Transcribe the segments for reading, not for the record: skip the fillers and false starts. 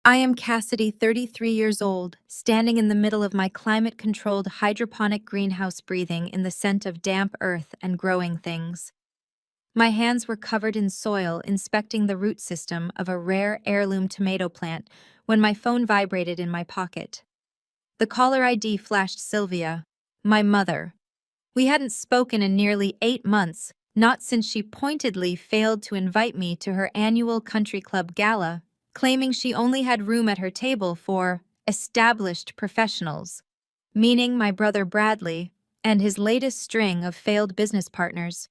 I am Cassidy, 33 years old, standing in the middle of my climate-controlled hydroponic greenhouse breathing in the scent of damp earth and growing things. My hands were covered in soil inspecting the root system of a rare heirloom tomato plant when my phone vibrated in my pocket. The caller ID flashed Sylvia, my mother. We hadn't spoken in nearly 8 months, not since she pointedly failed to invite me to her annual country club gala, claiming she only had room at her table for established professionals, meaning my brother Bradley and his latest string of failed business partners.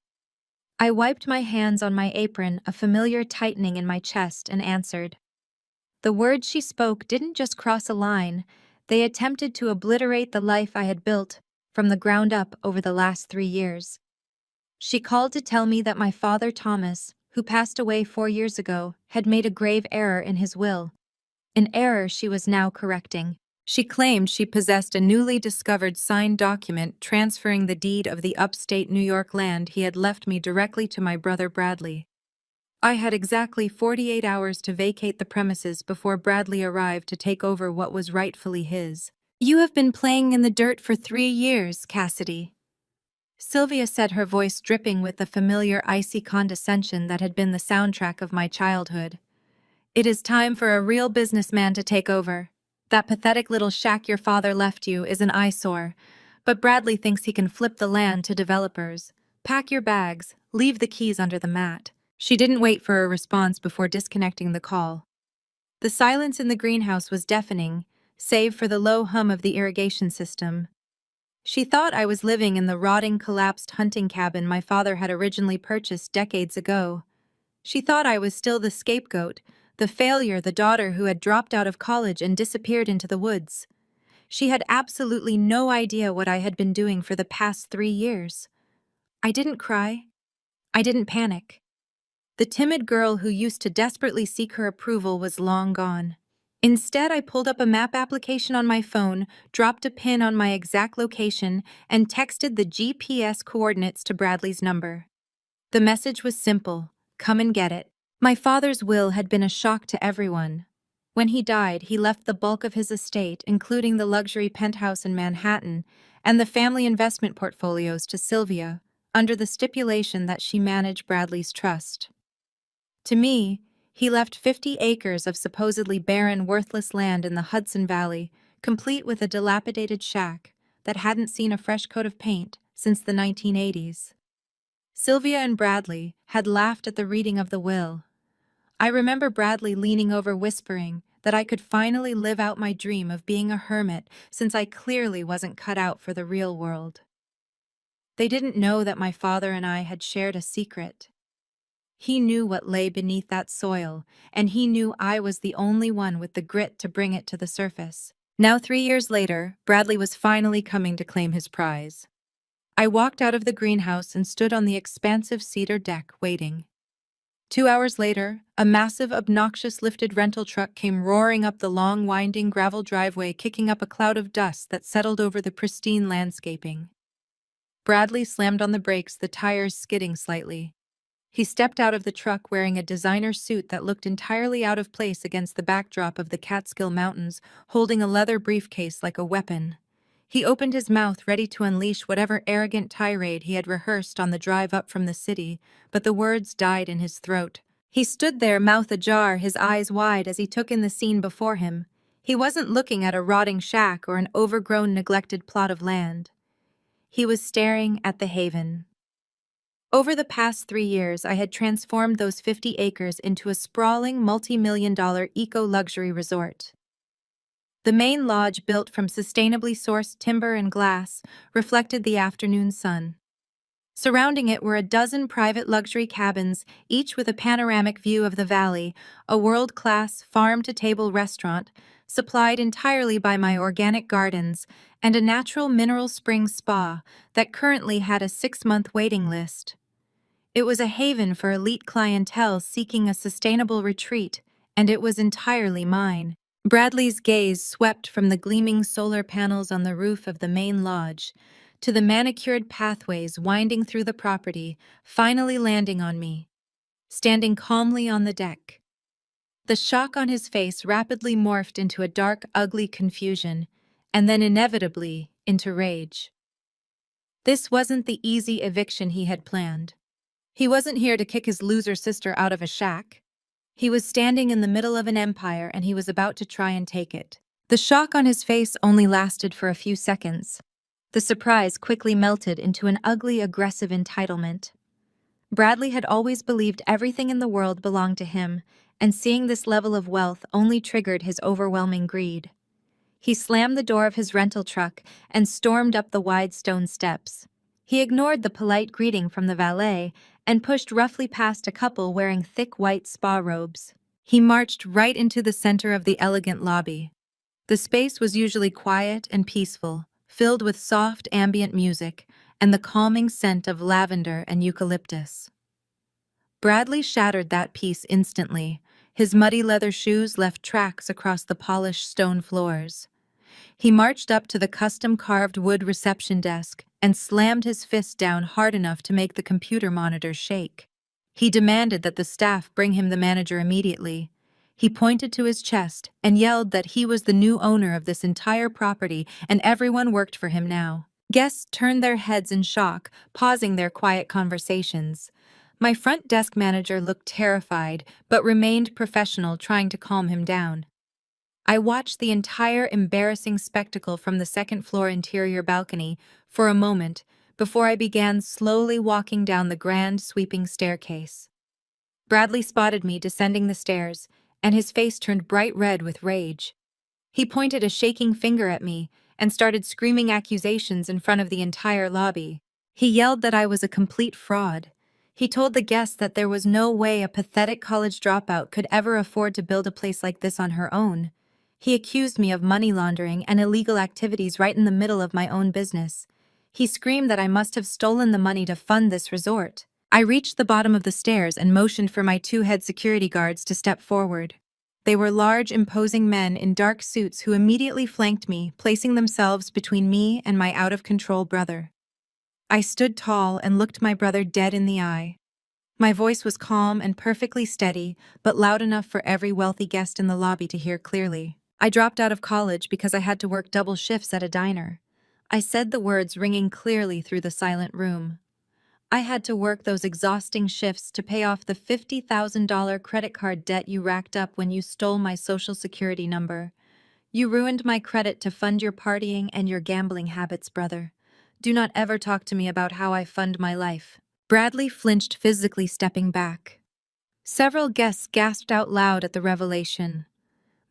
I wiped my hands on my apron, a familiar tightening in my chest, and answered. The words she spoke didn't just cross a line, they attempted to obliterate the life I had built from the ground up over the last 3 years. She called to tell me that my father Thomas, who passed away 4 years ago, had made a grave error in his will, an error she was now correcting. She claimed she possessed a newly discovered signed document transferring the deed of the upstate New York land he had left me directly to my brother Bradley. I had exactly 48 hours to vacate the premises before Bradley arrived to take over what was rightfully his. You have been playing in the dirt for 3 years, Cassidy. Sylvia said, her voice dripping with the familiar icy condescension that had been the soundtrack of my childhood. It is time for a real businessman to take over. That pathetic little shack your father left you is an eyesore, but Bradley thinks he can flip the land to developers. Pack your bags, leave the keys under the mat. She didn't wait for a response before disconnecting the call. The silence in the greenhouse was deafening, save for the low hum of the irrigation system. She thought I was living in the rotting, collapsed hunting cabin my father had originally purchased decades ago. She thought I was still the scapegoat, the failure, the daughter who had dropped out of college and disappeared into the woods. She had absolutely no idea what I had been doing for the past 3 years. I didn't cry. I didn't panic. The timid girl who used to desperately seek her approval was long gone. Instead, I pulled up a map application on my phone, dropped a pin on my exact location, and texted the GPS coordinates to Bradley's number. The message was simple: come and get it. My father's will had been a shock to everyone. When he died, he left the bulk of his estate, including the luxury penthouse in Manhattan, and the family investment portfolios to Sylvia, under the stipulation that she manage Bradley's trust. To me, he left 50 acres of supposedly barren, worthless land in the Hudson Valley, complete with a dilapidated shack that hadn't seen a fresh coat of paint since the 1980s. Sylvia and Bradley had laughed at the reading of the will. I remember Bradley leaning over, whispering that I could finally live out my dream of being a hermit since I clearly wasn't cut out for the real world. They didn't know that my father and I had shared a secret. He knew what lay beneath that soil, and he knew I was the only one with the grit to bring it to the surface. Now, 3 years later, Bradley was finally coming to claim his prize. I walked out of the greenhouse and stood on the expansive cedar deck, waiting. 2 hours later, a massive, obnoxious lifted rental truck came roaring up the long, winding gravel driveway, kicking up a cloud of dust that settled over the pristine landscaping. Bradley slammed on the brakes, the tires skidding slightly. He stepped out of the truck wearing a designer suit that looked entirely out of place against the backdrop of the Catskill Mountains, holding a leather briefcase like a weapon. He opened his mouth, ready to unleash whatever arrogant tirade he had rehearsed on the drive up from the city, but the words died in his throat. He stood there, mouth ajar, his eyes wide as he took in the scene before him. He wasn't looking at a rotting shack or an overgrown, neglected plot of land. He was staring at the haven. Over the past 3 years, I had transformed those 50 acres into a sprawling, multi-million-dollar eco-luxury resort. The main lodge, built from sustainably sourced timber and glass, reflected the afternoon sun. Surrounding it were a dozen private luxury cabins, each with a panoramic view of the valley, a world-class farm-to-table restaurant, supplied entirely by my organic gardens, and a natural mineral spring spa that currently had a 6-month waiting list. It was a haven for elite clientele seeking a sustainable retreat, and it was entirely mine. Bradley's gaze swept from the gleaming solar panels on the roof of the main lodge to the manicured pathways winding through the property, finally landing on me, standing calmly on the deck. The shock on his face rapidly morphed into a dark, ugly confusion, and then inevitably into rage. This wasn't the easy eviction he had planned. He wasn't here to kick his loser sister out of a shack. He was standing in the middle of an empire and he was about to try and take it. The shock on his face only lasted for a few seconds. The surprise quickly melted into an ugly, aggressive entitlement. Bradley had always believed everything in the world belonged to him, and seeing this level of wealth only triggered his overwhelming greed. He slammed the door of his rental truck and stormed up the wide stone steps. He ignored the polite greeting from the valet and pushed roughly past a couple wearing thick white spa robes. He marched right into the center of the elegant lobby. The space was usually quiet and peaceful, filled with soft ambient music and the calming scent of lavender and eucalyptus. Bradley shattered that peace instantly. His muddy leather shoes left tracks across the polished stone floors. He marched up to the custom-carved wood reception desk and slammed his fist down hard enough to make the computer monitors shake. He demanded that the staff bring him the manager immediately. He pointed to his chest and yelled that he was the new owner of this entire property and everyone worked for him now. Guests turned their heads in shock, pausing their quiet conversations. My front desk manager looked terrified, but remained professional, trying to calm him down. I watched the entire embarrassing spectacle from the second-floor interior balcony for a moment before I began slowly walking down the grand, sweeping staircase. Bradley spotted me descending the stairs, and his face turned bright red with rage. He pointed a shaking finger at me and started screaming accusations in front of the entire lobby. He yelled that I was a complete fraud. He told the guests that there was no way a pathetic college dropout could ever afford to build a place like this on her own. He accused me of money laundering and illegal activities right in the middle of my own business. He screamed that I must have stolen the money to fund this resort. I reached the bottom of the stairs and motioned for my two head security guards to step forward. They were large, imposing men in dark suits who immediately flanked me, placing themselves between me and my out-of-control brother. I stood tall and looked my brother dead in the eye. My voice was calm and perfectly steady, but loud enough for every wealthy guest in the lobby to hear clearly. I dropped out of college because I had to work double shifts at a diner. I said the words ringing clearly through the silent room. I had to work those exhausting shifts to pay off the $50,000 credit card debt you racked up when you stole my social security number. You ruined my credit to fund your partying and your gambling habits, brother. Do not ever talk to me about how I fund my life. Bradley flinched, physically stepping back. Several guests gasped out loud at the revelation.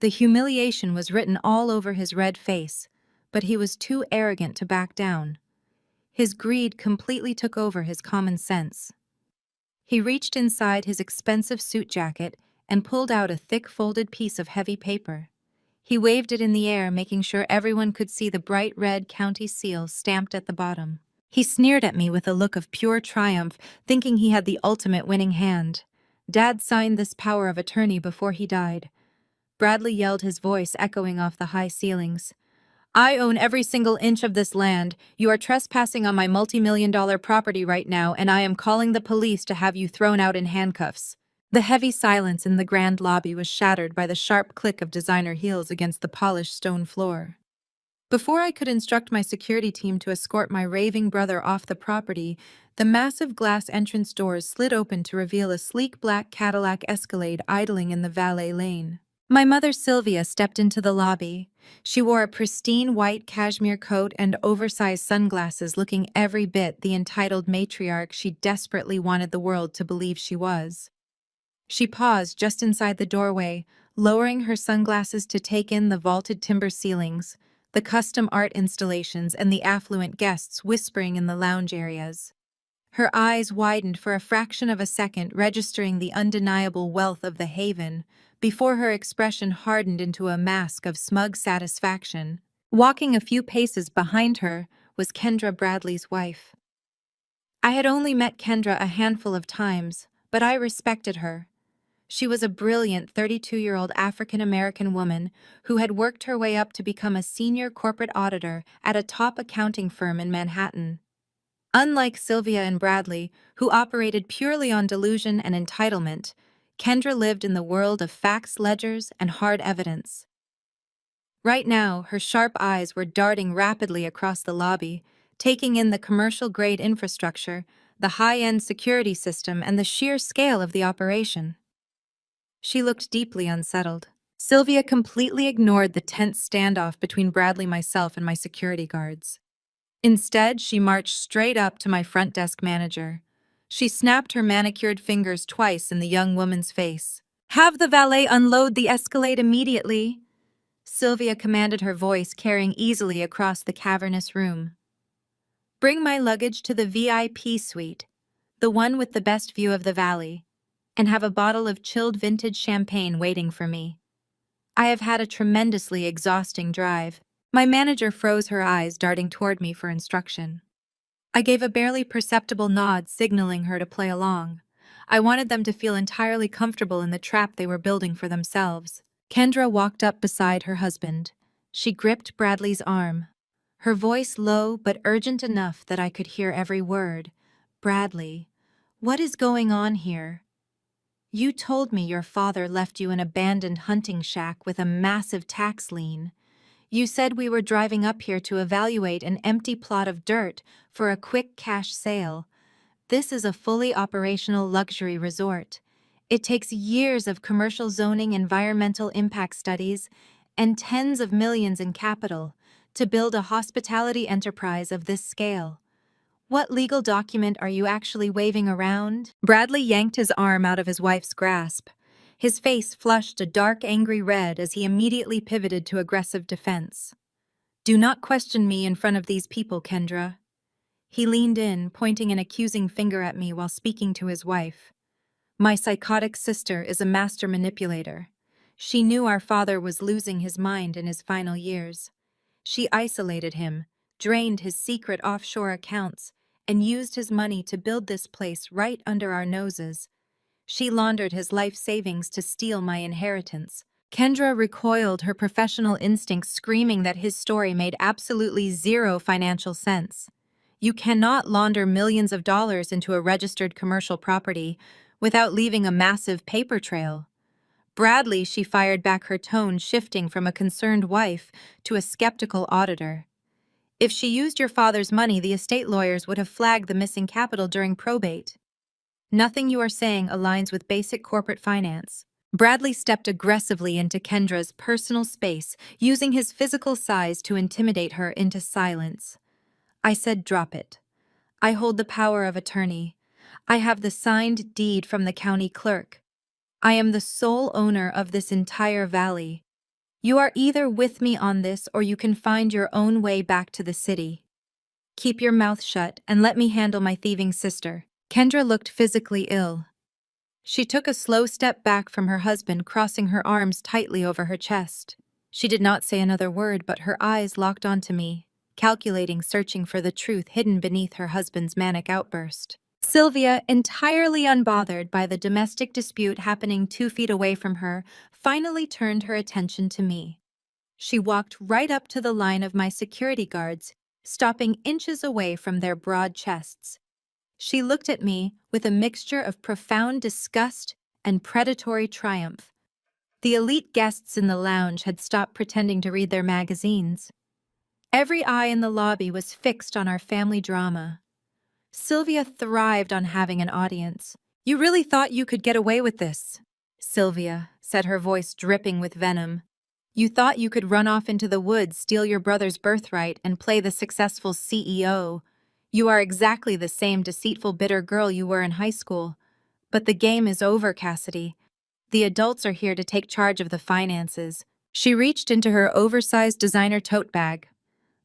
The humiliation was written all over his red face, but he was too arrogant to back down. His greed completely took over his common sense. He reached inside his expensive suit jacket and pulled out a thick folded piece of heavy paper. He waved it in the air, making sure everyone could see the bright red county seal stamped at the bottom. He sneered at me with a look of pure triumph, thinking he had the ultimate winning hand. Dad signed this power of attorney before he died. Bradley yelled, his voice echoing off the high ceilings. I own every single inch of this land. You are trespassing on my multi-million-dollar property right now, and I am calling the police to have you thrown out in handcuffs. The heavy silence in the grand lobby was shattered by the sharp click of designer heels against the polished stone floor. Before I could instruct my security team to escort my raving brother off the property, the massive glass entrance doors slid open to reveal a sleek black Cadillac Escalade idling in the valet lane. My mother Sylvia stepped into the lobby. She wore a pristine white cashmere coat and oversized sunglasses, looking every bit the entitled matriarch she desperately wanted the world to believe she was. She paused just inside the doorway, lowering her sunglasses to take in the vaulted timber ceilings, the custom art installations, and the affluent guests whispering in the lounge areas. Her eyes widened for a fraction of a second, registering the undeniable wealth of the haven, before her expression hardened into a mask of smug satisfaction. Walking a few paces behind her was Kendra, Bradley's wife. I had only met Kendra a handful of times, but I respected her. She was a brilliant 32-year-old African-American woman who had worked her way up to become a senior corporate auditor at a top accounting firm in Manhattan. Unlike Sylvia and Bradley, who operated purely on delusion and entitlement, Kendra lived in the world of facts, ledgers, and hard evidence. Right now, her sharp eyes were darting rapidly across the lobby, taking in the commercial-grade infrastructure, the high-end security system, and the sheer scale of the operation. She looked deeply unsettled. Sylvia completely ignored the tense standoff between Bradley, myself, and my security guards. Instead, she marched straight up to my front desk manager. She snapped her manicured fingers twice in the young woman's face. "Have the valet unload the Escalade immediately," Sylvia commanded, her voice carrying easily across the cavernous room. "Bring my luggage to the VIP suite, the one with the best view of the valley, and have a bottle of chilled vintage champagne waiting for me. I have had a tremendously exhausting drive." My manager froze, her eyes darting toward me for instruction. I gave a barely perceptible nod, signaling her to play along. I wanted them to feel entirely comfortable in the trap they were building for themselves. Kendra walked up beside her husband. She gripped Bradley's arm, her voice low but urgent enough that I could hear every word. "Bradley, what is going on here? You told me your father left you an abandoned hunting shack with a massive tax lien. You said we were driving up here to evaluate an empty plot of dirt for a quick cash sale. This is a fully operational luxury resort. It takes years of commercial zoning, environmental impact studies, and tens of millions in capital to build a hospitality enterprise of this scale. What legal document are you actually waving around?" Bradley yanked his arm out of his wife's grasp. His face flushed a dark, angry red as he immediately pivoted to aggressive defense. "Do not question me in front of these people, Kendra." He leaned in, pointing an accusing finger at me while speaking to his wife. "My psychotic sister is a master manipulator. She knew our father was losing his mind in his final years. She isolated him, drained his secret offshore accounts, and used his money to build this place right under our noses. She laundered his life savings to steal my inheritance." Kendra recoiled, her professional instincts screaming that his story made absolutely zero financial sense. "You cannot launder millions of dollars into a registered commercial property without leaving a massive paper trail." "Bradley," she fired back, her tone shifting from a concerned wife to a skeptical auditor. "If she used your father's money, the estate lawyers would have flagged the missing capital during probate. Nothing you are saying aligns with basic corporate finance." Bradley stepped aggressively into Kendra's personal space, using his physical size to intimidate her into silence. I said, "Drop it. I hold the power of attorney. I have the signed deed from the county clerk. I am the sole owner of this entire valley. You are either with me on this or you can find your own way back to the city. Keep your mouth shut and let me handle my thieving sister." Kendra looked physically ill. She took a slow step back from her husband, crossing her arms tightly over her chest. She did not say another word, but her eyes locked onto me, calculating, searching for the truth hidden beneath her husband's manic outburst. Sylvia, entirely unbothered by the domestic dispute happening 2 feet away from her, finally turned her attention to me. She walked right up to the line of my security guards, stopping inches away from their broad chests. She looked at me with a mixture of profound disgust and predatory triumph. The elite guests in the lounge had stopped pretending to read their magazines. Every eye in the lobby was fixed on our family drama. Sylvia thrived on having an audience. "You really thought you could get away with this?" Sylvia said, her voice dripping with venom. "You thought you could run off into the woods, steal your brother's birthright, and play the successful CEO. You are exactly the same deceitful, bitter girl you were in high school. But the game is over, Cassidy. The adults are here to take charge of the finances." She reached into her oversized designer tote bag.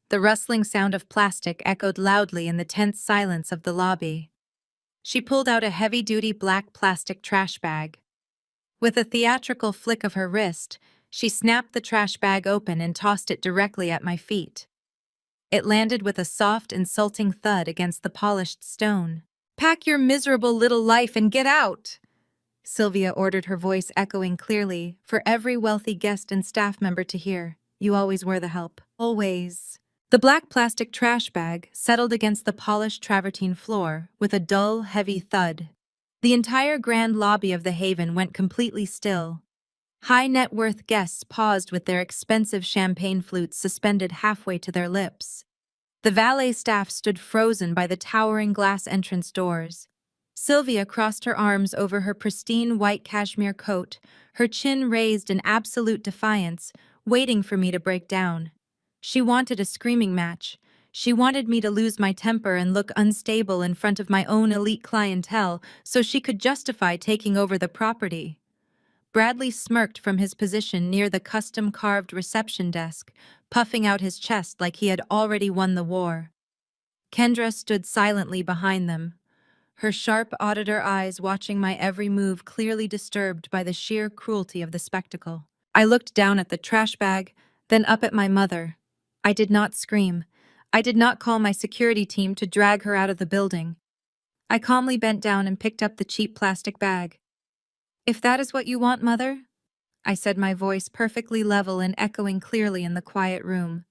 The rustling sound of plastic echoed loudly in the tense silence of the lobby. She pulled out a heavy-duty black plastic trash bag. With a theatrical flick of her wrist, she snapped the trash bag open and tossed it directly at my feet. It landed with a soft, insulting thud against the polished stone. "Pack your miserable little life and get out!" Sylvia ordered, her voice echoing clearly for every wealthy guest and staff member to hear. "You always were the help. Always." The black plastic trash bag settled against the polished travertine floor with a dull, heavy thud. The entire grand lobby of the Haven went completely still. High net worth guests paused with their expensive champagne flutes suspended halfway to their lips. The valet staff stood frozen by the towering glass entrance doors. Sylvia crossed her arms over her pristine white cashmere coat, her chin raised in absolute defiance, waiting for me to break down. She wanted a screaming match. She wanted me to lose my temper and look unstable in front of my own elite clientele so she could justify taking over the property. Bradley smirked from his position near the custom-carved reception desk, puffing out his chest like he had already won the war. Kendra stood silently behind them, her sharp auditor eyes watching my every move, clearly disturbed by the sheer cruelty of the spectacle. I looked down at the trash bag, then up at my mother. I did not scream. I did not call my security team to drag her out of the building. I calmly bent down and picked up the cheap plastic bag. "If that is what you want, Mother," I said, my voice perfectly level and echoing clearly in the quiet room,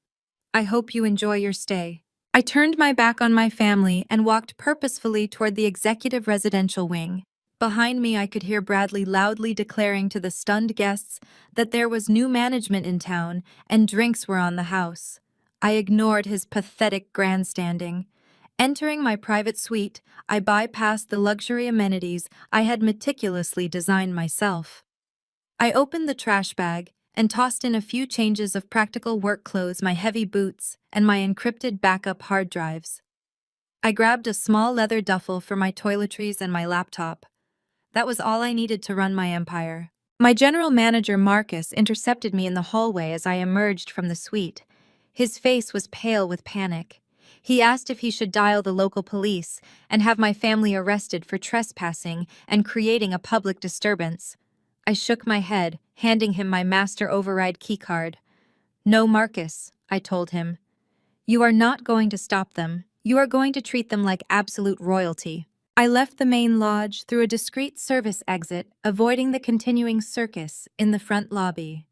"I hope you enjoy your stay." I turned my back on my family and walked purposefully toward the executive residential wing. Behind me, I could hear Bradley loudly declaring to the stunned guests that there was new management in town and drinks were on the house. I ignored his pathetic grandstanding. Entering my private suite, I bypassed the luxury amenities I had meticulously designed myself. I opened the trash bag and tossed in a few changes of practical work clothes, my heavy boots, and my encrypted backup hard drives. I grabbed a small leather duffel for my toiletries and my laptop. That was all I needed to run my empire. My general manager, Marcus, intercepted me in the hallway as I emerged from the suite. His face was pale with panic. He asked if he should dial the local police and have my family arrested for trespassing and creating a public disturbance. I shook my head, handing him my master override keycard. "No, Marcus," I told him. "You are not going to stop them. You are going to treat them like absolute royalty." I left the main lodge through a discreet service exit, avoiding the continuing circus in the front lobby.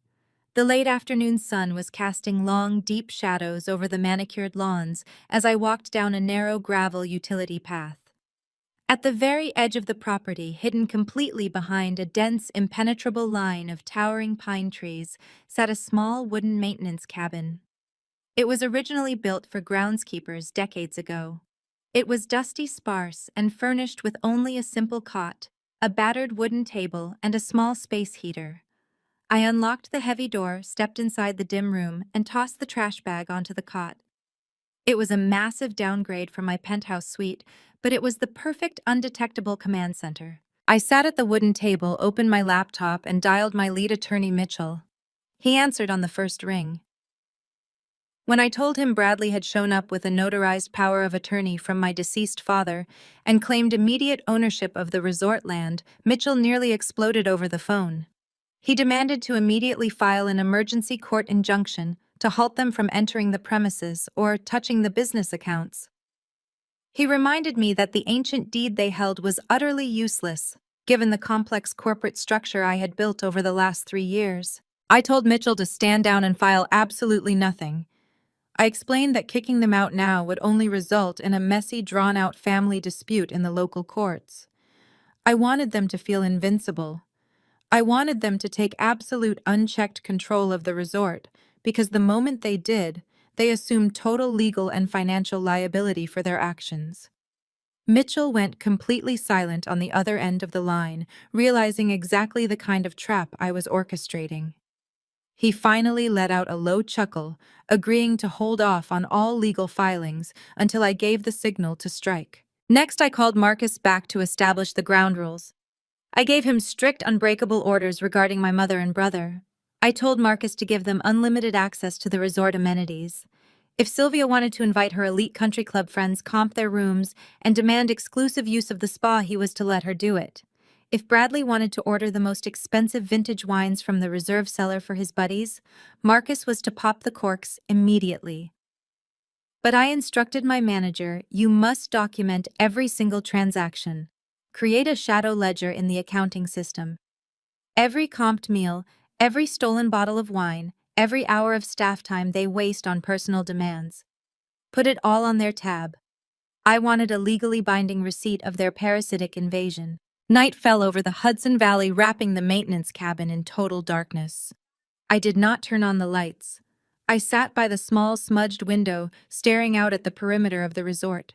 The late afternoon sun was casting long, deep shadows over the manicured lawns as I walked down a narrow gravel utility path. At the very edge of the property, hidden completely behind a dense, impenetrable line of towering pine trees, sat a small wooden maintenance cabin. It was originally built for groundskeepers decades ago. It was dusty, sparse, and furnished with only a simple cot, a battered wooden table, and a small space heater. I unlocked the heavy door, stepped inside the dim room, and tossed the trash bag onto the cot. It was a massive downgrade from my penthouse suite, but it was the perfect undetectable command center. I sat at the wooden table, opened my laptop, and dialed my lead attorney, Mitchell. He answered on the first ring. When I told him Bradley had shown up with a notarized power of attorney from my deceased father and claimed immediate ownership of the resort land, Mitchell nearly exploded over the phone. He demanded to immediately file an emergency court injunction to halt them from entering the premises or touching the business accounts. He reminded me that the ancient deed they held was utterly useless, given the complex corporate structure I had built over the last 3 years. I told Mitchell to stand down and file absolutely nothing. I explained that kicking them out now would only result in a messy, drawn-out family dispute in the local courts. I wanted them to feel invincible. I wanted them to take absolute unchecked control of the resort, because the moment they did, they assumed total legal and financial liability for their actions. Mitchell went completely silent on the other end of the line, realizing exactly the kind of trap I was orchestrating. He finally let out a low chuckle, agreeing to hold off on all legal filings until I gave the signal to strike. Next, I called Marcus back to establish the ground rules. I gave him strict, unbreakable orders regarding my mother and brother. I told Marcus to give them unlimited access to the resort amenities. If Sylvia wanted to invite her elite country club friends, comp their rooms, and demand exclusive use of the spa, he was to let her do it. If Bradley wanted to order the most expensive vintage wines from the reserve cellar for his buddies, Marcus was to pop the corks immediately. But I instructed my manager, "You must document every single transaction. Create a shadow ledger in the accounting system. Every comped meal, every stolen bottle of wine, every hour of staff time they waste on personal demands. Put it all on their tab." I wanted a legally binding receipt of their parasitic invasion. Night fell over the Hudson Valley, wrapping the maintenance cabin in total darkness. I did not turn on the lights. I sat by the small, smudged window, staring out at the perimeter of the resort.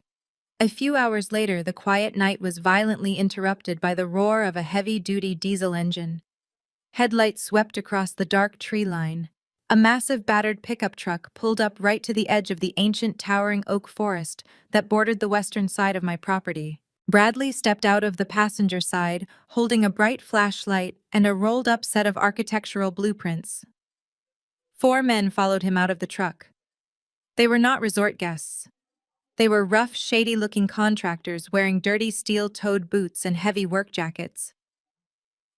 A few hours later, the quiet night was violently interrupted by the roar of a heavy-duty diesel engine. Headlights swept across the dark tree line. A massive battered pickup truck pulled up right to the edge of the ancient towering oak forest that bordered the western side of my property. Bradley stepped out of the passenger side, holding a bright flashlight and a rolled-up set of architectural blueprints. 4 men followed him out of the truck. They were not resort guests. They were rough, shady-looking contractors wearing dirty steel-toed boots and heavy work jackets.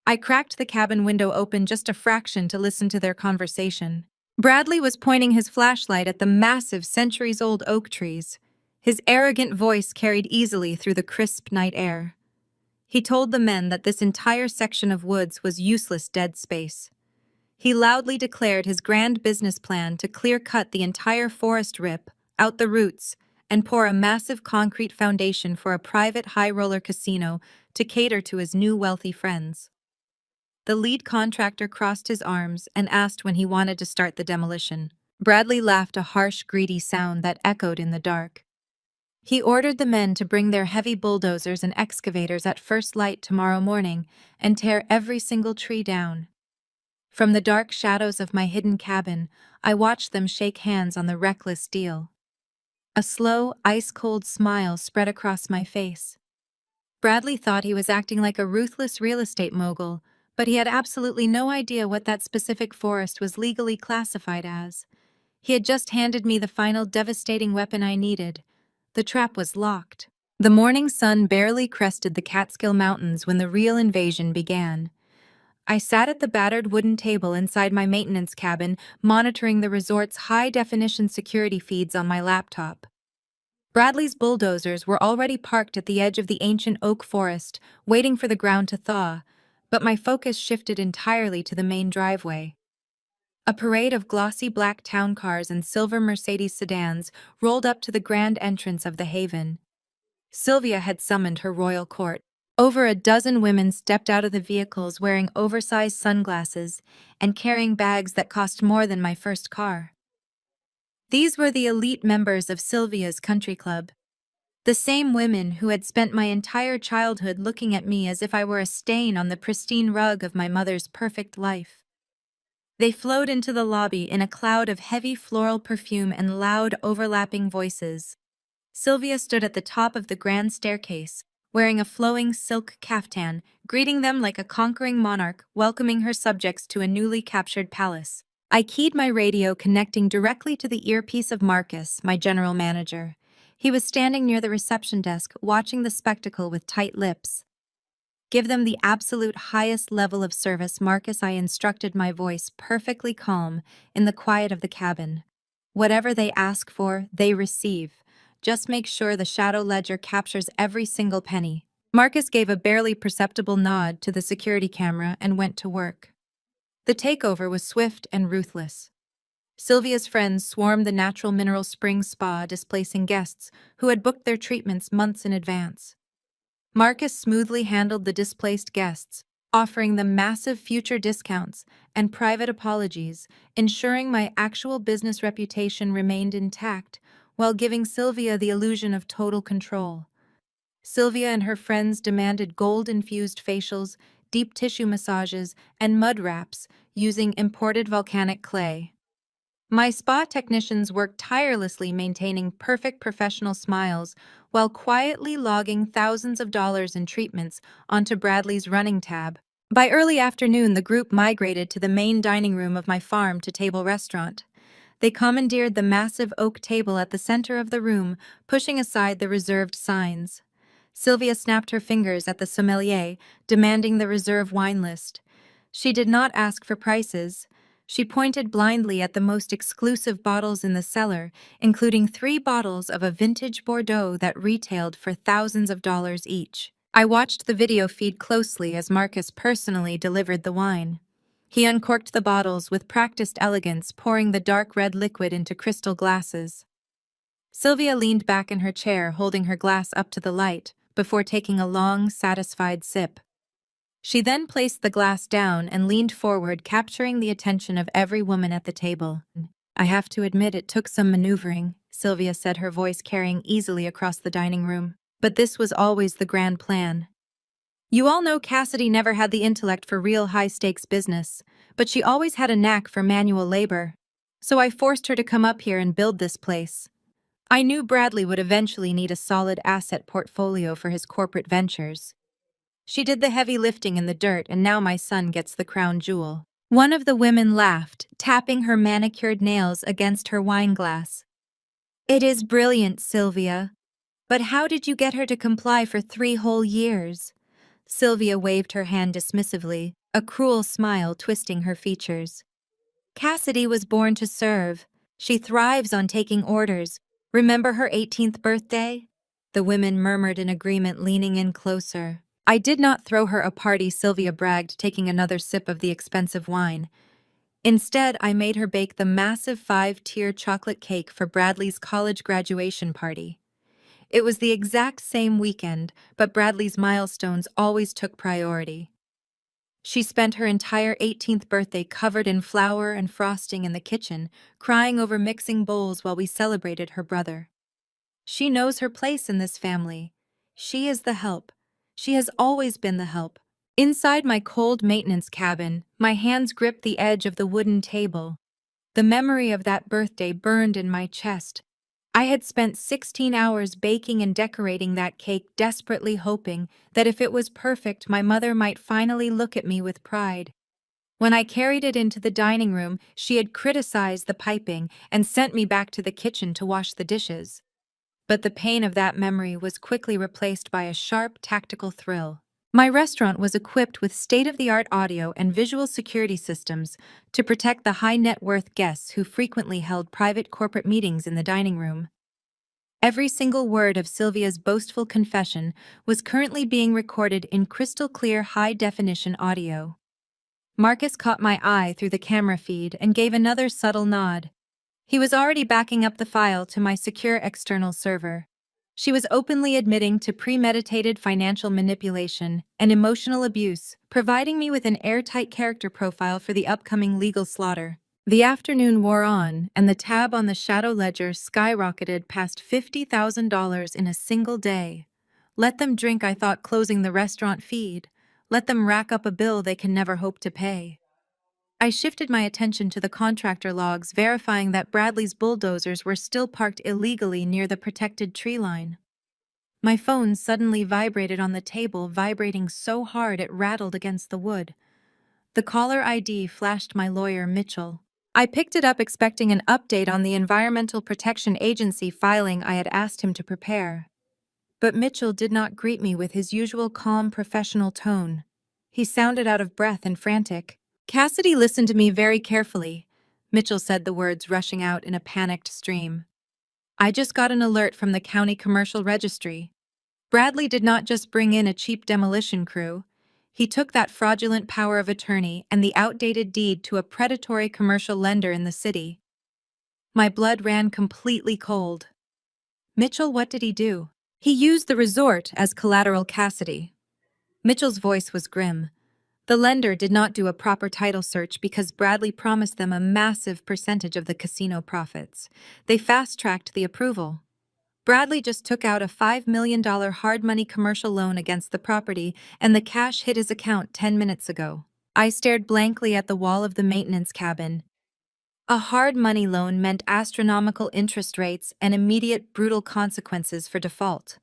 I cracked the cabin window open just a fraction to listen to their conversation. Bradley was pointing his flashlight at the massive, centuries-old oak trees. His arrogant voice carried easily through the crisp night air. He told the men that this entire section of woods was useless dead space. He loudly declared his grand business plan to clear-cut the entire forest rip, out the roots, and pour a massive concrete foundation for a private high-roller casino to cater to his new wealthy friends. The lead contractor crossed his arms and asked when he wanted to start the demolition. Bradley laughed, a harsh, greedy sound that echoed in the dark. He ordered the men to bring their heavy bulldozers and excavators at first light tomorrow morning and tear every single tree down. From the dark shadows of my hidden cabin, I watched them shake hands on the reckless deal. A slow, ice-cold smile spread across my face. Bradley thought he was acting like a ruthless real estate mogul, but he had absolutely no idea what that specific forest was legally classified as. He had just handed me the final devastating weapon I needed. The trap was locked. The morning sun barely crested the Catskill Mountains when the real invasion began. I sat at the battered wooden table inside my maintenance cabin, monitoring the resort's high-definition security feeds on my laptop. Bradley's bulldozers were already parked at the edge of the ancient oak forest, waiting for the ground to thaw, but my focus shifted entirely to the main driveway. A parade of glossy black town cars and silver Mercedes sedans rolled up to the grand entrance of the haven. Sylvia had summoned her royal court. Over a dozen women stepped out of the vehicles wearing oversized sunglasses and carrying bags that cost more than my first car. These were the elite members of Sylvia's country club. The same women who had spent my entire childhood looking at me as if I were a stain on the pristine rug of my mother's perfect life. They flowed into the lobby in a cloud of heavy floral perfume and loud, overlapping voices. Sylvia stood at the top of the grand staircase, wearing a flowing silk caftan, greeting them like a conquering monarch, welcoming her subjects to a newly captured palace. I keyed my radio, connecting directly to the earpiece of Marcus, my general manager. He was standing near the reception desk, watching the spectacle with tight lips. Give them the absolute highest level of service, Marcus, I instructed, my voice perfectly calm in the quiet of the cabin. Whatever they ask for, they receive. Just make sure the shadow ledger captures every single penny. Marcus gave a barely perceptible nod to the security camera and went to work. The takeover was swift and ruthless. Sylvia's friends swarmed the Natural Mineral Springs spa, displacing guests who had booked their treatments months in advance. Marcus smoothly handled the displaced guests, offering them massive future discounts and private apologies, ensuring my actual business reputation remained intact while giving Sylvia the illusion of total control. Sylvia and her friends demanded gold-infused facials, deep tissue massages, and mud wraps using imported volcanic clay. My spa technicians worked tirelessly, maintaining perfect professional smiles while quietly logging thousands of dollars in treatments onto Bradley's running tab. By early afternoon, the group migrated to the main dining room of my farm-to-table restaurant. They commandeered the massive oak table at the center of the room, pushing aside the reserved signs. Sylvia snapped her fingers at the sommelier, demanding the reserve wine list. She did not ask for prices. She pointed blindly at the most exclusive bottles in the cellar, including 3 bottles of a vintage Bordeaux that retailed for thousands of dollars each. I watched the video feed closely as Marcus personally delivered the wine. He uncorked the bottles with practiced elegance, pouring the dark red liquid into crystal glasses. Sylvia leaned back in her chair, holding her glass up to the light, before taking a long, satisfied sip. She then placed the glass down and leaned forward, capturing the attention of every woman at the table. I have to admit it took some maneuvering, Sylvia said, her voice carrying easily across the dining room. But this was always the grand plan. You all know Cassidy never had the intellect for real high-stakes business, but she always had a knack for manual labor. So I forced her to come up here and build this place. I knew Bradley would eventually need a solid asset portfolio for his corporate ventures. She did the heavy lifting in the dirt, and now my son gets the crown jewel. One of the women laughed, tapping her manicured nails against her wine glass. It is brilliant, Sylvia. But how did you get her to comply for 3 whole years? Sylvia waved her hand dismissively, a cruel smile twisting her features. Cassidy was born to serve. She thrives on taking orders. Remember her 18th birthday? The women murmured in agreement, leaning in closer. I did not throw her a party, Sylvia bragged, taking another sip of the expensive wine. Instead, I made her bake the massive 5-tier chocolate cake for Bradley's college graduation party. It was the exact same weekend, but Bradley's milestones always took priority. She spent her entire 18th birthday covered in flour and frosting in the kitchen, crying over mixing bowls while we celebrated her brother. She knows her place in this family. She is the help. She has always been the help. Inside my cold maintenance cabin, my hands gripped the edge of the wooden table. The memory of that birthday burned in my chest. I had spent 16 hours baking and decorating that cake, desperately hoping that if it was perfect, my mother might finally look at me with pride. When I carried it into the dining room, she had criticized the piping and sent me back to the kitchen to wash the dishes. But the pain of that memory was quickly replaced by a sharp, tactical thrill. My restaurant was equipped with state-of-the-art audio and visual security systems to protect the high-net-worth guests who frequently held private corporate meetings in the dining room. Every single word of Sylvia's boastful confession was currently being recorded in crystal-clear, high-definition audio. Marcus caught my eye through the camera feed and gave another subtle nod. He was already backing up the file to my secure external server. She was openly admitting to premeditated financial manipulation and emotional abuse, providing me with an airtight character profile for the upcoming legal slaughter. The afternoon wore on, and the tab on the shadow ledger skyrocketed past $50,000 in a single day. Let them drink, I thought, closing the restaurant feed. Let them rack up a bill they can never hope to pay. I shifted my attention to the contractor logs, verifying that Bradley's bulldozers were still parked illegally near the protected tree line. My phone suddenly vibrated on the table, vibrating so hard it rattled against the wood. The caller ID flashed my lawyer, Mitchell. I picked it up, expecting an update on the Environmental Protection Agency filing I had asked him to prepare. But Mitchell did not greet me with his usual calm, professional tone. He sounded out of breath and frantic. Cassidy listened to me very carefully. Mitchell said, the words rushing out in a panicked stream. I just got an alert from the county commercial registry. Bradley did not just bring in a cheap demolition crew. He took that fraudulent power of attorney and the outdated deed to a predatory commercial lender in the city. My blood ran completely cold. Mitchell, what did he do? He used the resort as collateral, Cassidy. Mitchell's voice was grim. The lender did not do a proper title search because Bradley promised them a massive percentage of the casino profits. They fast-tracked the approval. Bradley just took out a $5 million hard money commercial loan against the property, and the cash hit his account 10 minutes ago. I stared blankly at the wall of the maintenance cabin. A hard money loan meant astronomical interest rates and immediate brutal consequences for default.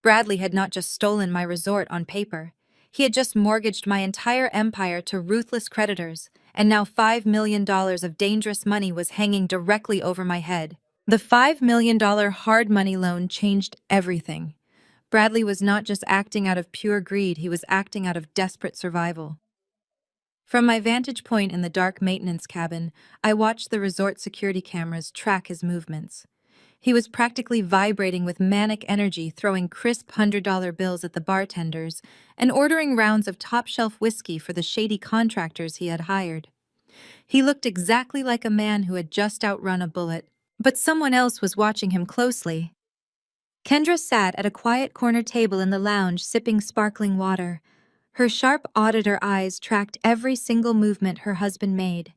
Bradley had not just stolen my resort on paper. He had just mortgaged my entire empire to ruthless creditors, and now $5 million of dangerous money was hanging directly over my head. The $5 million hard money loan changed everything. Bradley was not just acting out of pure greed, he was acting out of desperate survival. From my vantage point in the dark maintenance cabin, I watched the resort security cameras track his movements. He was practically vibrating with manic energy, throwing crisp $100 bills at the bartenders and ordering rounds of top-shelf whiskey for the shady contractors he had hired. He looked exactly like a man who had just outrun a bullet, but someone else was watching him closely. Kendra sat at a quiet corner table in the lounge, sipping sparkling water. Her sharp auditor eyes tracked every single movement her husband made.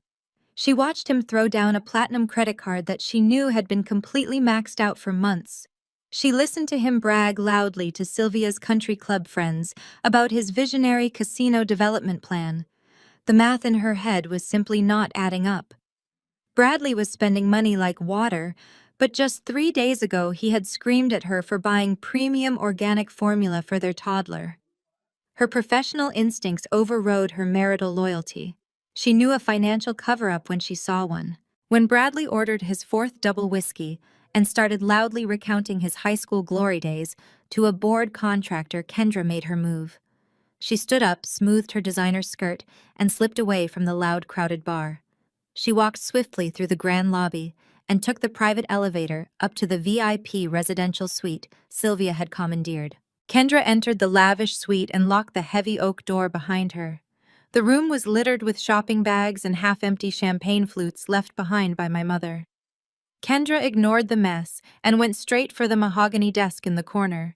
She watched him throw down a platinum credit card that she knew had been completely maxed out for months. She listened to him brag loudly to Sylvia's country club friends about his visionary casino development plan. The math in her head was simply not adding up. Bradley was spending money like water, but just 3 days ago he had screamed at her for buying premium organic formula for their toddler. Her professional instincts overrode her marital loyalty. She knew a financial cover-up when she saw one. When Bradley ordered his 4th double whiskey and started loudly recounting his high school glory days to a bored contractor, Kendra made her move. She stood up, smoothed her designer skirt, and slipped away from the loud, crowded bar. She walked swiftly through the grand lobby and took the private elevator up to the VIP residential suite Sylvia had commandeered. Kendra entered the lavish suite and locked the heavy oak door behind her. The room was littered with shopping bags and half-empty champagne flutes left behind by my mother. Kendra ignored the mess and went straight for the mahogany desk in the corner.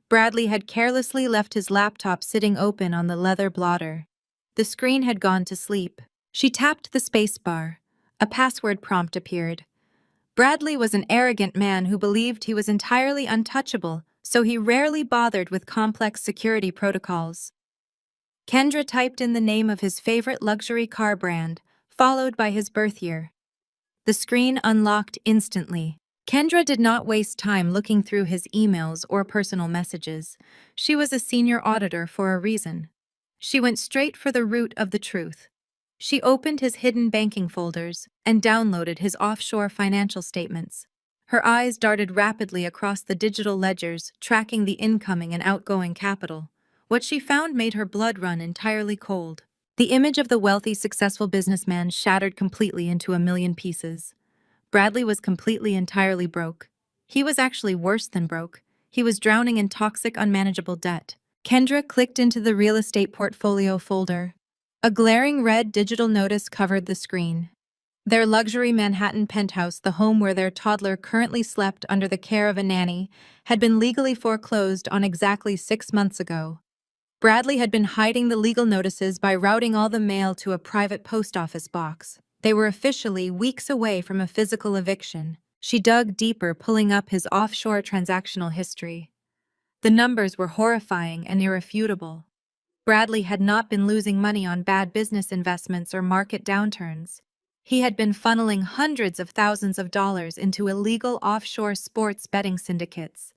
Bradley had carelessly left his laptop sitting open on the leather blotter. The screen had gone to sleep. She tapped the spacebar. A password prompt appeared. Bradley was an arrogant man who believed he was entirely untouchable, so he rarely bothered with complex security protocols. Kendra typed in the name of his favorite luxury car brand, followed by his birth year. The screen unlocked instantly. Kendra did not waste time looking through his emails or personal messages. She was a senior auditor for a reason. She went straight for the root of the truth. She opened his hidden banking folders and downloaded his offshore financial statements. Her eyes darted rapidly across the digital ledgers, tracking the incoming and outgoing capital. What she found made her blood run entirely cold. The image of the wealthy, successful businessman shattered completely into a million pieces. Bradley was entirely broke. He was actually worse than broke. He was drowning in toxic, unmanageable debt. Kendra clicked into the real estate portfolio folder. A glaring red digital notice covered the screen. Their luxury Manhattan penthouse, the home where their toddler currently slept under the care of a nanny, had been legally foreclosed on exactly 6 months ago. Bradley had been hiding the legal notices by routing all the mail to a private post office box. They were officially weeks away from a physical eviction. She dug deeper, pulling up his offshore transactional history. The numbers were horrifying and irrefutable. Bradley had not been losing money on bad business investments or market downturns. He had been funneling hundreds of thousands of dollars into illegal offshore sports betting syndicates.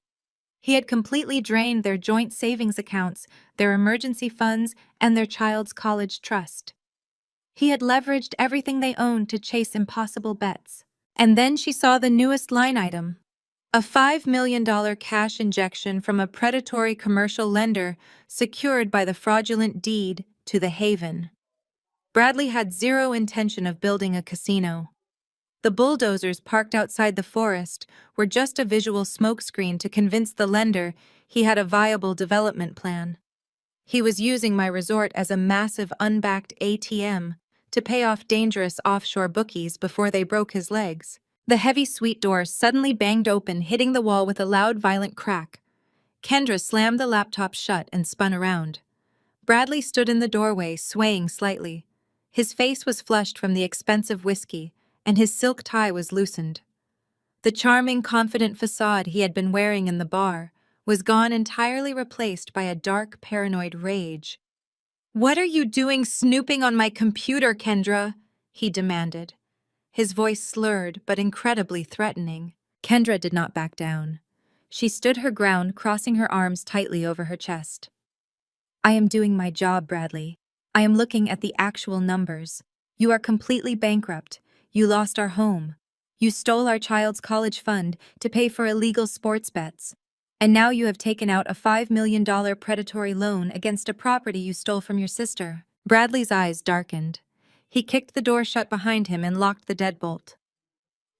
He had completely drained their joint savings accounts, their emergency funds, and their child's college trust. He had leveraged everything they owned to chase impossible bets. And then she saw the newest line item. A $5 million cash injection from a predatory commercial lender secured by the fraudulent deed to the haven. Bradley had zero intention of building a casino. The bulldozers parked outside the forest were just a visual smokescreen to convince the lender he had a viable development plan. He was using my resort as a massive unbacked ATM to pay off dangerous offshore bookies before they broke his legs. The heavy suite door suddenly banged open, hitting the wall with a loud, violent crack. Kendra slammed the laptop shut and spun around. Bradley stood in the doorway, swaying slightly. His face was flushed from the expensive whiskey, and his silk tie was loosened. The charming, confident facade he had been wearing in the bar was gone, entirely replaced by a dark, paranoid rage. "What are you doing snooping on my computer, Kendra?" he demanded. His voice slurred but incredibly threatening. Kendra did not back down. She stood her ground, crossing her arms tightly over her chest. "I am doing my job, Bradley. I am looking at the actual numbers. You are completely bankrupt. You lost our home. You stole our child's college fund to pay for illegal sports bets. And now you have taken out a $5 million predatory loan against a property you stole from your sister." Bradley's eyes darkened. He kicked the door shut behind him and locked the deadbolt.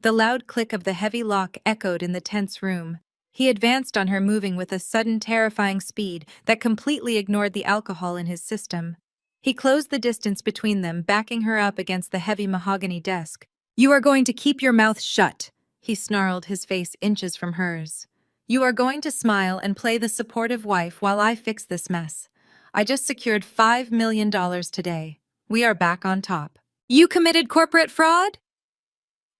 The loud click of the heavy lock echoed in the tense room. He advanced on her, moving with a sudden, terrifying speed that completely ignored the alcohol in his system. He closed the distance between them, backing her up against the heavy mahogany desk. "You are going to keep your mouth shut," he snarled, his face inches from hers. "You are going to smile and play the supportive wife while I fix this mess. I just secured $5 million today. We are back on top. You committed corporate fraud?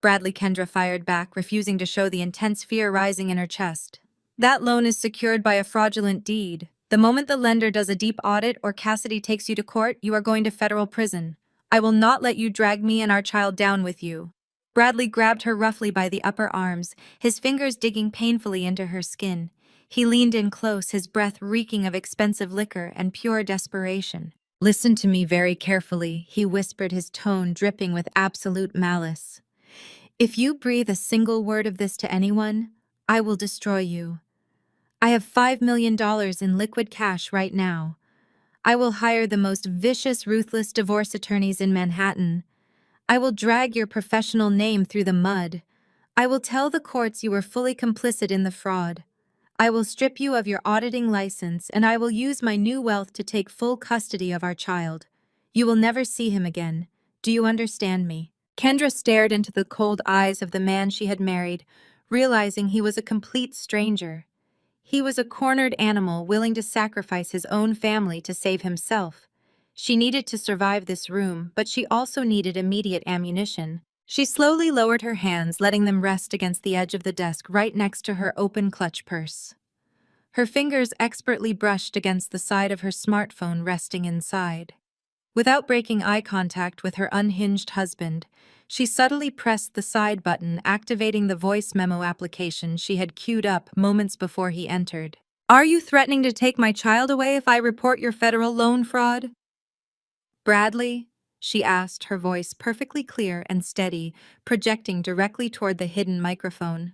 Bradley Kendra fired back, refusing to show the intense fear rising in her chest. That loan is secured by a fraudulent deed. The moment the lender does a deep audit or Cassidy takes you to court, you are going to federal prison. I will not let you drag me and our child down with you. Bradley grabbed her roughly by the upper arms, his fingers digging painfully into her skin. He leaned in close, his breath reeking of expensive liquor and pure desperation. Listen to me very carefully, he whispered, his tone dripping with absolute malice. If you breathe a single word of this to anyone, I will destroy you. I have $5 million in liquid cash right now. I will hire the most vicious, ruthless divorce attorneys in Manhattan. I will drag your professional name through the mud. I will tell the courts you were fully complicit in the fraud. I will strip you of your auditing license, and I will use my new wealth to take full custody of our child. You will never see him again. Do you understand me? Kendra stared into the cold eyes of the man she had married, realizing he was a complete stranger. He was a cornered animal willing to sacrifice his own family to save himself. She needed to survive this room, but she also needed immediate ammunition. She slowly lowered her hands, letting them rest against the edge of the desk right next to her open clutch purse. Her fingers expertly brushed against the side of her smartphone resting inside. Without breaking eye contact with her unhinged husband, she subtly pressed the side button, activating the voice memo application she had queued up moments before he entered. Are you threatening to take my child away if I report your federal loan fraud? Bradley? She asked, her voice perfectly clear and steady, projecting directly toward the hidden microphone.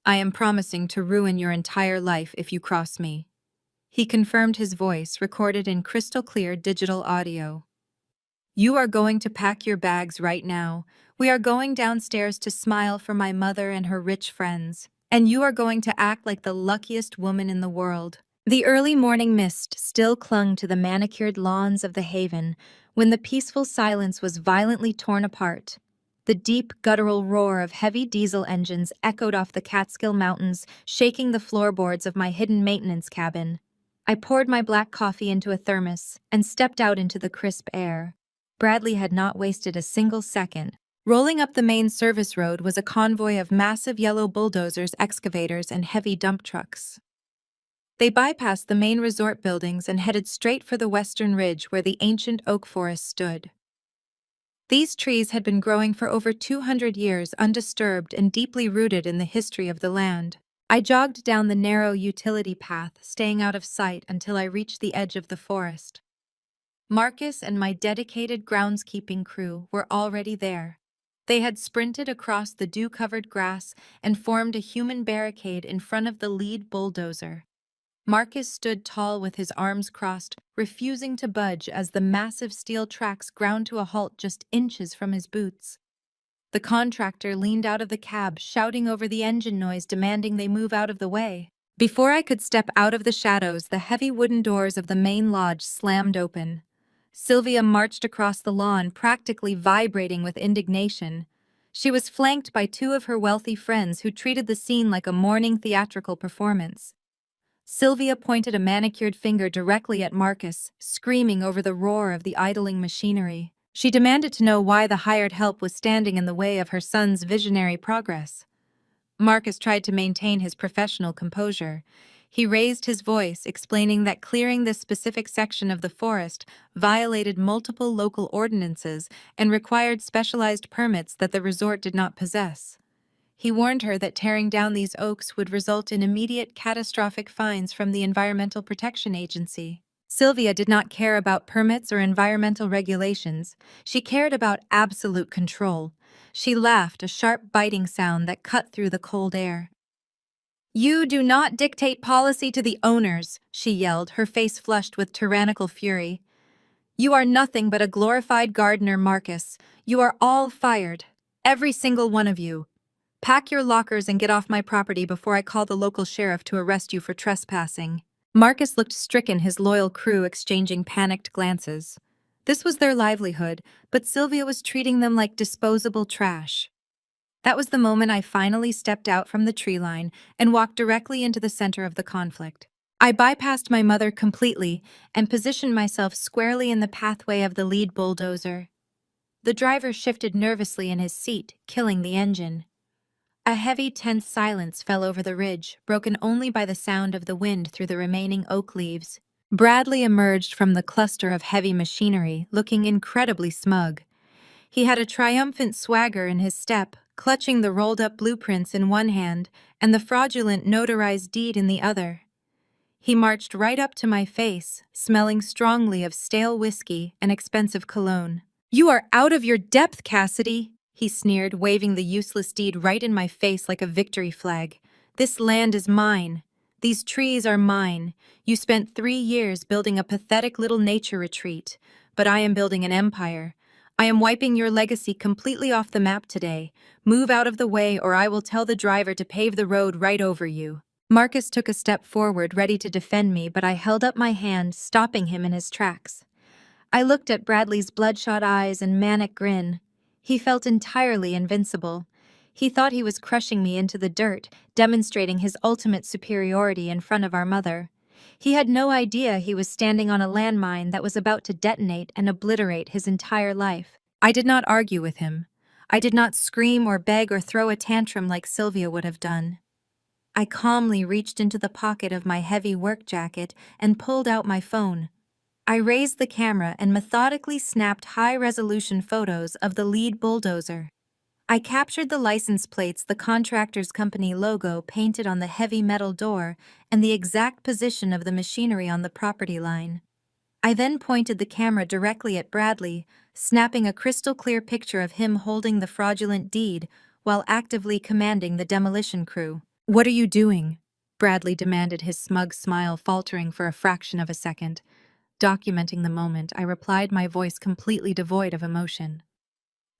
I am promising to ruin your entire life if you cross me. He confirmed, his voice recorded in crystal-clear digital audio. You are going to pack your bags right now. We are going downstairs to Smile for my mother and her rich friends. And you are going to act like the luckiest woman in the world. The early morning mist still clung to the manicured lawns of the Haven when the peaceful silence was violently torn apart. The deep, guttural roar of heavy diesel engines echoed off the Catskill Mountains, shaking the floorboards of my hidden maintenance cabin. I poured my black coffee into a thermos and stepped out into the crisp air. Bradley had not wasted a single second. Rolling up the main service road was a convoy of massive yellow bulldozers, excavators, and heavy dump trucks. They bypassed the main resort buildings and headed straight for the western ridge where the ancient oak forest stood. These trees had been growing for over 200 years, undisturbed and deeply rooted in the history of the land. I jogged down the narrow utility path, staying out of sight until I reached the edge of the forest. Marcus and my dedicated groundskeeping crew were already there. They had sprinted across the dew-covered grass and formed a human barricade in front of the lead bulldozer. Marcus stood tall with his arms crossed, refusing to budge as the massive steel tracks ground to a halt just inches from his boots. The contractor leaned out of the cab, shouting over the engine noise, demanding they move out of the way. Before I could step out of the shadows, the heavy wooden doors of the main lodge slammed open. Sylvia marched across the lawn, practically vibrating with indignation. She was flanked by two of her wealthy friends who treated the scene like a morning theatrical performance. Sylvia pointed a manicured finger directly at Marcus, screaming over the roar of the idling machinery. She demanded to know why the hired help was standing in the way of her son's visionary progress. Marcus tried to maintain his professional composure. He raised his voice, explaining that clearing this specific section of the forest violated multiple local ordinances and required specialized permits that the resort did not possess. He warned her that tearing down these oaks would result in immediate catastrophic fines from the Environmental Protection Agency. Sylvia did not care about permits or environmental regulations. She cared about absolute control. She laughed, a sharp, biting sound that cut through the cold air. You do not dictate policy to the owners, she yelled, her face flushed with tyrannical fury. You are nothing but a glorified gardener, Marcus. You are all fired. Every single one of you. Pack your lockers and get off my property before I call the local sheriff to arrest you for trespassing. Marcus looked stricken, his loyal crew exchanging panicked glances. This was their livelihood, but Sylvia was treating them like disposable trash. That was the moment I finally stepped out from the tree line and walked directly into the center of the conflict. I bypassed my mother completely and positioned myself squarely in the pathway of the lead bulldozer. The driver shifted nervously in his seat, killing the engine. A heavy, tense silence fell over the ridge, broken only by the sound of the wind through the remaining oak leaves. Bradley emerged from the cluster of heavy machinery, looking incredibly smug. He had a triumphant swagger in his step, clutching the rolled-up blueprints in one hand and the fraudulent notarized deed in the other. He marched right up to my face, smelling strongly of stale whiskey and expensive cologne. "You are out of your depth, Cassidy," he sneered, waving the useless deed right in my face like a victory flag. "This land is mine. These trees are mine. You spent 3 years building a pathetic little nature retreat, but I am building an empire. I am wiping your legacy completely off the map today. Move out of the way or I will tell the driver to pave the road right over you." Marcus took a step forward, ready to defend me, but I held up my hand, stopping him in his tracks. I looked at Bradley's bloodshot eyes and manic grin. He felt entirely invincible. He thought he was crushing me into the dirt, demonstrating his ultimate superiority in front of our mother. He had no idea he was standing on a landmine that was about to detonate and obliterate his entire life. I did not argue with him. I did not scream or beg or throw a tantrum like Sylvia would have done. I calmly reached into the pocket of my heavy work jacket and pulled out my phone. I raised the camera and methodically snapped high-resolution photos of the lead bulldozer. I captured the license plates, the contractor's company logo painted on the heavy metal door, and the exact position of the machinery on the property line. I then pointed the camera directly at Bradley, snapping a crystal-clear picture of him holding the fraudulent deed while actively commanding the demolition crew. "What are you doing?" Bradley demanded, his smug smile faltering for a fraction of a second. Documenting the moment, I replied, my voice completely devoid of emotion.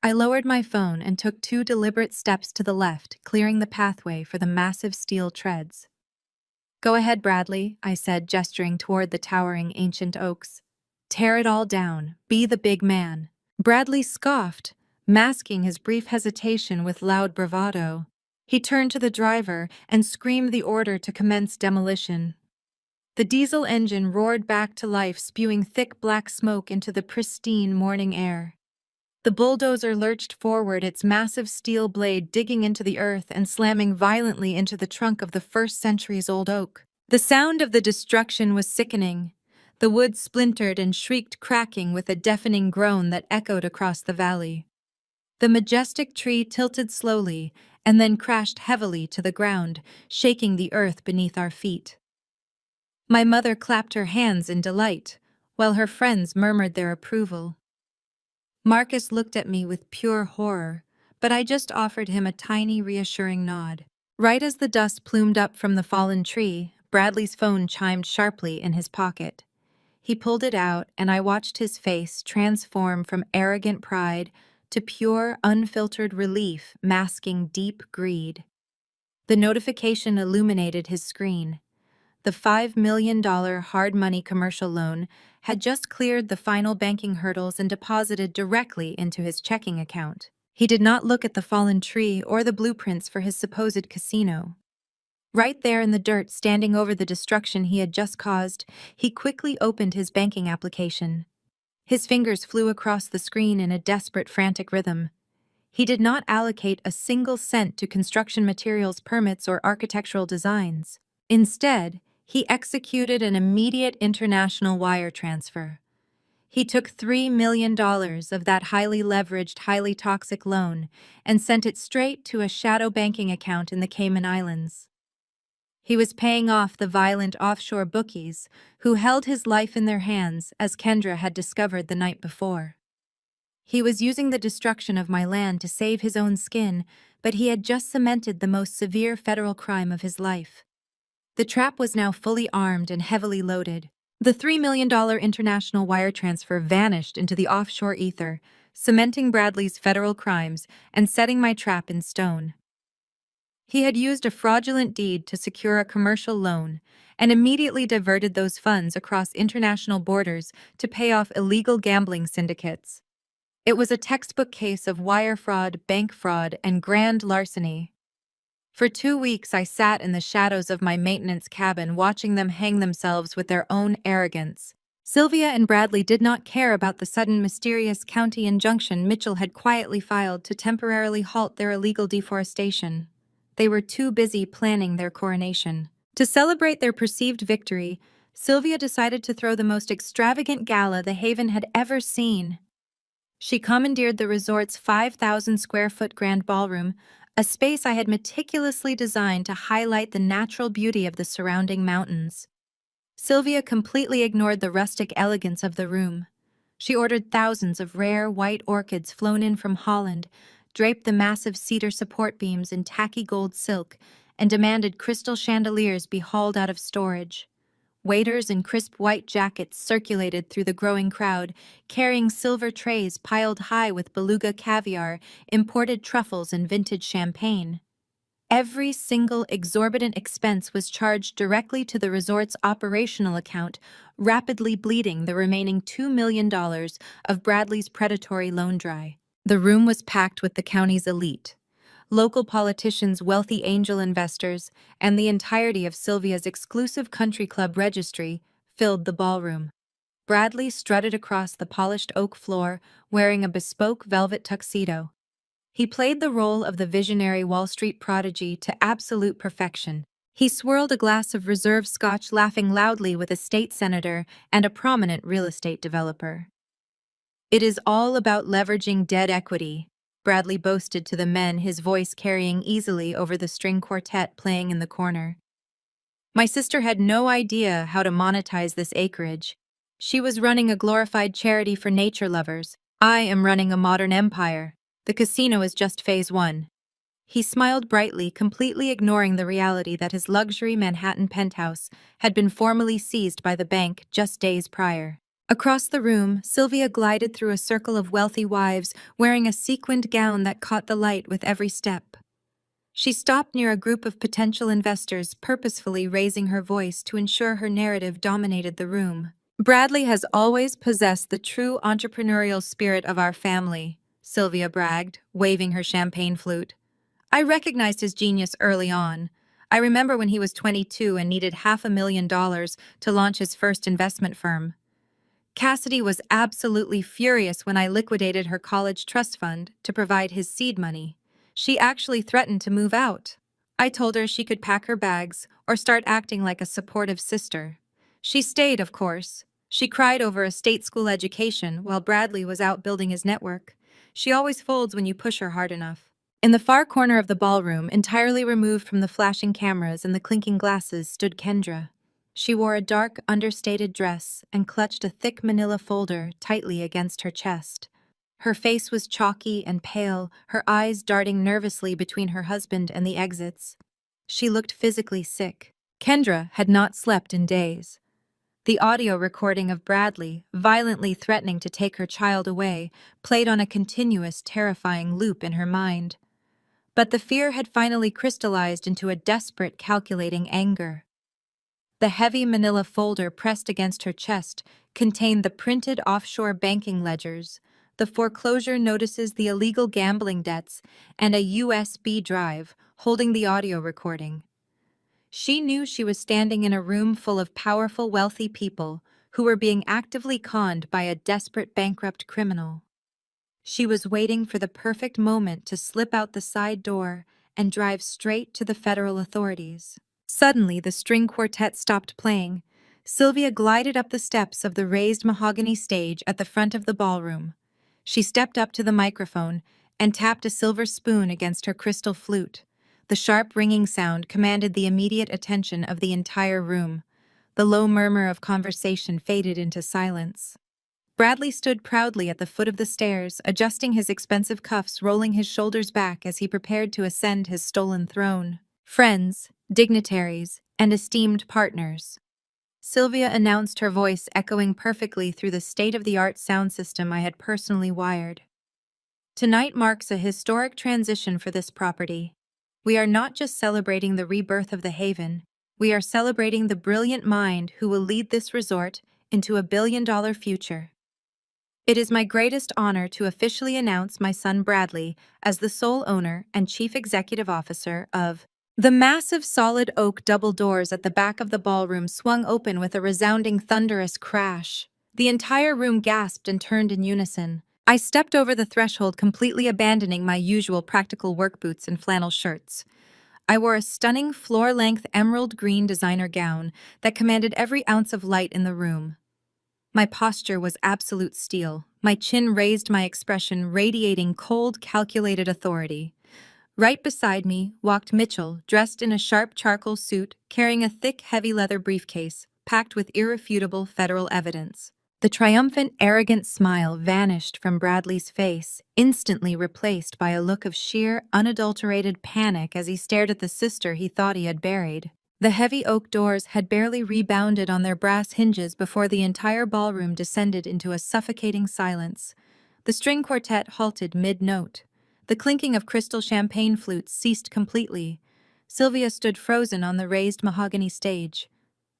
I lowered my phone and took 2 deliberate steps to the left, clearing the pathway for the massive steel treads. "Go ahead, Bradley," I said, gesturing toward the towering ancient oaks. "Tear it all down. Be the big man." Bradley scoffed, masking his brief hesitation with loud bravado. He turned to the driver and screamed the order to commence demolition. The diesel engine roared back to life, spewing thick black smoke into the pristine morning air. The bulldozer lurched forward, its massive steel blade digging into the earth and slamming violently into the trunk of the first-centuries-old oak. The sound of the destruction was sickening. The wood splintered and shrieked, cracking with a deafening groan that echoed across the valley. The majestic tree tilted slowly and then crashed heavily to the ground, shaking the earth beneath our feet. My mother clapped her hands in delight, while her friends murmured their approval. Marcus looked at me with pure horror, but I just offered him a tiny, reassuring nod. Right as the dust plumed up from the fallen tree, Bradley's phone chimed sharply in his pocket. He pulled it out, and I watched his face transform from arrogant pride to pure, unfiltered relief, masking deep greed. The notification illuminated his screen. The $5 million hard money commercial loan had just cleared the final banking hurdles and deposited directly into his checking account. He did not look at the fallen tree or the blueprints for his supposed casino. Right there in the dirt, standing over the destruction he had just caused, he quickly opened his banking application. His fingers flew across the screen in a desperate, frantic rhythm. He did not allocate a single cent to construction materials permits or architectural designs. Instead, he executed an immediate international wire transfer. He took $3 million of that highly leveraged, highly toxic loan and sent it straight to a shadow banking account in the Cayman Islands. He was paying off the violent offshore bookies who held his life in their hands, as Kendra had discovered the night before. He was using the destruction of my land to save his own skin, but he had just cemented the most severe federal crime of his life. The trap was now fully armed and heavily loaded. The $3 million international wire transfer vanished into the offshore ether, cementing Bradley's federal crimes and setting my trap in stone. He had used a fraudulent deed to secure a commercial loan and immediately diverted those funds across international borders to pay off illegal gambling syndicates. It was a textbook case of wire fraud, bank fraud, and grand larceny. For 2 weeks, I sat in the shadows of my maintenance cabin watching them hang themselves with their own arrogance. Sylvia and Bradley did not care about the sudden mysterious county injunction Mitchell had quietly filed to temporarily halt their illegal deforestation. They were too busy planning their coronation. To celebrate their perceived victory, Sylvia decided to throw the most extravagant gala the Haven had ever seen. She commandeered the resort's 5,000-square-foot grand ballroom, a space I had meticulously designed to highlight the natural beauty of the surrounding mountains. Sylvia completely ignored the rustic elegance of the room. She ordered thousands of rare white orchids flown in from Holland, draped the massive cedar support beams in tacky gold silk, and demanded crystal chandeliers be hauled out of storage. Waiters in crisp white jackets circulated through the growing crowd, carrying silver trays piled high with beluga caviar, imported truffles, and vintage champagne. Every single exorbitant expense was charged directly to the resort's operational account, rapidly bleeding the remaining $2 million of Bradley's predatory loan dry. The room was packed with the county's elite. Local politicians, wealthy angel investors, and the entirety of Sylvia's exclusive country club registry filled the ballroom. Bradley strutted across the polished oak floor, wearing a bespoke velvet tuxedo. He played the role of the visionary Wall Street prodigy to absolute perfection. He swirled a glass of reserve scotch, laughing loudly with a state senator and a prominent real estate developer. "It is all about leveraging dead equity," Bradley boasted to the men, his voice carrying easily over the string quartet playing in the corner. "My sister had no idea how to monetize this acreage. She was running a glorified charity for nature lovers. I am running a modern empire. The casino is just phase 1. He smiled brightly, completely ignoring the reality that his luxury Manhattan penthouse had been formally seized by the bank just days prior. Across the room, Sylvia glided through a circle of wealthy wives wearing a sequined gown that caught the light with every step. She stopped near a group of potential investors, purposefully raising her voice to ensure her narrative dominated the room. "Bradley has always possessed the true entrepreneurial spirit of our family," Sylvia bragged, waving her champagne flute. "I recognized his genius early on. I remember when he was 22 and needed $500,000 to launch his first investment firm. Cassidy was absolutely furious when I liquidated her college trust fund to provide his seed money. She actually threatened to move out. I told her she could pack her bags or start acting like a supportive sister. She stayed, of course. She cried over a state school education while Bradley was out building his network. She always folds when you push her hard enough." In the far corner of the ballroom, entirely removed from the flashing cameras and the clinking glasses, stood Kendra. She wore a dark, understated dress and clutched a thick manila folder tightly against her chest. Her face was chalky and pale, her eyes darting nervously between her husband and the exits. She looked physically sick. Kendra had not slept in days. The audio recording of Bradley, violently threatening to take her child away, played on a continuous, terrifying loop in her mind. But the fear had finally crystallized into a desperate, calculating anger. The heavy manila folder pressed against her chest contained the printed offshore banking ledgers, the foreclosure notices, the illegal gambling debts, and a USB drive holding the audio recording. She knew she was standing in a room full of powerful, wealthy people who were being actively conned by a desperate, bankrupt criminal. She was waiting for the perfect moment to slip out the side door and drive straight to the federal authorities. Suddenly, the string quartet stopped playing. Sylvia glided up the steps of the raised mahogany stage at the front of the ballroom. She stepped up to the microphone and tapped a silver spoon against her crystal flute. The sharp ringing sound commanded the immediate attention of the entire room. The low murmur of conversation faded into silence. Bradley stood proudly at the foot of the stairs, adjusting his expensive cuffs, rolling his shoulders back as he prepared to ascend his stolen throne. "Friends, dignitaries, and esteemed partners," Sylvia announced, her voice echoing perfectly through the state-of-the-art sound system I had personally wired. "Tonight marks a historic transition for this property. We are not just celebrating the rebirth of the Haven, we are celebrating the brilliant mind who will lead this resort into a billion-dollar future. It is my greatest honor to officially announce my son Bradley as the sole owner and chief executive officer of The massive solid oak double doors at the back of the ballroom swung open with a resounding thunderous crash. The entire room gasped and turned in unison. I stepped over the threshold, completely abandoning my usual practical work boots and flannel shirts. I wore a stunning floor-length emerald green designer gown that commanded every ounce of light in the room. My posture was absolute steel, my chin raised, my expression radiating cold, calculated authority. Right beside me walked Mitchell, dressed in a sharp charcoal suit, carrying a thick, heavy leather briefcase, packed with irrefutable federal evidence. The triumphant, arrogant smile vanished from Bradley's face, instantly replaced by a look of sheer, unadulterated panic as he stared at the sister he thought he had buried. The heavy oak doors had barely rebounded on their brass hinges before the entire ballroom descended into a suffocating silence. The string quartet halted mid-note. The clinking of crystal champagne flutes ceased completely. Sylvia stood frozen on the raised mahogany stage.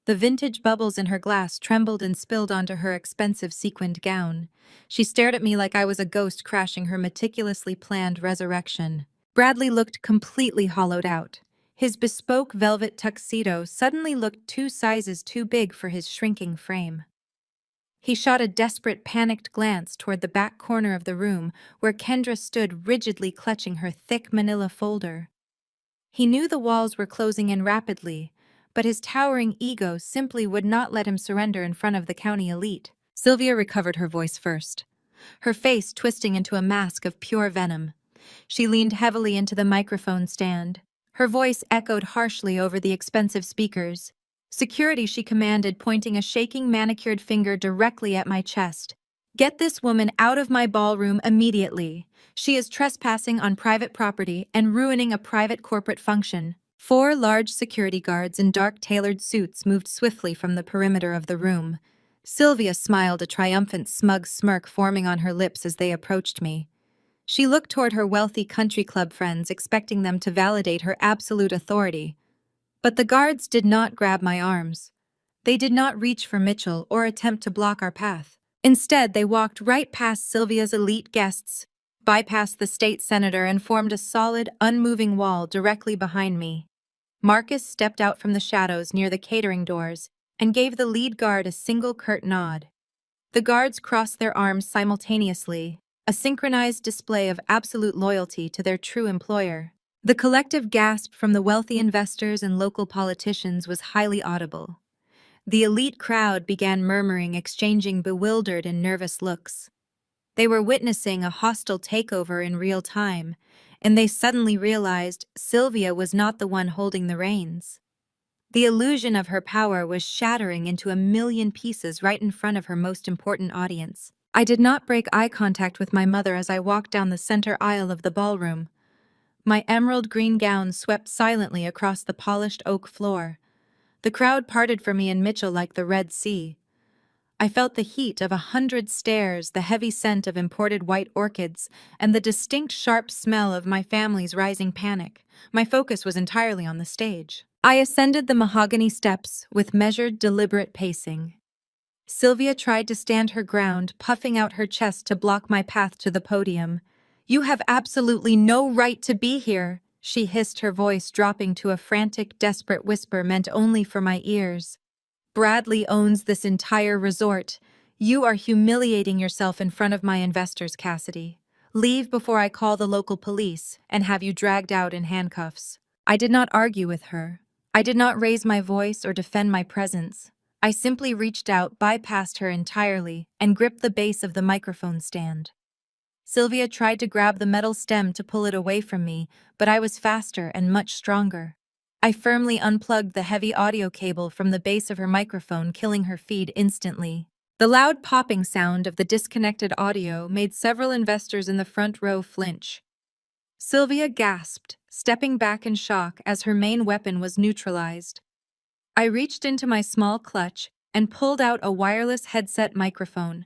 The vintage bubbles in her glass trembled and spilled onto her expensive sequined gown. She stared at me like I was a ghost crashing her meticulously planned resurrection. Bradley looked completely hollowed out. His bespoke velvet tuxedo suddenly looked 2 sizes too big for his shrinking frame. He shot a desperate, panicked glance toward the back corner of the room, where Kendra stood rigidly clutching her thick manila folder. He knew the walls were closing in rapidly, but his towering ego simply would not let him surrender in front of the county elite. Sylvia recovered her voice first, her face twisting into a mask of pure venom. She leaned heavily into the microphone stand. Her voice echoed harshly over the expensive speakers. Security, she commanded, pointing a shaking manicured finger directly at my chest. Get this woman out of my ballroom immediately. She is trespassing on private property and ruining a private corporate function. 4 large security guards in dark tailored suits moved swiftly from the perimeter of the room. Sylvia smiled, a triumphant, smug smirk forming on her lips as they approached me. She looked toward her wealthy country club friends, expecting them to validate her absolute authority. But the guards did not grab my arms. They did not reach for Mitchell or attempt to block our path. Instead, they walked right past Sylvia's elite guests, bypassed the state senator, and formed a solid, unmoving wall directly behind me. Marcus stepped out from the shadows near the catering doors and gave the lead guard a single curt nod. The guards crossed their arms simultaneously, a synchronized display of absolute loyalty to their true employer. The collective gasp from the wealthy investors and local politicians was highly audible. The elite crowd began murmuring, exchanging bewildered and nervous looks. They were witnessing a hostile takeover in real time, and they suddenly realized Sylvia was not the one holding the reins. The illusion of her power was shattering into a million pieces right in front of her most important audience. I did not break eye contact with my mother as I walked down the center aisle of the ballroom. My emerald green gown swept silently across the polished oak floor. The crowd parted for me and Mitchell like the Red Sea. I felt the heat of 100 stares, the heavy scent of imported white orchids, and the distinct sharp smell of my family's rising panic. My focus was entirely on the stage. I ascended the mahogany steps with measured, deliberate pacing. Sylvia tried to stand her ground, puffing out her chest to block my path to the podium. "You have absolutely no right to be here," she hissed, her voice dropping to a frantic, desperate whisper meant only for my ears. "Bradley owns this entire resort. You are humiliating yourself in front of my investors, Cassidy. Leave before I call the local police and have you dragged out in handcuffs." I did not argue with her. I did not raise my voice or defend my presence. I simply reached out, bypassed her entirely, and gripped the base of the microphone stand. Sylvia tried to grab the metal stem to pull it away from me, but I was faster and much stronger. I firmly unplugged the heavy audio cable from the base of her microphone, killing her feed instantly. The loud popping sound of the disconnected audio made several investors in the front row flinch. Sylvia gasped, stepping back in shock as her main weapon was neutralized. I reached into my small clutch and pulled out a wireless headset microphone.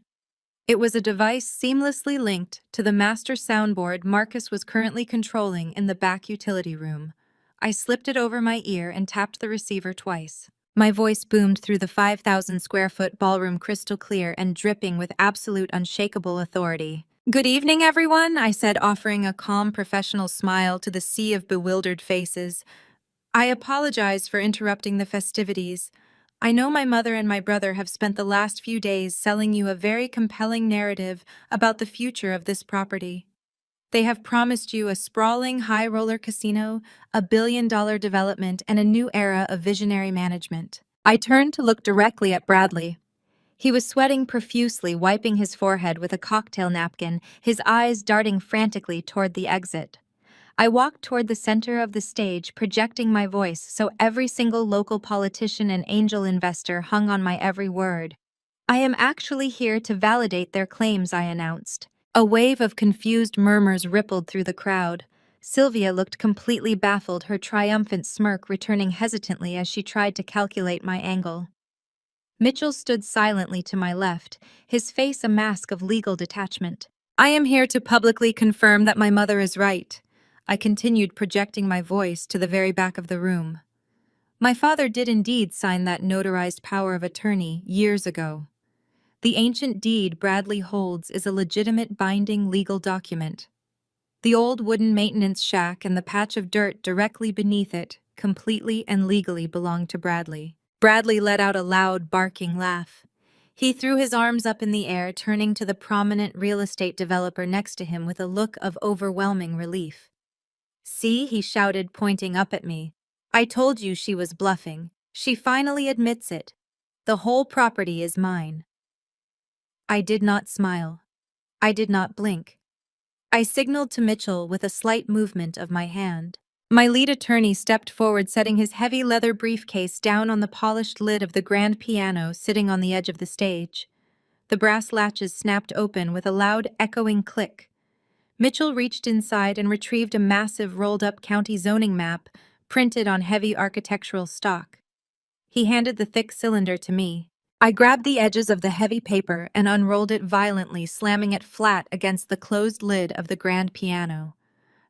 It was a device seamlessly linked to the master soundboard Marcus was currently controlling in the back utility room. I slipped it over my ear and tapped the receiver twice. My voice boomed through the 5,000-square-foot ballroom, crystal clear and dripping with absolute unshakable authority. "Good evening, everyone," I said, offering a calm, professional smile to the sea of bewildered faces. I apologize for interrupting the festivities. I know my mother and my brother have spent the last few days selling you a very compelling narrative about the future of this property. They have promised you a sprawling high roller casino, a $1 billion development, and a new era of visionary management. I turned to look directly at Bradley. He was sweating profusely, wiping his forehead with a cocktail napkin, his eyes darting frantically toward the exit. I walked toward the center of the stage, projecting my voice so every single local politician and angel investor hung on my every word. I am actually here to validate their claims, I announced. A wave of confused murmurs rippled through the crowd. Sylvia looked completely baffled, her triumphant smirk returning hesitantly as she tried to calculate my angle. Mitchell stood silently to my left, his face a mask of legal detachment. I am here to publicly confirm that my mother is right. I continued, projecting my voice to the very back of the room. My father did indeed sign that notarized power of attorney years ago. The ancient deed Bradley holds is a legitimate binding legal document. The old wooden maintenance shack and the patch of dirt directly beneath it completely and legally belong to Bradley. Bradley let out a loud, barking laugh. He threw his arms up in the air, turning to the prominent real estate developer next to him with a look of overwhelming relief. "See," he shouted, pointing up at me. "I told you she was bluffing. She finally admits it. The whole property is mine." I did not smile. I did not blink. I signaled to Mitchell with a slight movement of my hand. My lead attorney stepped forward, setting his heavy leather briefcase down on the polished lid of the grand piano sitting on the edge of the stage. The brass latches snapped open with a loud, echoing click. Mitchell reached inside and retrieved a massive rolled-up county zoning map printed on heavy architectural stock. He handed the thick cylinder to me. I grabbed the edges of the heavy paper and unrolled it violently, slamming it flat against the closed lid of the grand piano.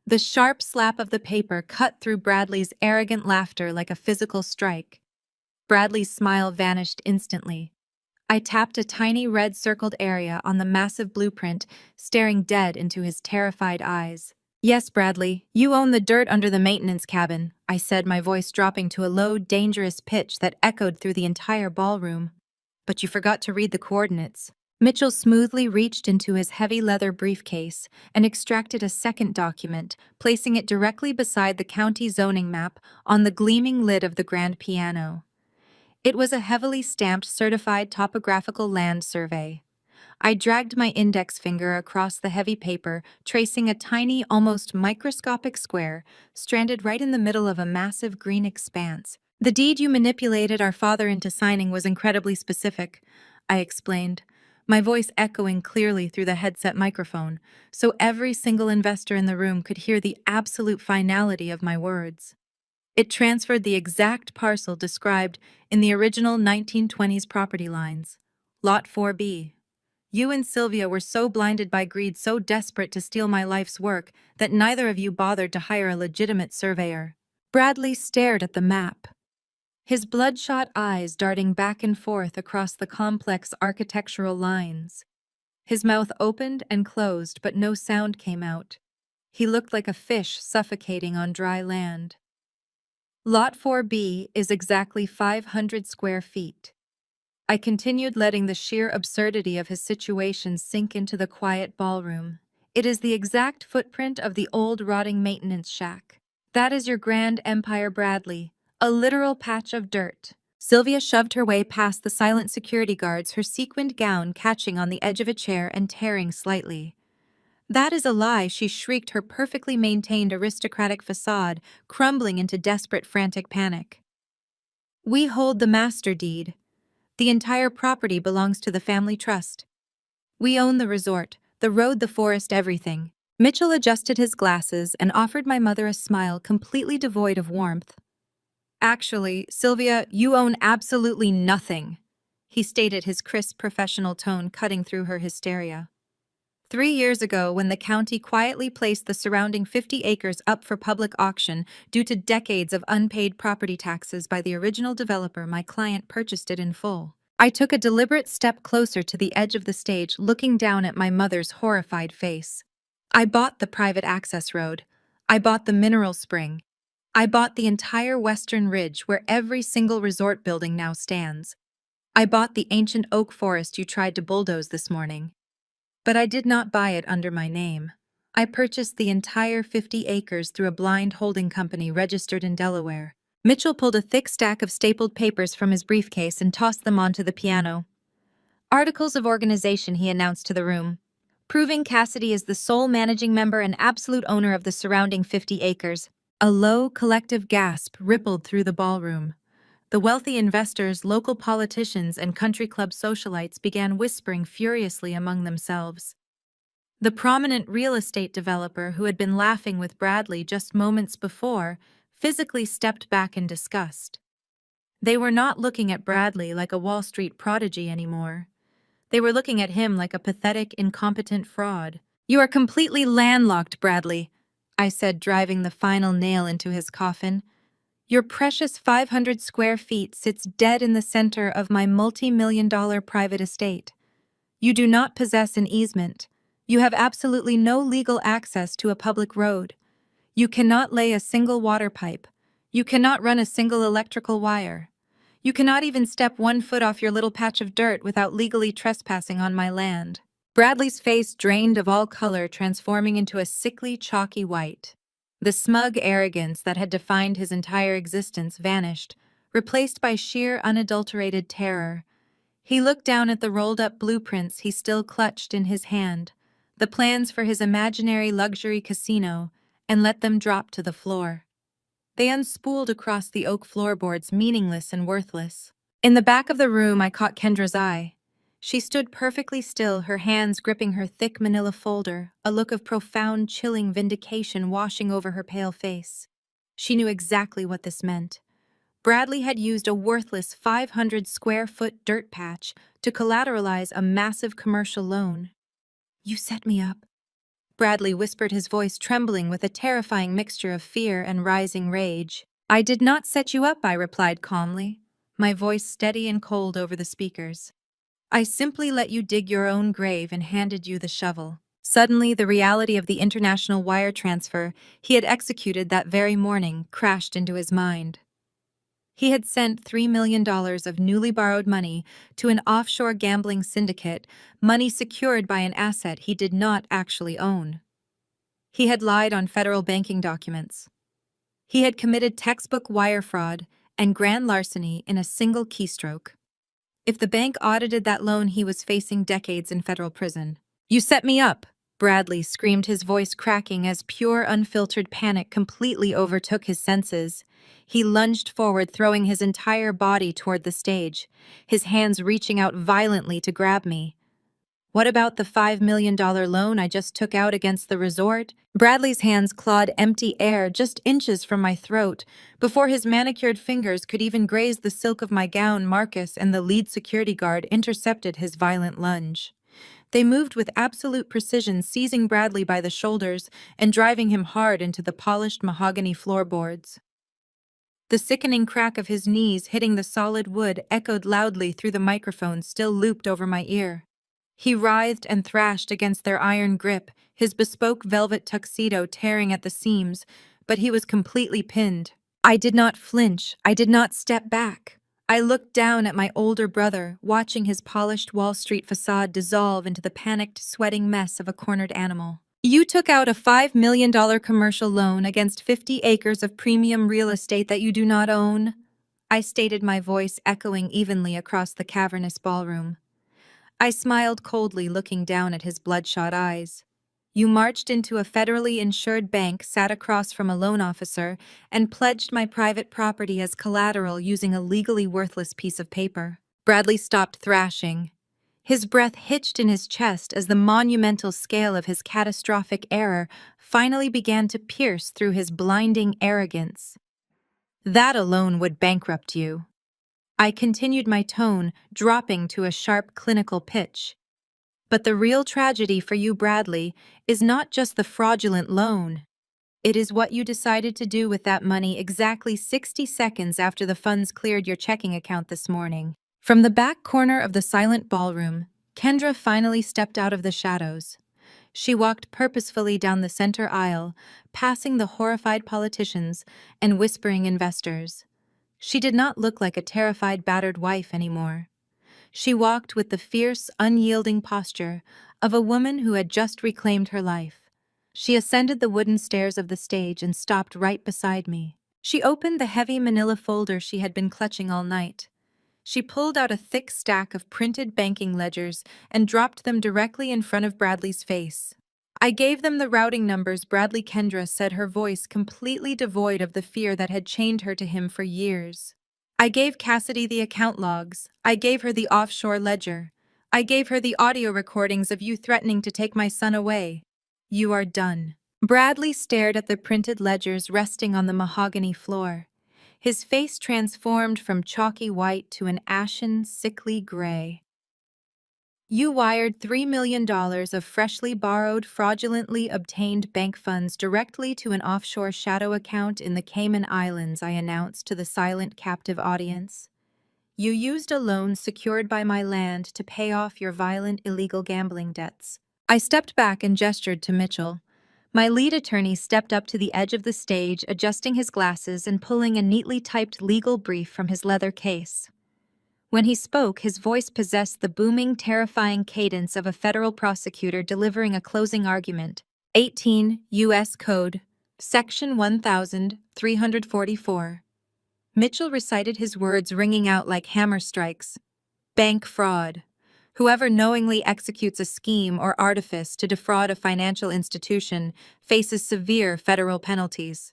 The sharp slap of the paper cut through Bradley's arrogant laughter like a physical strike. Bradley's smile vanished instantly. I tapped a tiny red circled area on the massive blueprint, staring dead into his terrified eyes. "Yes, Bradley, you own the dirt under the maintenance cabin," I said, my voice dropping to a low, dangerous pitch that echoed through the entire ballroom. "But you forgot to read the coordinates." Mitchell smoothly reached into his heavy leather briefcase and extracted a second document, placing it directly beside the county zoning map on the gleaming lid of the grand piano. It was a heavily stamped certified topographical land survey. I dragged my index finger across the heavy paper, tracing a tiny, almost microscopic square, stranded right in the middle of a massive green expanse. "The deed you manipulated our father into signing was incredibly specific," I explained, my voice echoing clearly through the headset microphone, so every single investor in the room could hear the absolute finality of my words. It transferred the exact parcel described in the original 1920s property lines. Lot 4B. You and Sylvia were so blinded by greed, so desperate to steal my life's work, that neither of you bothered to hire a legitimate surveyor. Bradley stared at the map, his bloodshot eyes darting back and forth across the complex architectural lines. His mouth opened and closed, but no sound came out. He looked like a fish suffocating on dry land. Lot 4B is exactly 500 square feet. I continued, letting the sheer absurdity of his situation sink into the quiet ballroom. It is the exact footprint of the old rotting maintenance shack. That is your grand empire, Bradley, a literal patch of dirt. Sylvia shoved her way past the silent security guards, her sequined gown catching on the edge of a chair and tearing slightly. "That is a lie," she shrieked, her perfectly maintained aristocratic facade crumbling into desperate, frantic panic. "We hold the master deed. The entire property belongs to the family trust. We own the resort, the road, the forest, everything." Mitchell adjusted his glasses and offered my mother a smile completely devoid of warmth. "Actually, Sylvia, you own absolutely nothing," he stated, his crisp professional tone cutting through her hysteria. 3 years ago, when the county quietly placed the surrounding 50 acres up for public auction due to decades of unpaid property taxes by the original developer, my client purchased it in full. I took a deliberate step closer to the edge of the stage, looking down at my mother's horrified face. "I bought the private access road. I bought the mineral spring. I bought the entire Western Ridge where every single resort building now stands. I bought the ancient oak forest you tried to bulldoze this morning. But I did not buy it under my name. I purchased the entire 50 acres through a blind holding company registered in Delaware. Mitchell pulled a thick stack of stapled papers from his briefcase and tossed them onto the piano. Articles of organization, he announced to the room, proving Cassidy is the sole managing member and absolute owner of the surrounding 50 acres. A low, collective gasp rippled through the ballroom. The wealthy investors, local politicians, and country club socialites began whispering furiously among themselves. The prominent real estate developer who had been laughing with Bradley just moments before physically stepped back in disgust. They were not looking at Bradley like a Wall Street prodigy anymore. They were looking at him like a pathetic, incompetent fraud. "You are completely landlocked, Bradley," I said, driving the final nail into his coffin. "Your precious 500 square feet sits dead in the center of my multi-million-dollar private estate. You do not possess an easement. You have absolutely no legal access to a public road. You cannot lay a single water pipe. You cannot run a single electrical wire. You cannot even step 1 foot off your little patch of dirt without legally trespassing on my land." Bradley's face drained of all color, transforming into a sickly, chalky white. The smug arrogance that had defined his entire existence vanished, replaced by sheer, unadulterated terror. He looked down at the rolled-up blueprints he still clutched in his hand, the plans for his imaginary luxury casino, and let them drop to the floor. They unspooled across the oak floorboards, meaningless and worthless. In the back of the room, I caught Kendra's eye. She stood perfectly still, her hands gripping her thick manila folder, a look of profound, chilling vindication washing over her pale face. She knew exactly what this meant. Bradley had used a worthless 500-square-foot dirt patch to collateralize a massive commercial loan. "You set me up," Bradley whispered, his voice trembling with a terrifying mixture of fear and rising rage. "I did not set you up," I replied calmly, my voice steady and cold over the speakers. "I simply let you dig your own grave and handed you the shovel." Suddenly, the reality of the international wire transfer he had executed that very morning crashed into his mind. He had sent $3 million of newly borrowed money to an offshore gambling syndicate, money secured by an asset he did not actually own. He had lied on federal banking documents. He had committed textbook wire fraud and grand larceny in a single keystroke. If the bank audited that loan, he was facing decades in federal prison. "You set me up!" Bradley screamed, his voice cracking as pure, unfiltered panic completely overtook his senses. He lunged forward, throwing his entire body toward the stage, his hands reaching out violently to grab me. "What about the $5 million loan I just took out against the resort?" Bradley's hands clawed empty air just inches from my throat. Before his manicured fingers could even graze the silk of my gown, Marcus and the lead security guard intercepted his violent lunge. They moved with absolute precision, seizing Bradley by the shoulders and driving him hard into the polished mahogany floorboards. The sickening crack of his knees hitting the solid wood echoed loudly through the microphone still looped over my ear. He writhed and thrashed against their iron grip, his bespoke velvet tuxedo tearing at the seams, but he was completely pinned. I did not flinch. I did not step back. I looked down at my older brother, watching his polished Wall Street facade dissolve into the panicked, sweating mess of a cornered animal. "You took out a $5 million commercial loan against 50 acres of premium real estate that you do not own," I stated, my voice echoing evenly across the cavernous ballroom. I smiled coldly, looking down at his bloodshot eyes. "You marched into a federally insured bank, sat across from a loan officer, and pledged my private property as collateral using a legally worthless piece of paper." Bradley stopped thrashing. His breath hitched in his chest as the monumental scale of his catastrophic error finally began to pierce through his blinding arrogance. "That alone would bankrupt you." I continued, my tone dropping to a sharp, clinical pitch. "But the real tragedy for you, Bradley, is not just the fraudulent loan. It is what you decided to do with that money exactly 60 seconds after the funds cleared your checking account this morning." From the back corner of the silent ballroom, Kendra finally stepped out of the shadows. She walked purposefully down the center aisle, passing the horrified politicians and whispering investors. She did not look like a terrified, battered wife anymore. She walked with the fierce, unyielding posture of a woman who had just reclaimed her life. She ascended the wooden stairs of the stage and stopped right beside me. She opened the heavy manila folder she had been clutching all night. She pulled out a thick stack of printed banking ledgers and dropped them directly in front of Bradley's face. I gave them the routing numbers, Bradley Kendra said, her voice completely devoid of the fear that had chained her to him for years. I gave Cassidy the account logs. I gave her the offshore ledger. I gave her the audio recordings of you threatening to take my son away. You are done. Bradley stared at the printed ledgers resting on the mahogany floor. His face transformed from chalky white to an ashen, sickly gray. You wired $3 million of freshly borrowed, fraudulently obtained bank funds directly to an offshore shadow account in the Cayman Islands, I announced to the silent, captive audience. You used a loan secured by my land to pay off your violent, illegal gambling debts. I stepped back and gestured to Mitchell. My lead attorney stepped up to the edge of the stage, adjusting his glasses and pulling a neatly typed legal brief from his leather case. When he spoke, his voice possessed the booming, terrifying cadence of a federal prosecutor delivering a closing argument. 18 U.S. Code, Section 1344. Mitchell recited his words, ringing out like hammer strikes. Bank fraud. Whoever knowingly executes a scheme or artifice to defraud a financial institution faces severe federal penalties.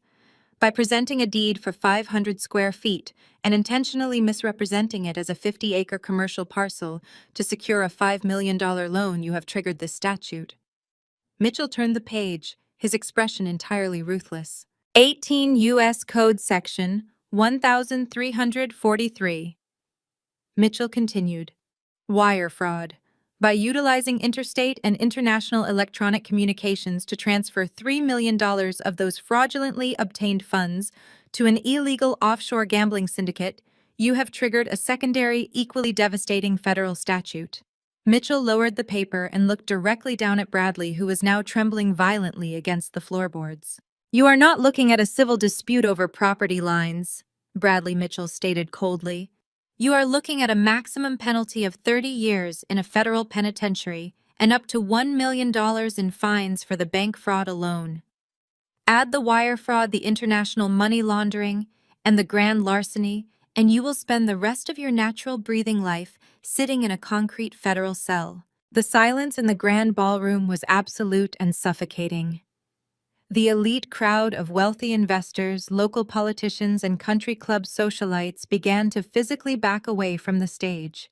By presenting a deed for 500 square feet and intentionally misrepresenting it as a 50-acre commercial parcel to secure a $5 million loan, you have triggered this statute. Mitchell turned the page, his expression entirely ruthless. 18 U.S. Code Section 1343. Mitchell continued. Wire fraud. By utilizing interstate and international electronic communications to transfer $3 million of those fraudulently obtained funds to an illegal offshore gambling syndicate, you have triggered a secondary, equally devastating federal statute. Mitchell lowered the paper and looked directly down at Bradley, who was now trembling violently against the floorboards. You are not looking at a civil dispute over property lines, Bradley Mitchell stated coldly. You are looking at a maximum penalty of 30 years in a federal penitentiary and up to $1 million in fines for the bank fraud alone. Add the wire fraud, the international money laundering, and the grand larceny, and you will spend the rest of your natural breathing life sitting in a concrete federal cell. The silence in the grand ballroom was absolute and suffocating. The elite crowd of wealthy investors, local politicians, and country club socialites began to physically back away from the stage.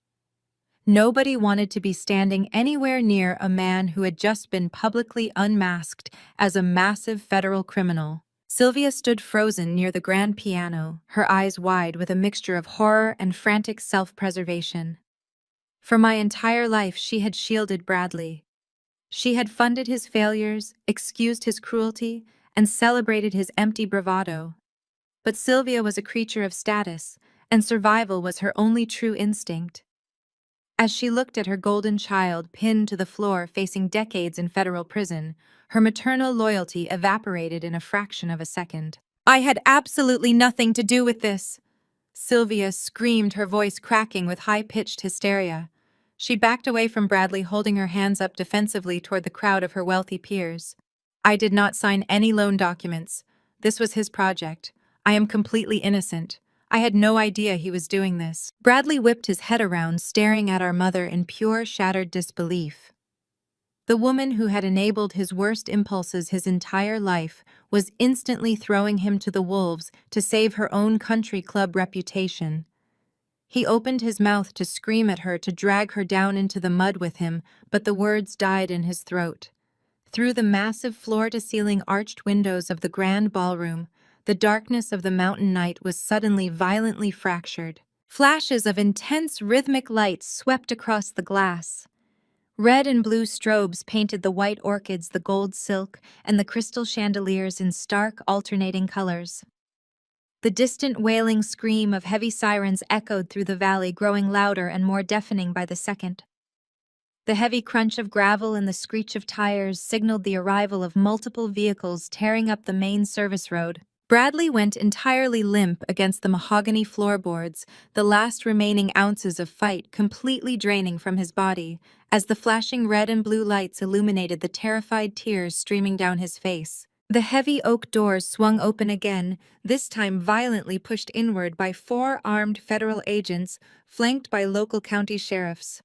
Nobody wanted to be standing anywhere near a man who had just been publicly unmasked as a massive federal criminal. Sylvia stood frozen near the grand piano, her eyes wide with a mixture of horror and frantic self-preservation. For my entire life, she had shielded Bradley. She had funded his failures, excused his cruelty, and celebrated his empty bravado. But Sylvia was a creature of status, and survival was her only true instinct. As she looked at her golden child pinned to the floor facing decades in federal prison, her maternal loyalty evaporated in a fraction of a second. I had absolutely nothing to do with this, Sylvia screamed, her voice cracking with high-pitched hysteria. She backed away from Bradley, holding her hands up defensively toward the crowd of her wealthy peers. I did not sign any loan documents. This was his project. I am completely innocent. I had no idea he was doing this. Bradley whipped his head around, staring at our mother in pure, shattered disbelief. The woman who had enabled his worst impulses his entire life was instantly throwing him to the wolves to save her own country club reputation. He opened his mouth to scream at her, to drag her down into the mud with him, but the words died in his throat. Through the massive floor-to-ceiling arched windows of the grand ballroom, the darkness of the mountain night was suddenly violently fractured. Flashes of intense rhythmic light swept across the glass. Red and blue strobes painted the white orchids, the gold silk, and the crystal chandeliers in stark, alternating colors. The distant wailing scream of heavy sirens echoed through the valley, growing louder and more deafening by the second. The heavy crunch of gravel and the screech of tires signaled the arrival of multiple vehicles tearing up the main service road. Bradley went entirely limp against the mahogany floorboards, the last remaining ounces of fight completely draining from his body, as the flashing red and blue lights illuminated the terrified tears streaming down his face. The heavy oak doors swung open again, this time violently pushed inward by 4 armed federal agents, flanked by local county sheriffs.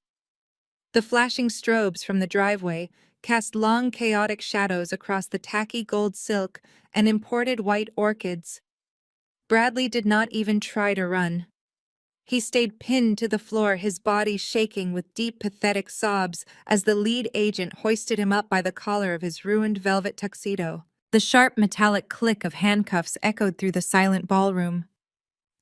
The flashing strobes from the driveway cast long chaotic shadows across the tacky gold silk and imported white orchids. Bradley did not even try to run. He stayed pinned to the floor, his body shaking with deep, pathetic sobs as the lead agent hoisted him up by the collar of his ruined velvet tuxedo. The sharp metallic click of handcuffs echoed through the silent ballroom.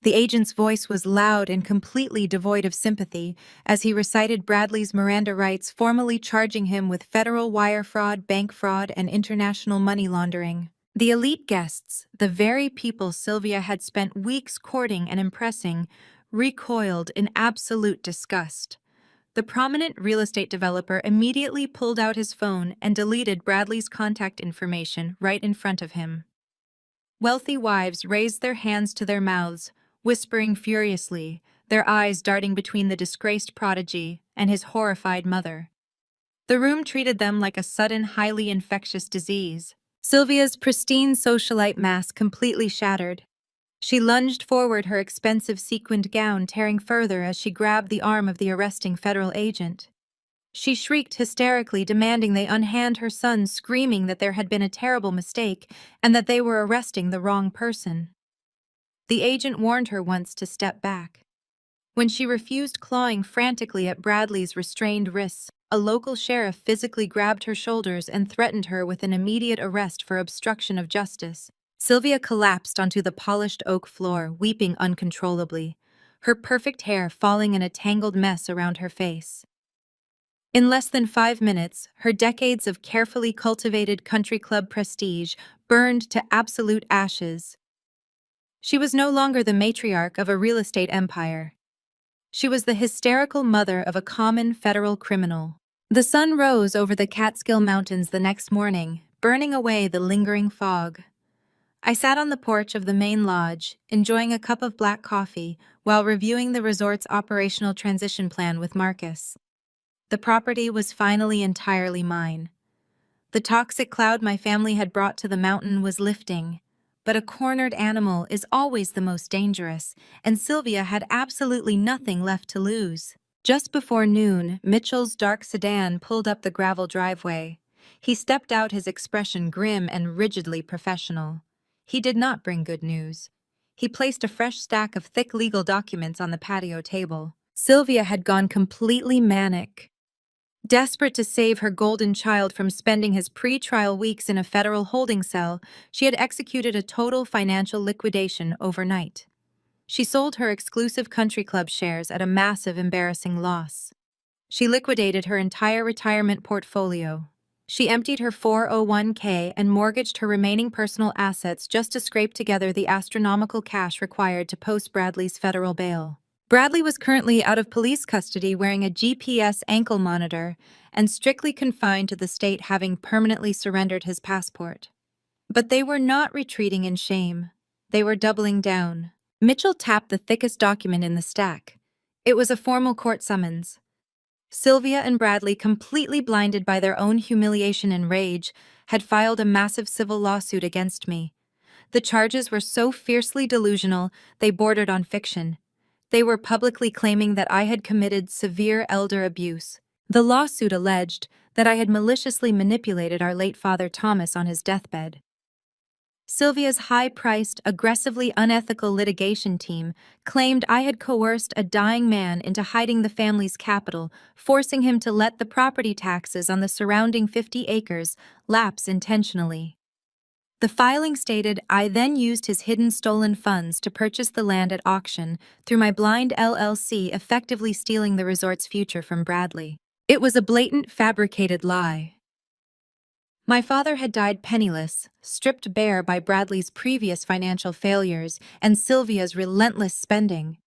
The agent's voice was loud and completely devoid of sympathy as he recited Bradley's Miranda rights, formally charging him with federal wire fraud, bank fraud, and international money laundering. The elite guests, the very people Sylvia had spent weeks courting and impressing, recoiled in absolute disgust. The prominent real estate developer immediately pulled out his phone and deleted Bradley's contact information right in front of him. Wealthy wives raised their hands to their mouths, whispering furiously, their eyes darting between the disgraced prodigy and his horrified mother. The room treated them like a sudden, highly infectious disease. Sylvia's pristine socialite mask completely shattered. She lunged forward, her expensive sequined gown tearing further as she grabbed the arm of the arresting federal agent. She shrieked hysterically, demanding they unhand her son, screaming that there had been a terrible mistake and that they were arresting the wrong person. The agent warned her once to step back. When she refused, clawing frantically at Bradley's restrained wrists, a local sheriff physically grabbed her shoulders and threatened her with an immediate arrest for obstruction of justice. Sylvia collapsed onto the polished oak floor, weeping uncontrollably, her perfect hair falling in a tangled mess around her face. In less than 5 minutes, her decades of carefully cultivated country club prestige burned to absolute ashes. She was no longer the matriarch of a real estate empire. She was the hysterical mother of a common federal criminal. The sun rose over the Catskill Mountains the next morning, burning away the lingering fog. I sat on the porch of the main lodge, enjoying a cup of black coffee while reviewing the resort's operational transition plan with Marcus. The property was finally entirely mine. The toxic cloud my family had brought to the mountain was lifting, but a cornered animal is always the most dangerous, and Sylvia had absolutely nothing left to lose. Just before noon, Mitchell's dark sedan pulled up the gravel driveway. He stepped out, his expression grim and rigidly professional. He did not bring good news. He placed a fresh stack of thick legal documents on the patio table. Sylvia had gone completely manic. Desperate to save her golden child from spending his pre-trial weeks in a federal holding cell, she had executed a total financial liquidation overnight. She sold her exclusive country club shares at a massive, embarrassing loss. She liquidated her entire retirement portfolio. She emptied her 401k and mortgaged her remaining personal assets just to scrape together the astronomical cash required to post Bradley's federal bail. Bradley was currently out of police custody wearing a GPS ankle monitor and strictly confined to the state, having permanently surrendered his passport. But they were not retreating in shame. They were doubling down. Mitchell tapped the thickest document in the stack. It was a formal court summons. Sylvia and Bradley, completely blinded by their own humiliation and rage, had filed a massive civil lawsuit against me. The charges were so fiercely delusional, they bordered on fiction. They were publicly claiming that I had committed severe elder abuse. The lawsuit alleged that I had maliciously manipulated our late father Thomas on his deathbed. Sylvia's high-priced, aggressively unethical litigation team claimed I had coerced a dying man into hiding the family's capital, forcing him to let the property taxes on the surrounding 50 acres lapse intentionally. The filing stated I then used his hidden stolen funds to purchase the land at auction through my blind LLC, effectively stealing the resort's future from Bradley. It was a blatant, fabricated lie. My father had died penniless, stripped bare by Bradley's previous financial failures and Sylvia's relentless spending.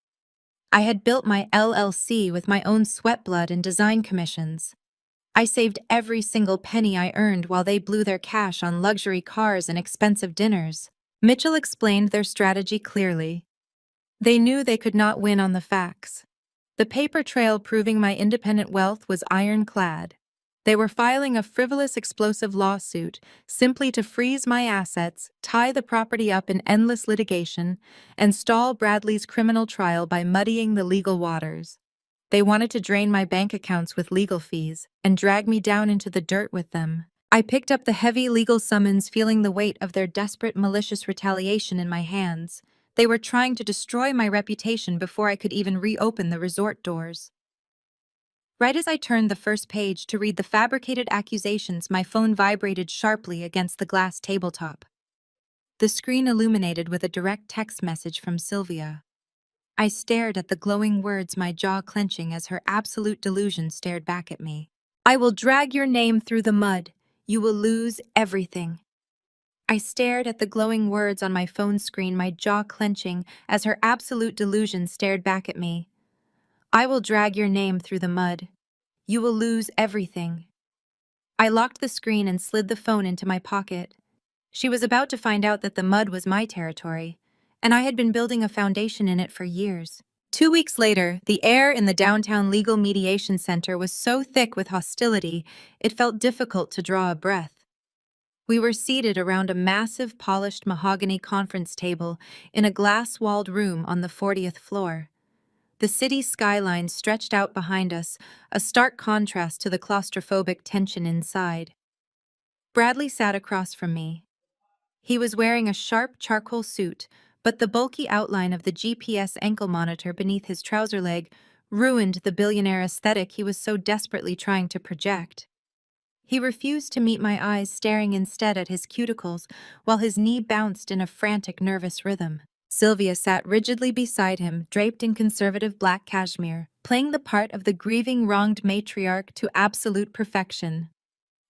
I had built my LLC with my own sweat, blood, and design commissions. I saved every single penny I earned while they blew their cash on luxury cars and expensive dinners. Mitchell explained their strategy clearly. They knew they could not win on the facts. The paper trail proving my independent wealth was ironclad. They were filing a frivolous explosive lawsuit simply to freeze my assets, tie the property up in endless litigation, and stall Bradley's criminal trial by muddying the legal waters. They wanted to drain my bank accounts with legal fees and drag me down into the dirt with them. I picked up the heavy legal summons, feeling the weight of their desperate, malicious retaliation in my hands. They were trying to destroy my reputation before I could even reopen the resort doors. Right as I turned the first page to read the fabricated accusations, my phone vibrated sharply against the glass tabletop. The screen illuminated with a direct text message from Sylvia. I stared at the glowing words, my jaw clenching as her absolute delusion stared back at me. "I will drag your name through the mud. You will lose everything." I stared at the glowing words on my phone screen, my jaw clenching as her absolute delusion stared back at me. "I will drag your name through the mud. You will lose everything." I locked the screen and slid the phone into my pocket. She was about to find out that the mud was my territory, and I had been building a foundation in it for years. 2 weeks later, the air in the downtown legal mediation center was so thick with hostility, it felt difficult to draw a breath. We were seated around a massive polished mahogany conference table in a glass-walled room on the 40th floor. The city skyline stretched out behind us, a stark contrast to the claustrophobic tension inside. Bradley sat across from me. He was wearing a sharp charcoal suit, but the bulky outline of the GPS ankle monitor beneath his trouser leg ruined the billionaire aesthetic he was so desperately trying to project. He refused to meet my eyes, staring instead at his cuticles while his knee bounced in a frantic, nervous rhythm. Sylvia sat rigidly beside him, draped in conservative black cashmere, playing the part of the grieving, wronged matriarch to absolute perfection.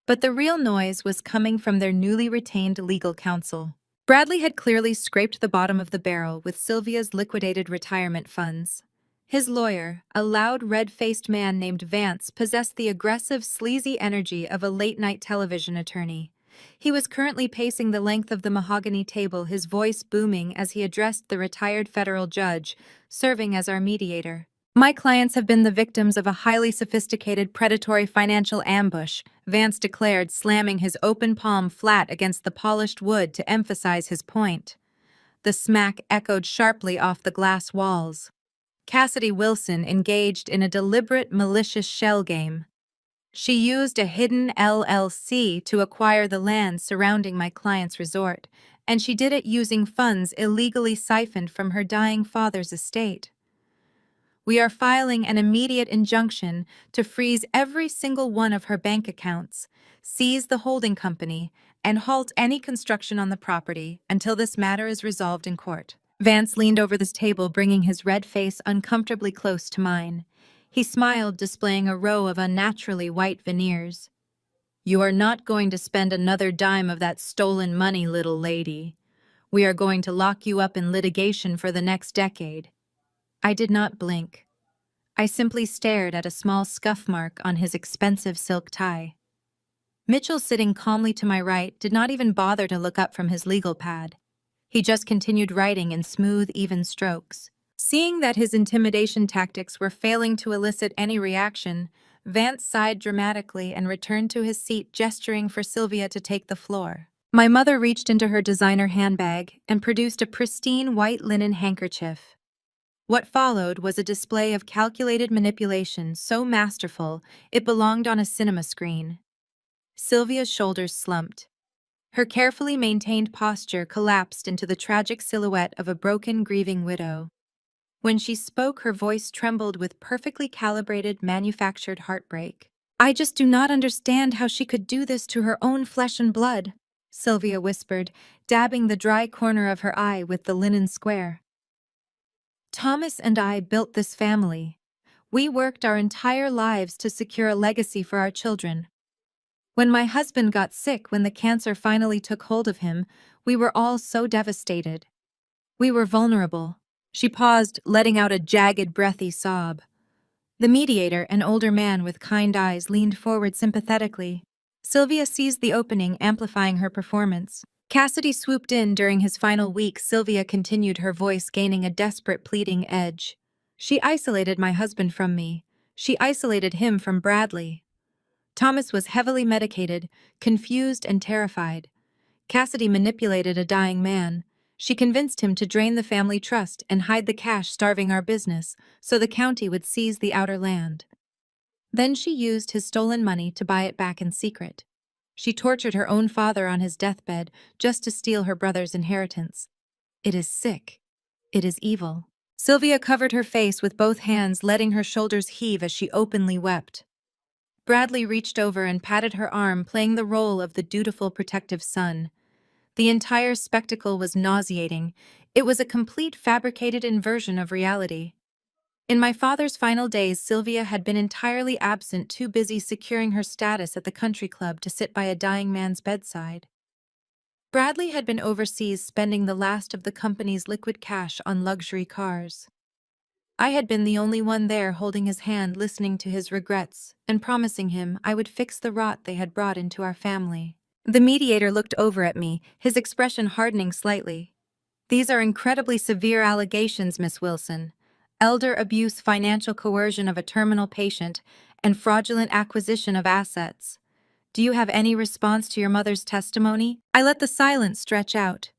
But the real noise was coming from their newly retained legal counsel. Bradley had clearly scraped the bottom of the barrel with Sylvia's liquidated retirement funds. His lawyer, a loud, red-faced man named Vance, possessed the aggressive, sleazy energy of a late-night television attorney. He was currently pacing the length of the mahogany table, his voice booming as he addressed the retired federal judge, serving as our mediator. "My clients have been the victims of a highly sophisticated predatory financial ambush," Vance declared, slamming his open palm flat against the polished wood to emphasize his point. The smack echoed sharply off the glass walls. Cassidy Wilson engaged in a deliberate, malicious shell game. She used a hidden LLC to acquire the land surrounding my client's resort, and she did it using funds illegally siphoned from her dying father's estate. We are filing an immediate injunction to freeze every single one of her bank accounts, seize the holding company, and halt any construction on the property until this matter is resolved in court. Vance leaned over this table, bringing his red face uncomfortably close to mine. He smiled, displaying a row of unnaturally white veneers. "You are not going to spend another dime of that stolen money, little lady. We are going to lock you up in litigation for the next decade." I did not blink. I simply stared at a small scuff mark on his expensive silk tie. Mitchell, sitting calmly to my right, did not even bother to look up from his legal pad. He just continued writing in smooth, even strokes. Seeing that his intimidation tactics were failing to elicit any reaction, Vance sighed dramatically and returned to his seat, gesturing for Sylvia to take the floor. My mother reached into her designer handbag and produced a pristine white linen handkerchief. What followed was a display of calculated manipulation so masterful it belonged on a cinema screen. Sylvia's shoulders slumped. Her carefully maintained posture collapsed into the tragic silhouette of a broken, grieving widow. When she spoke, her voice trembled with perfectly calibrated, manufactured heartbreak. "I just do not understand how she could do this to her own flesh and blood," Sylvia whispered, dabbing the dry corner of her eye with the linen square. "Thomas and I built this family. We worked our entire lives to secure a legacy for our children. When my husband got sick, when the cancer finally took hold of him, we were all so devastated. We were vulnerable." She paused, letting out a jagged, breathy sob. The mediator, an older man with kind eyes, leaned forward sympathetically. Sylvia seized the opening, amplifying her performance. Cassidy swooped in during his final week. Sylvia continued, her voice gaining a desperate, pleading edge. She isolated my husband from me. She isolated him from Bradley. Thomas was heavily medicated, confused and terrified. Cassidy manipulated a dying man. She convinced him to drain the family trust and hide the cash, starving our business, so the county would seize the outer land. Then she used his stolen money to buy it back in secret. She tortured her own father on his deathbed just to steal her brother's inheritance. It is sick. It is evil. Sylvia covered her face with both hands, letting her shoulders heave as she openly wept. Bradley reached over and patted her arm, playing the role of the dutiful, protective son. The entire spectacle was nauseating. It was a complete fabricated inversion of reality. In my father's final days, Sylvia had been entirely absent, too busy securing her status at the country club to sit by a dying man's bedside. Bradley had been overseas, spending the last of the company's liquid cash on luxury cars. I had been the only one there, holding his hand, listening to his regrets, and promising him I would fix the rot they had brought into our family. The mediator looked over at me, his expression hardening slightly. These are incredibly severe allegations, Miss Wilson. Elder abuse, financial coercion of a terminal patient, and fraudulent acquisition of assets. Do you have any response to your mother's testimony? I let the silence stretch out.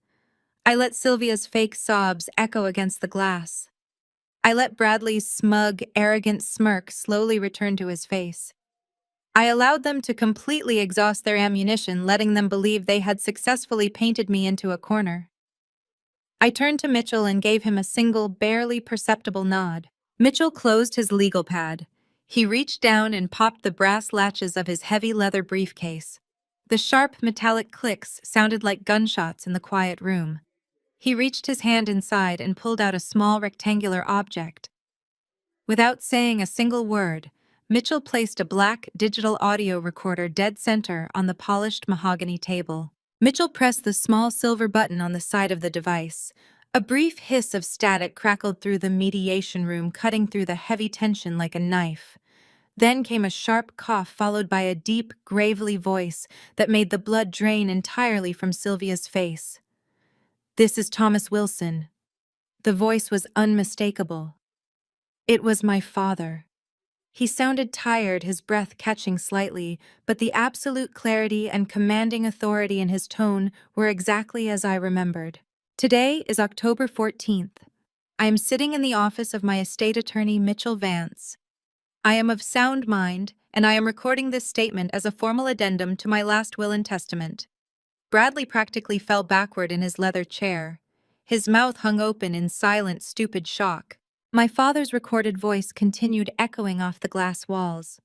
I let Sylvia's fake sobs echo against the glass. I let Bradley's smug, arrogant smirk slowly return to his face. I allowed them to completely exhaust their ammunition, letting them believe they had successfully painted me into a corner. I turned to Mitchell and gave him a single, barely perceptible nod. Mitchell closed his legal pad. He reached down and popped the brass latches of his heavy leather briefcase. The sharp, metallic clicks sounded like gunshots in the quiet room. He reached his hand inside and pulled out a small rectangular object. Without saying a single word, Mitchell placed a black digital audio recorder dead center on the polished mahogany table. Mitchell pressed the small silver button on the side of the device. A brief hiss of static crackled through the mediation room, cutting through the heavy tension like a knife. Then came a sharp cough, followed by a deep, gravelly voice that made the blood drain entirely from Sylvia's face. "This is Thomas Wilson." The voice was unmistakable. It was my father. He sounded tired, his breath catching slightly, but the absolute clarity and commanding authority in his tone were exactly as I remembered. Today is October 14th. I am sitting in the office of my estate attorney, Mitchell Vance. I am of sound mind, and I am recording this statement as a formal addendum to my last will and testament. Bradley practically fell backward in his leather chair. His mouth hung open in silent, stupid shock. My father's recorded voice continued echoing off the glass walls.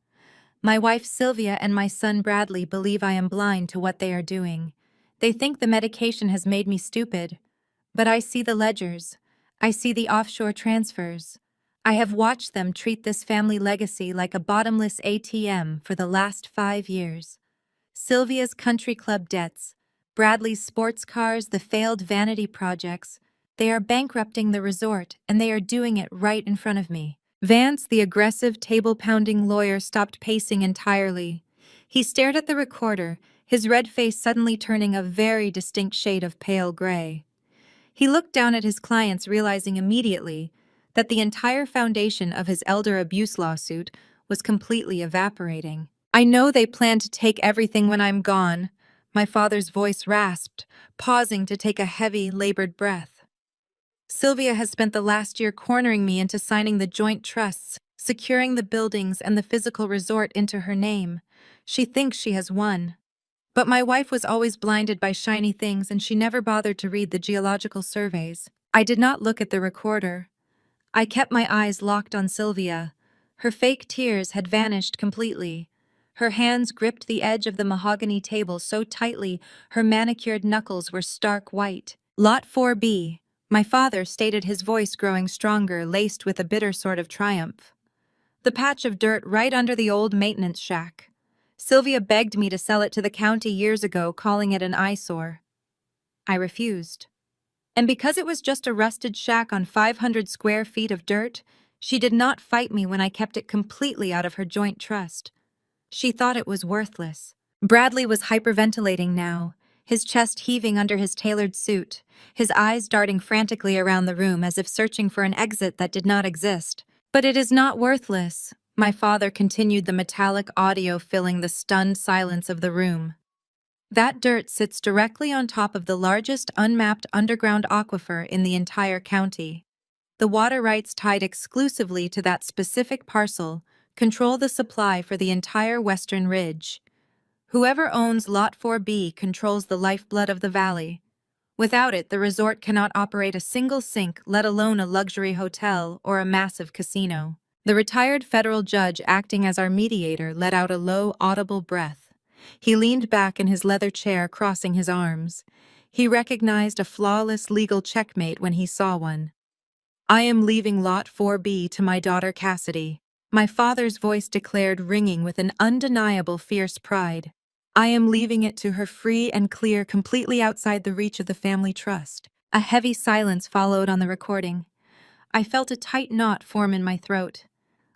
My wife Sylvia and my son Bradley believe I am blind to what they are doing. They think the medication has made me stupid. But I see the ledgers. I see the offshore transfers. I have watched them treat this family legacy like a bottomless ATM for the last 5 years. Sylvia's country club debts, Bradley's sports cars, the failed vanity projects. They are bankrupting the resort, and they are doing it right in front of me. Vance, the aggressive, table-pounding lawyer, stopped pacing entirely. He stared at the recorder, his red face suddenly turning a very distinct shade of pale gray. He looked down at his clients, realizing immediately that the entire foundation of his elder abuse lawsuit was completely evaporating. "I know they plan to take everything when I'm gone," my father's voice rasped, pausing to take a heavy, labored breath. "Sylvia has spent the last year cornering me into signing the joint trusts, securing the buildings and the physical resort into her name. She thinks she has won. But my wife was always blinded by shiny things, and she never bothered to read the geological surveys." I did not look at the recorder. I kept my eyes locked on Sylvia. Her fake tears had vanished completely. Her hands gripped the edge of the mahogany table so tightly her manicured knuckles were stark white. "Lot 4B, my father stated, his voice growing stronger, laced with a bitter sort of triumph. "The patch of dirt right under the old maintenance shack. Sylvia begged me to sell it to the county years ago, calling it an eyesore. I refused. And because it was just a rusted shack on 500 square feet of dirt, She did not fight me when I kept it completely out of her joint trust. She thought it was worthless. Bradley was hyperventilating now, his chest heaving under his tailored suit, his eyes darting frantically around the room as if searching for an exit that did not exist. But it is not worthless, my father continued, the metallic audio filling the stunned silence of the room. That dirt sits directly on top of the largest unmapped underground aquifer in the entire county. The water rights tied exclusively to that specific parcel control the supply for the entire western ridge. Whoever owns Lot 4B controls the lifeblood of the valley. Without it, the resort cannot operate a single sink, let alone a luxury hotel or a massive casino. The retired federal judge acting as our mediator let out a low, audible breath. He leaned back in his leather chair, crossing his arms. He recognized a flawless legal checkmate when he saw one. I am leaving Lot 4B to my daughter Cassidy, my father's voice declared, ringing with an undeniable fierce pride. I am leaving it to her free and clear, completely outside the reach of the family trust. A heavy silence followed on the recording. I felt a tight knot form in my throat.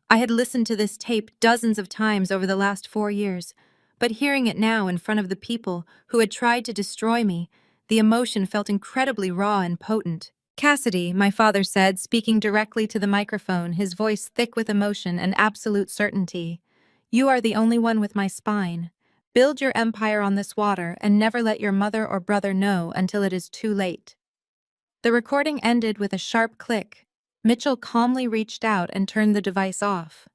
I had listened to this tape dozens of times over the last 4 years, but hearing it now in front of the people who had tried to destroy me, the emotion felt incredibly raw and potent. Cassidy, my father said, speaking directly to the microphone, his voice thick with emotion and absolute certainty. You are the only one with my spine. Build your empire on this water and never let your mother or brother know until it is too late. The recording ended with a sharp click. Mitchell calmly reached out and turned the device off.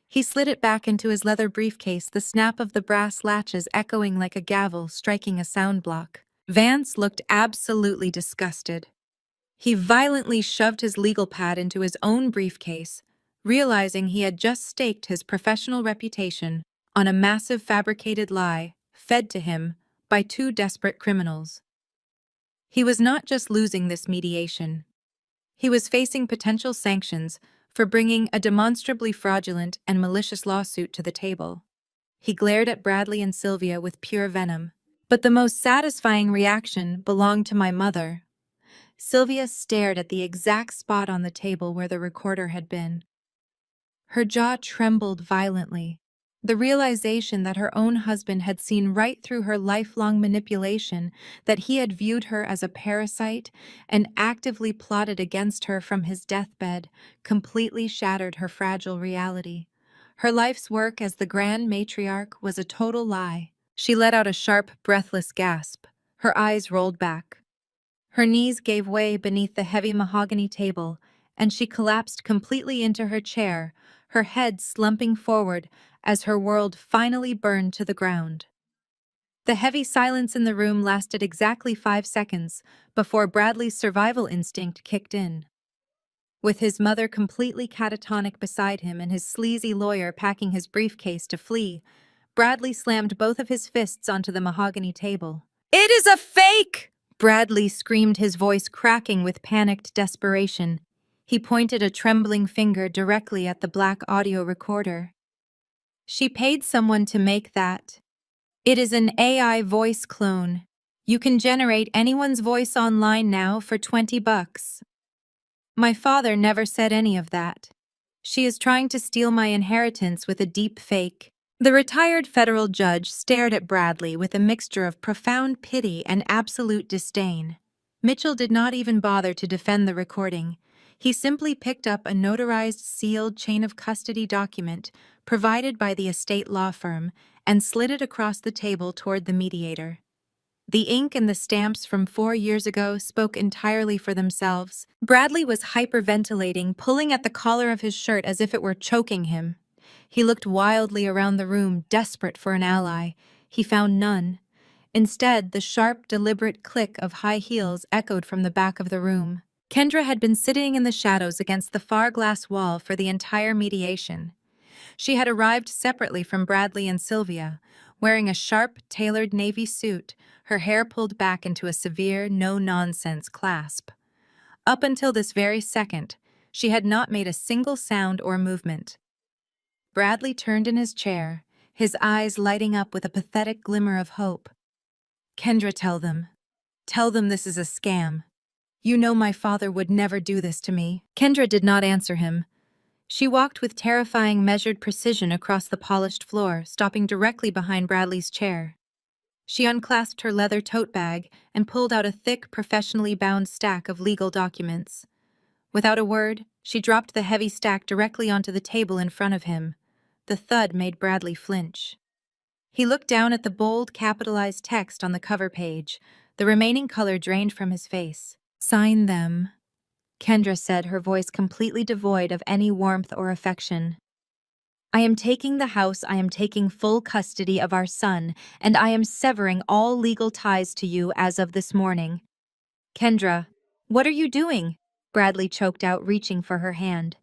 He slid it back into his leather briefcase, the snap of the brass latches echoing like a gavel striking a sound block. Vance looked absolutely disgusted. He violently shoved his legal pad into his own briefcase, realizing he had just staked his professional reputation on a massive fabricated lie fed to him by 2 desperate criminals. He was not just losing this mediation. He was facing potential sanctions for bringing a demonstrably fraudulent and malicious lawsuit to the table. He glared at Bradley and Sylvia with pure venom. But the most satisfying reaction belonged to my mother. Sylvia stared at the exact spot on the table where the recorder had been. Her jaw trembled violently. The realization that her own husband had seen right through her lifelong manipulation, that he had viewed her as a parasite and actively plotted against her from his deathbed, completely shattered her fragile reality. Her life's work as the grand matriarch was a total lie. She let out a sharp, breathless gasp. Her eyes rolled back. Her knees gave way beneath the heavy mahogany table, and she collapsed completely into her chair, her head slumping forward as her world finally burned to the ground. The heavy silence in the room lasted exactly 5 seconds before Bradley's survival instinct kicked in. With his mother completely catatonic beside him and his sleazy lawyer packing his briefcase to flee, Bradley slammed both of his fists onto the mahogany table. "It is a fake!" Bradley screamed, his voice cracking with panicked desperation. He pointed a trembling finger directly at the black audio recorder. "She paid someone to make that. It is an AI voice clone. You can generate anyone's voice online now for $20. My father never said any of that. She is trying to steal my inheritance with a deep fake." The retired federal judge stared at Bradley with a mixture of profound pity and absolute disdain. Mitchell did not even bother to defend the recording. He simply picked up a notarized sealed chain of custody document provided by the estate law firm and slid it across the table toward the mediator. The ink and the stamps from 4 years ago spoke entirely for themselves. Bradley was hyperventilating, pulling at the collar of his shirt as if it were choking him. He looked wildly around the room, desperate for an ally. He found none. Instead, the sharp, deliberate click of high heels echoed from the back of the room. Kendra had been sitting in the shadows against the far glass wall for the entire mediation. She had arrived separately from Bradley and Sylvia, wearing a sharp, tailored navy suit, her hair pulled back into a severe, no-nonsense clasp. Up until this very second, she had not made a single sound or movement. Bradley turned in his chair, his eyes lighting up with a pathetic glimmer of hope. "Kendra, tell them. Tell them this is a scam. You know my father would never do this to me." Kendra did not answer him. She walked with terrifying measured precision across the polished floor, stopping directly behind Bradley's chair. She unclasped her leather tote bag and pulled out a thick, professionally bound stack of legal documents. Without a word, she dropped the heavy stack directly onto the table in front of him. The thud made Bradley flinch. He looked down at the bold, capitalized text on the cover page. The remaining color drained from his face. "Sign them," Kendra said, her voice completely devoid of any warmth or affection. "I am taking the house, I am taking full custody of our son, and I am severing all legal ties to you as of this morning." "Kendra, what are you doing?" Bradley choked out, reaching for her hand.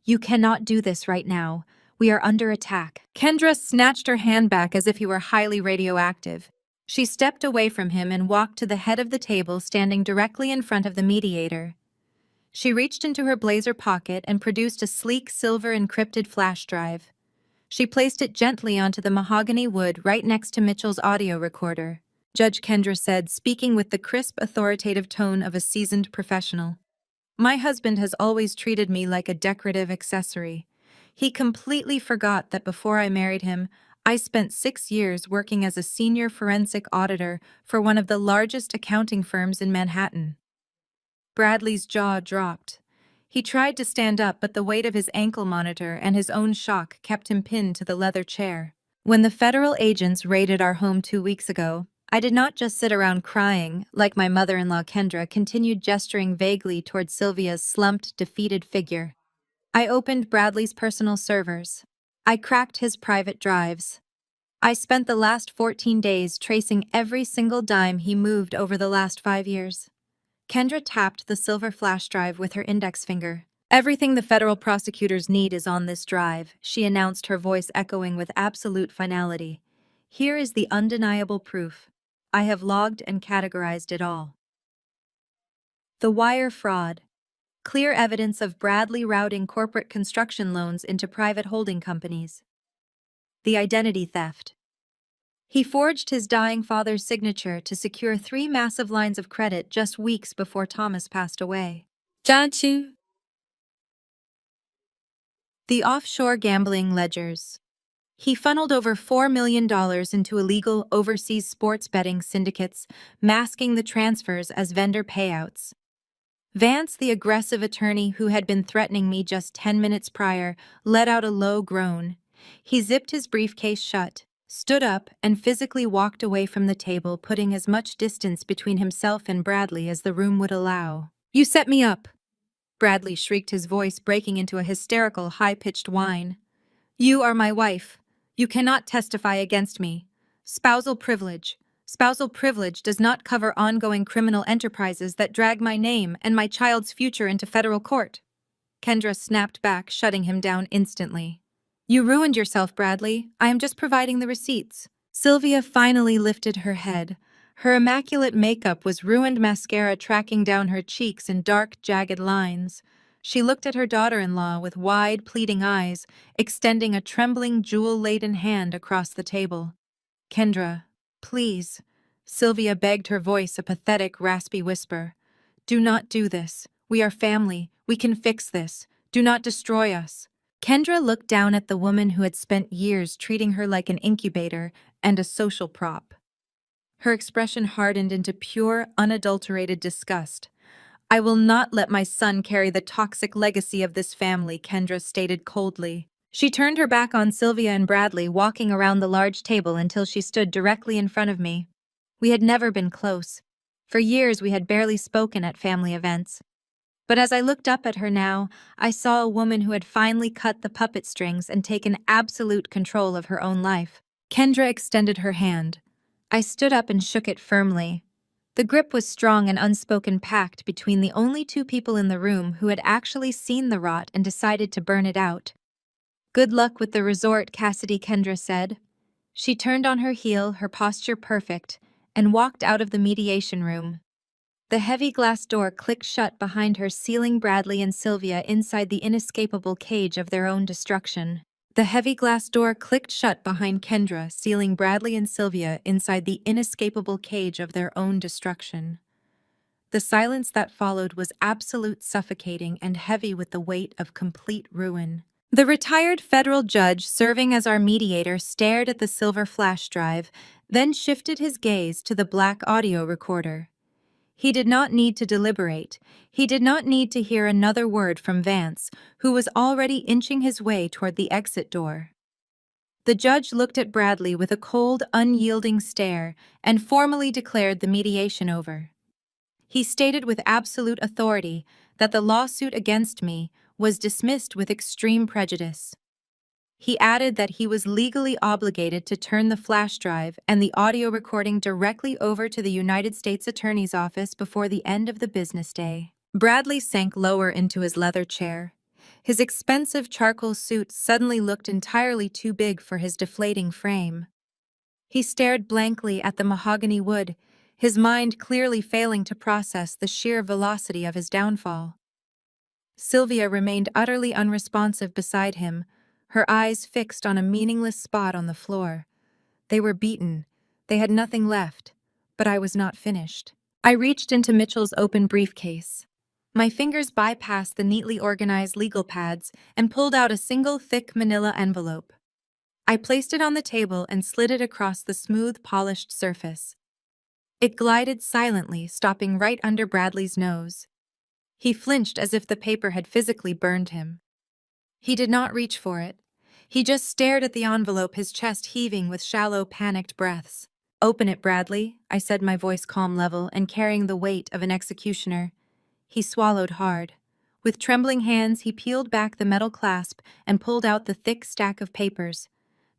"You cannot do this right now. We are under attack." Kendra snatched her hand back as if he were highly radioactive. She stepped away from him and walked to the head of the table, standing directly in front of the mediator. She reached into her blazer pocket and produced a sleek silver encrypted flash drive. She placed it gently onto the mahogany wood right next to Mitchell's audio recorder. Judge Kendra said, speaking with the crisp, authoritative tone of a seasoned professional. "My husband has always treated me like a decorative accessory. He completely forgot that before I married him, I spent 6 years working as a senior forensic auditor for one of the largest accounting firms in Manhattan." Bradley's jaw dropped. He tried to stand up, but the weight of his ankle monitor and his own shock kept him pinned to the leather chair. "When the federal agents raided our home 2 weeks ago, I did not just sit around crying, like my mother-in-law Kendra continued, gesturing vaguely toward Sylvia's slumped, defeated figure. I opened Bradley's personal servers. I cracked his private drives. I spent the last 14 days tracing every single dime he moved over the last 5 years." Kendra tapped the silver flash drive with her index finger. "Everything the federal prosecutors need is on this drive," she announced, her voice echoing with absolute finality. "Here is the undeniable proof. I have logged and categorized it all." The wire fraud. Clear evidence of Bradley routing corporate construction loans into private holding companies. The identity theft. He forged his dying father's signature to secure 3 massive lines of credit just weeks before Thomas passed away. The offshore gambling ledgers. He funneled over $4 million into illegal overseas sports betting syndicates, masking the transfers as vendor payouts. Vance, the aggressive attorney who had been threatening me just 10 minutes prior, let out a low groan. He zipped his briefcase shut, stood up, and physically walked away from the table, putting as much distance between himself and Bradley as the room would allow. "You set me up!" Bradley shrieked, his voice breaking into a hysterical, high-pitched whine. "You are my wife. You cannot testify against me. Spousal privilege. Spousal privilege does not cover ongoing criminal enterprises that drag my name and my child's future into federal court." Kendra snapped back, shutting him down instantly. "You ruined yourself, Bradley. I am just providing the receipts." Sylvia finally lifted her head. Her immaculate makeup was ruined, mascara tracking down her cheeks in dark, jagged lines. She looked at her daughter-in-law with wide, pleading eyes, extending a trembling, jewel-laden hand across the table. "Kendra, please," Sylvia begged, her voice a pathetic, raspy whisper. "Do not do this. We are family. We can fix this. Do not destroy us." Kendra looked down at the woman who had spent years treating her like an incubator and a social prop. Her expression hardened into pure, unadulterated disgust. "I will not let my son carry the toxic legacy of this family," Kendra stated coldly. She turned her back on Sylvia and Bradley, walking around the large table until she stood directly in front of me. We had never been close. For years we had barely spoken at family events. But as I looked up at her now, I saw a woman who had finally cut the puppet strings and taken absolute control of her own life. Kendra extended her hand. I stood up and shook it firmly. The grip was strong, an unspoken pact between the only 2 people in the room who had actually seen the rot and decided to burn it out. "Good luck with the resort," Cassidy, Kendra said. She turned on her heel, her posture perfect, and walked out of the mediation room. The heavy glass door clicked shut behind her, sealing Bradley and Sylvia inside the inescapable cage of their own destruction. The heavy glass door clicked shut behind Kendra, sealing Bradley and Sylvia inside the inescapable cage of their own destruction. The silence that followed was absolute suffocating and heavy with the weight of complete ruin. The retired federal judge serving as our mediator stared at the silver flash drive, then shifted his gaze to the black audio recorder. He did not need to deliberate. He did not need to hear another word from Vance, who was already inching his way toward the exit door. The judge looked at Bradley with a cold, unyielding stare and formally declared the mediation over. He stated with absolute authority that the lawsuit against me was dismissed with extreme prejudice. He added that he was legally obligated to turn the flash drive and the audio recording directly over to the United States Attorney's Office before the end of the business day. Bradley sank lower into his leather chair. His expensive charcoal suit suddenly looked entirely too big for his deflating frame. He stared blankly at the mahogany wood, his mind clearly failing to process the sheer velocity of his downfall. Sylvia remained utterly unresponsive beside him, her eyes fixed on a meaningless spot on the floor. They were beaten. They had nothing left, but I was not finished. I reached into Mitchell's open briefcase. My fingers bypassed the neatly organized legal pads and pulled out a single thick manila envelope. I placed it on the table and slid it across the smooth, polished surface. It glided silently, stopping right under Bradley's nose. He flinched as if the paper had physically burned him. He did not reach for it. He just stared at the envelope, his chest heaving with shallow, panicked breaths. "Open it, Bradley," I said, my voice calm level and carrying the weight of an executioner. He swallowed hard. With trembling hands, he peeled back the metal clasp and pulled out the thick stack of papers.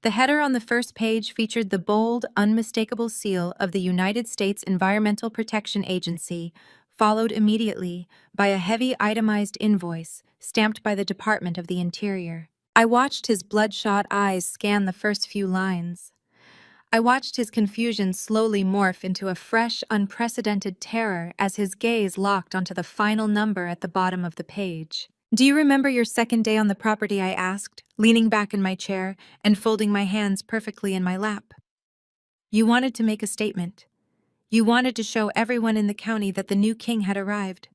The header on the first page featured the bold, unmistakable seal of the United States Environmental Protection Agency, followed immediately by a heavy itemized invoice stamped by the Department of the Interior. I watched his bloodshot eyes scan the first few lines. I watched his confusion slowly morph into a fresh, unprecedented terror as his gaze locked onto the final number at the bottom of the page. "Do you remember your second day on the property?" I asked, leaning back in my chair and folding my hands perfectly in my lap. "You wanted to make a statement. You wanted to show everyone in the county that the new king had arrived.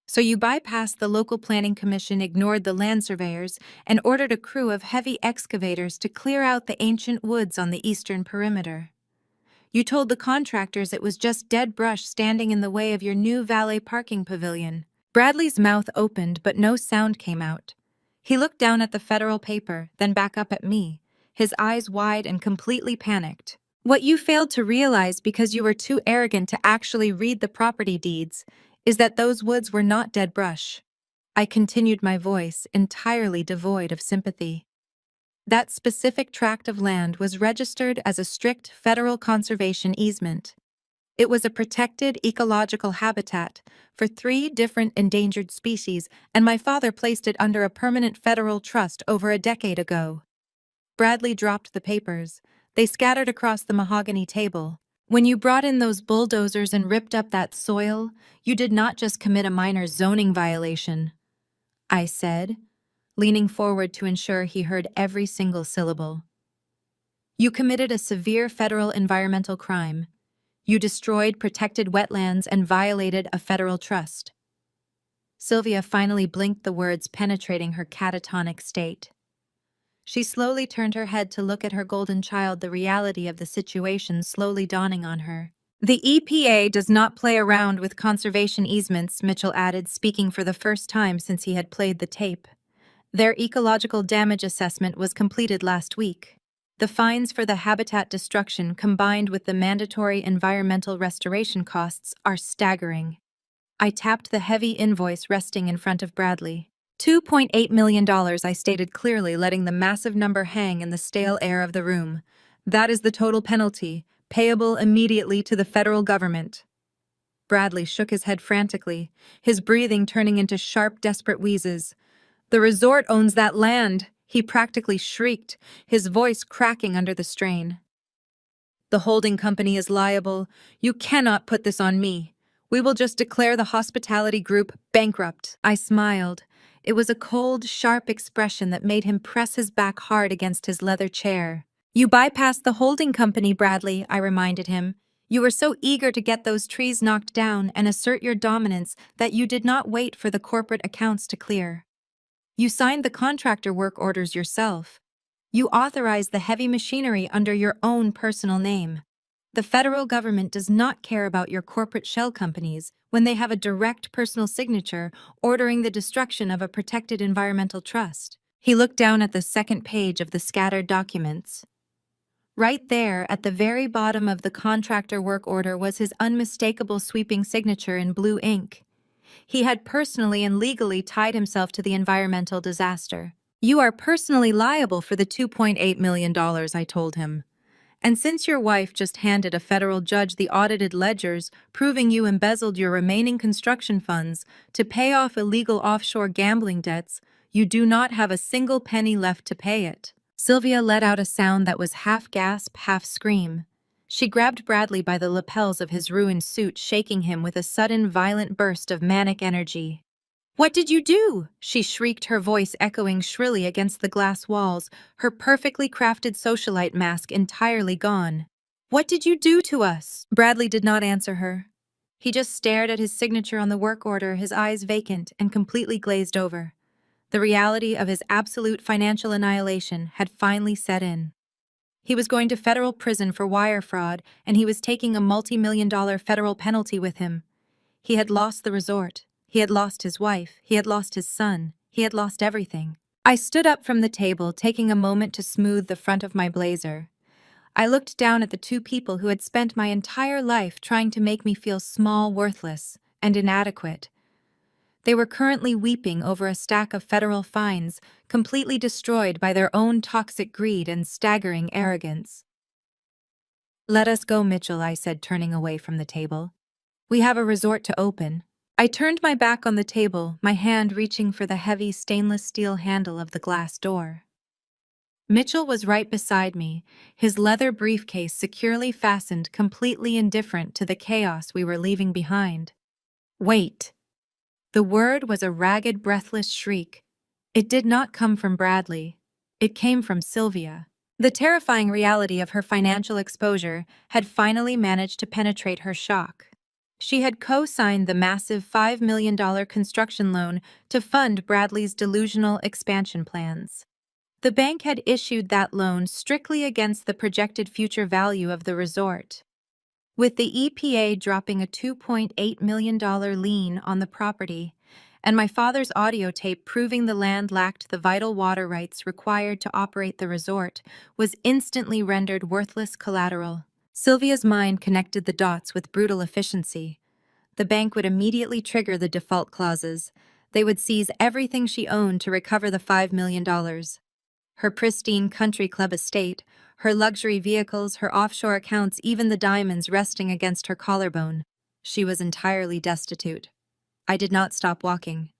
So you bypassed the local planning commission, ignored the land surveyors, and ordered a crew of heavy excavators to clear out the ancient woods on the eastern perimeter. You told the contractors it was just dead brush standing in the way of your new valet parking pavilion." Bradley's mouth opened, but no sound came out. He looked down at the federal paper, then back up at me, his eyes wide and completely panicked. "What you failed to realize because you were too arrogant to actually read the property deeds is that those woods were not dead brush." I continued, my voice entirely devoid of sympathy. "That specific tract of land was registered as a strict federal conservation easement. It was a protected ecological habitat for 3 different endangered species, and my father placed it under a permanent federal trust over a decade ago." Bradley dropped the papers. They scattered across the mahogany table. "When you brought in those bulldozers and ripped up that soil, you did not just commit a minor zoning violation," I said, leaning forward to ensure he heard every single syllable. "You committed a severe federal environmental crime. You destroyed protected wetlands and violated a federal trust." Sylvia finally blinked, the words penetrating her catatonic state. She slowly turned her head to look at her golden child, the reality of the situation slowly dawning on her. "The EPA does not play around with conservation easements," Mitchell added, speaking for the first time since he had played the tape. "Their ecological damage assessment was completed last week. The fines for the habitat destruction combined with the mandatory environmental restoration costs are staggering." I tapped the heavy invoice resting in front of Bradley. $2.8 million, I stated clearly, letting the massive number hang in the stale air of the room. "That is the total penalty, payable immediately to the federal government." Bradley shook his head frantically, his breathing turning into sharp, desperate wheezes. "The resort owns that land," he practically shrieked, his voice cracking under the strain. "The holding company is liable. You cannot put this on me. We will just declare the hospitality group bankrupt." I smiled. It was a cold, sharp expression that made him press his back hard against his leather chair. "You bypassed the holding company, Bradley," I reminded him. You were so eager to get those trees knocked down and assert your dominance that you did not wait for the corporate accounts to clear. You signed the contractor work orders yourself. You authorized the heavy machinery under your own personal name. The federal government does not care about your corporate shell companies when they have a direct personal signature ordering the destruction of a protected environmental trust. He looked down at the second page of the scattered documents. Right there, at the very bottom of the contractor work order, was his unmistakable sweeping signature in blue ink. He had personally and legally tied himself to the environmental disaster. You are personally liable for the $2.8 million, I told him. And since your wife just handed a federal judge the audited ledgers proving you embezzled your remaining construction funds to pay off illegal offshore gambling debts, you do not have a single penny left to pay it. Sylvia let out a sound that was half gasp, half scream. She grabbed Bradley by the lapels of his ruined suit, shaking him with a sudden, violent burst of manic energy. "What did you do?" she shrieked, her voice echoing shrilly against the glass walls, her perfectly crafted socialite mask entirely gone. "What did you do to us?" Bradley did not answer her. He just stared at his signature on the work order, his eyes vacant and completely glazed over. The reality of his absolute financial annihilation had finally set in. He was going to federal prison for wire fraud, and he was taking a multi-million-dollar federal penalty with him. He had lost the resort. He had lost his wife. He had lost his son. He had lost everything. I stood up from the table, taking a moment to smooth the front of my blazer. I looked down at the two people who had spent my entire life trying to make me feel small, worthless, and inadequate. They were currently weeping over a stack of federal fines, completely destroyed by their own toxic greed and staggering arrogance. "Let us go, Mitchell," I said, turning away from the table. "We have a resort to open." I turned my back on the table, my hand reaching for the heavy stainless steel handle of the glass door. Mitchell was right beside me, his leather briefcase securely fastened, completely indifferent to the chaos we were leaving behind. "Wait." The word was a ragged, breathless shriek. It did not come from Bradley. It came from Sylvia. The terrifying reality of her financial exposure had finally managed to penetrate her shock. She had co-signed the massive $5 million construction loan to fund Bradley's delusional expansion plans. The bank had issued that loan strictly against the projected future value of the resort. With the EPA dropping a $2.8 million lien on the property, and my father's audio tape proving the land lacked the vital water rights required to operate the resort, was instantly rendered worthless collateral. Sylvia's mind connected the dots with brutal efficiency. The bank would immediately trigger the default clauses. They would seize everything she owned to recover the $5 million. Her pristine country club estate, her luxury vehicles, her offshore accounts, even the diamonds resting against her collarbone. She was entirely destitute. I did not stop walking.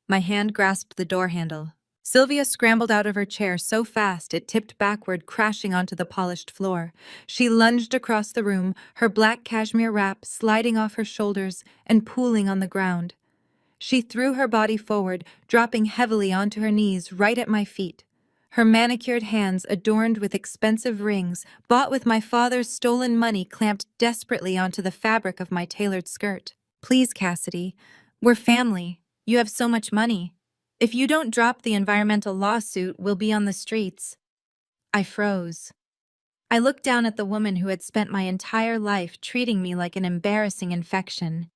My hand grasped the door handle. Sylvia scrambled out of her chair so fast it tipped backward, crashing onto the polished floor. She lunged across the room, her black cashmere wrap sliding off her shoulders and pooling on the ground. She threw her body forward, dropping heavily onto her knees right at my feet. Her manicured hands, adorned with expensive rings, bought with my father's stolen money, clamped desperately onto the fabric of my tailored skirt. "Please, Cassidy, we're family. You have so much money. If you don't drop the environmental lawsuit, we'll be on the streets." I froze. I looked down at the woman who had spent my entire life treating me like an embarrassing infection.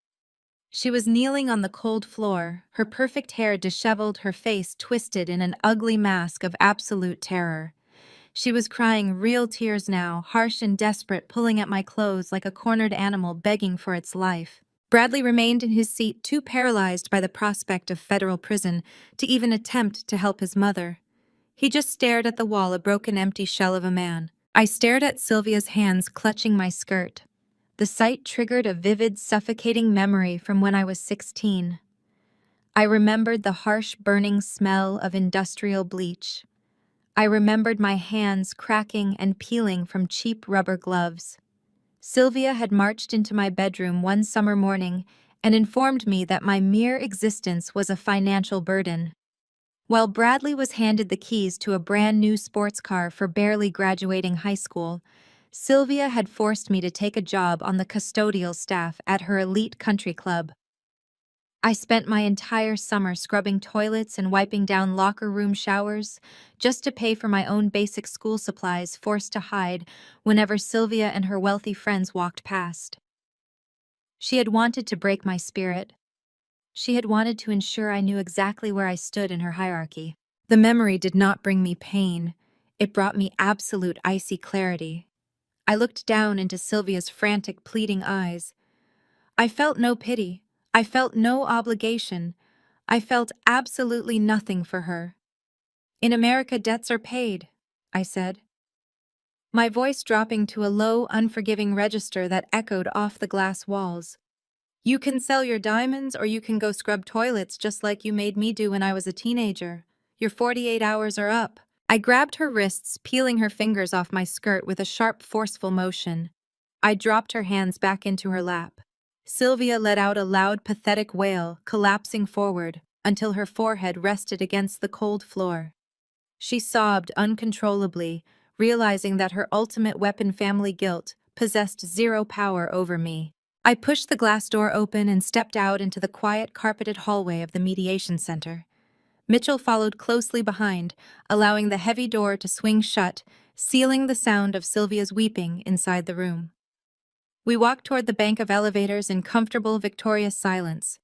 She was kneeling on the cold floor, her perfect hair disheveled, her face twisted in an ugly mask of absolute terror. She was crying real tears now, harsh and desperate, pulling at my clothes like a cornered animal begging for its life. Bradley remained in his seat, too paralyzed by the prospect of federal prison to even attempt to help his mother. He just stared at the wall, a broken, empty shell of a man. I stared at Sylvia's hands clutching my skirt. The sight triggered a vivid, suffocating memory from when I was 16. I remembered the harsh, burning smell of industrial bleach. I remembered my hands cracking and peeling from cheap rubber gloves. Sylvia had marched into my bedroom one summer morning and informed me that my mere existence was a financial burden. While Bradley was handed the keys to a brand new sports car for barely graduating high school, Sylvia had forced me to take a job on the custodial staff at her elite country club. I spent my entire summer scrubbing toilets and wiping down locker room showers just to pay for my own basic school supplies, forced to hide whenever Sylvia and her wealthy friends walked past. She had wanted to break my spirit. She had wanted to ensure I knew exactly where I stood in her hierarchy. The memory did not bring me pain. It brought me absolute icy clarity. I looked down into Sylvia's frantic, pleading eyes. I felt no pity. I felt no obligation. I felt absolutely nothing for her. In America, debts are paid, I said, my voice dropping to a low, unforgiving register that echoed off the glass walls. You can sell your diamonds or you can go scrub toilets just like you made me do when I was a teenager. Your 48 hours are up. I grabbed her wrists, peeling her fingers off my skirt with a sharp, forceful motion. I dropped her hands back into her lap. Sylvia let out a loud, pathetic wail, collapsing forward until her forehead rested against the cold floor. She sobbed uncontrollably, realizing that her ultimate weapon, family guilt, possessed zero power over me. I pushed the glass door open and stepped out into the quiet, carpeted hallway of the mediation center. Mitchell followed closely behind, allowing the heavy door to swing shut, sealing the sound of Sylvia's weeping inside the room. We walked toward the bank of elevators in comfortable, victorious silence.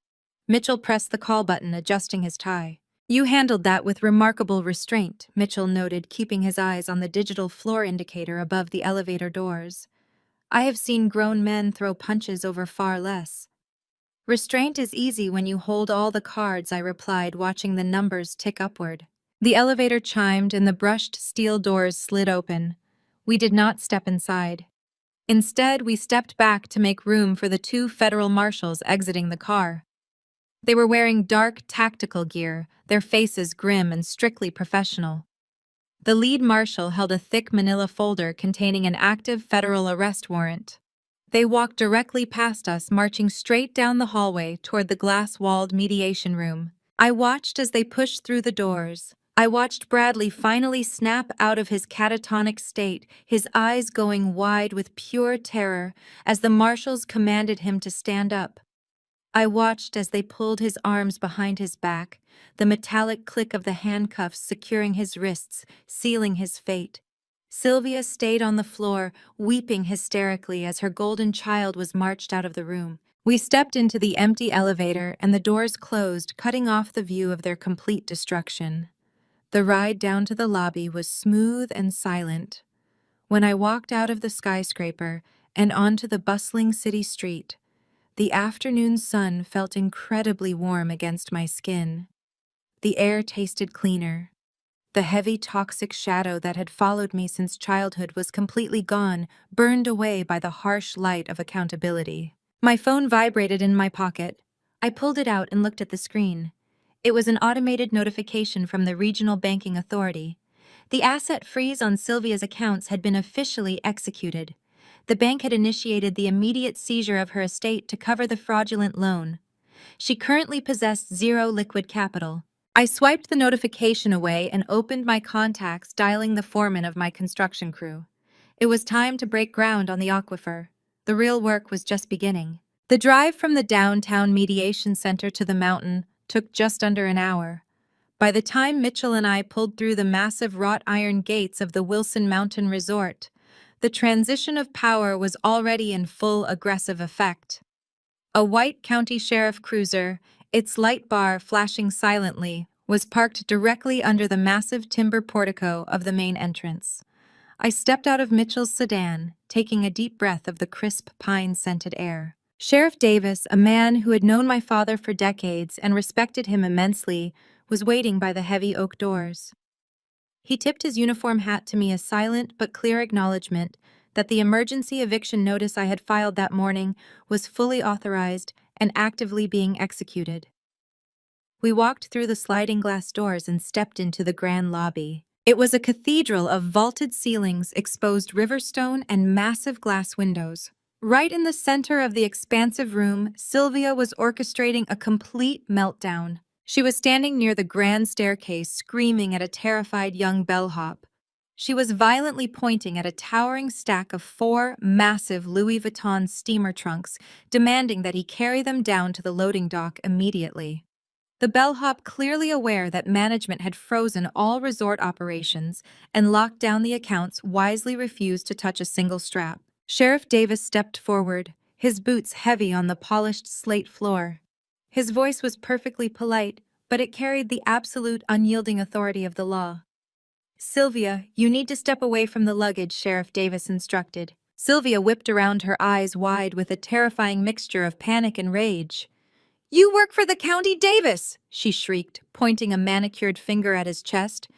Mitchell pressed the call button, adjusting his tie. You handled that with remarkable restraint, Mitchell noted, keeping his eyes on the digital floor indicator above the elevator doors. I have seen grown men throw punches over far less. Restraint is easy when you hold all the cards, I replied, watching the numbers tick upward. The elevator chimed and the brushed steel doors slid open. We did not step inside. Instead, we stepped back to make room for the two federal marshals exiting the car. They were wearing dark, tactical gear, their faces grim and strictly professional. The lead marshal held a thick manila folder containing an active federal arrest warrant. They walked directly past us, marching straight down the hallway toward the glass-walled mediation room. I watched as they pushed through the doors. I watched Bradley finally snap out of his catatonic state, his eyes going wide with pure terror as the marshals commanded him to stand up. I watched as they pulled his arms behind his back, the metallic click of the handcuffs securing his wrists, sealing his fate. Sylvia stayed on the floor, weeping hysterically as her golden child was marched out of the room. We stepped into the empty elevator and the doors closed, cutting off the view of their complete destruction. The ride down to the lobby was smooth and silent. When I walked out of the skyscraper and onto the bustling city street, the afternoon sun felt incredibly warm against my skin. The air tasted cleaner. The heavy, toxic shadow that had followed me since childhood was completely gone, burned away by the harsh light of accountability. My phone vibrated in my pocket. I pulled it out and looked at the screen. It was an automated notification from the Regional Banking Authority. The asset freeze on Sylvia's accounts had been officially executed. The bank had initiated the immediate seizure of her estate to cover the fraudulent loan. She currently possessed zero liquid capital. I swiped the notification away and opened my contacts, dialing the foreman of my construction crew. It was time to break ground on the aquifer. The real work was just beginning. The drive from the downtown mediation center to the mountain took just under an hour. By the time Mitchell and I pulled through the massive wrought iron gates of the Wilson Mountain Resort, the transition of power was already in full aggressive effect. A white county sheriff cruiser, its light bar flashing silently, was parked directly under the massive timber portico of the main entrance. I stepped out of Mitchell's sedan, taking a deep breath of the crisp, pine-scented air. Sheriff Davis, a man who had known my father for decades and respected him immensely, was waiting by the heavy oak doors. He tipped his uniform hat to me, a silent but clear acknowledgement that the emergency eviction notice I had filed that morning was fully authorized and actively being executed. We walked through the sliding glass doors and stepped into the grand lobby. It was a cathedral of vaulted ceilings, exposed riverstone, and massive glass windows. Right in the center of the expansive room, Sylvia was orchestrating a complete meltdown. She was standing near the grand staircase, screaming at a terrified young bellhop. She was violently pointing at a towering stack of 4 massive Louis Vuitton steamer trunks, demanding that he carry them down to the loading dock immediately. The bellhop, clearly aware that management had frozen all resort operations and locked down the accounts, wisely refused to touch a single strap. Sheriff Davis stepped forward, his boots heavy on the polished slate floor. His voice was perfectly polite, but it carried the absolute, unyielding authority of the law. "Sylvia, you need to step away from the luggage," Sheriff Davis instructed. Sylvia whipped around, her eyes wide with a terrifying mixture of panic and rage. "You work for the County Davis!" she shrieked, pointing a manicured finger at his chest.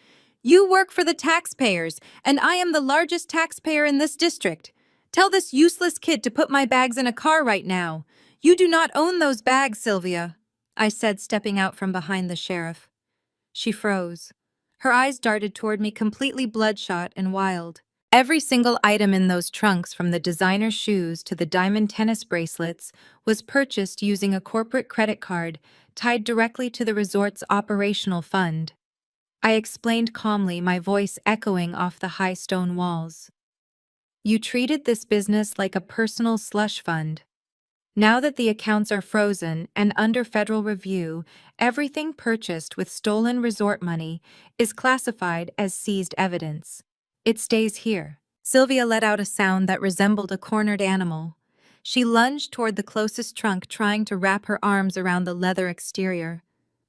"You work for the taxpayers, and I am the largest taxpayer in this district. Tell this useless kid to put my bags in a car right now. You do not own those bags, Sylvia," I said, stepping out from behind the sheriff. She froze. Her eyes darted toward me, completely bloodshot and wild. Every single item in those trunks, from the designer shoes to the diamond tennis bracelets, was purchased using a corporate credit card tied directly to the resort's operational fund. I explained calmly, my voice echoing off the high stone walls. "You treated this business like a personal slush fund. Now that the accounts are frozen and under federal review, everything purchased with stolen resort money is classified as seized evidence. It stays here." Sylvia let out a sound that resembled a cornered animal. She lunged toward the closest trunk, trying to wrap her arms around the leather exterior.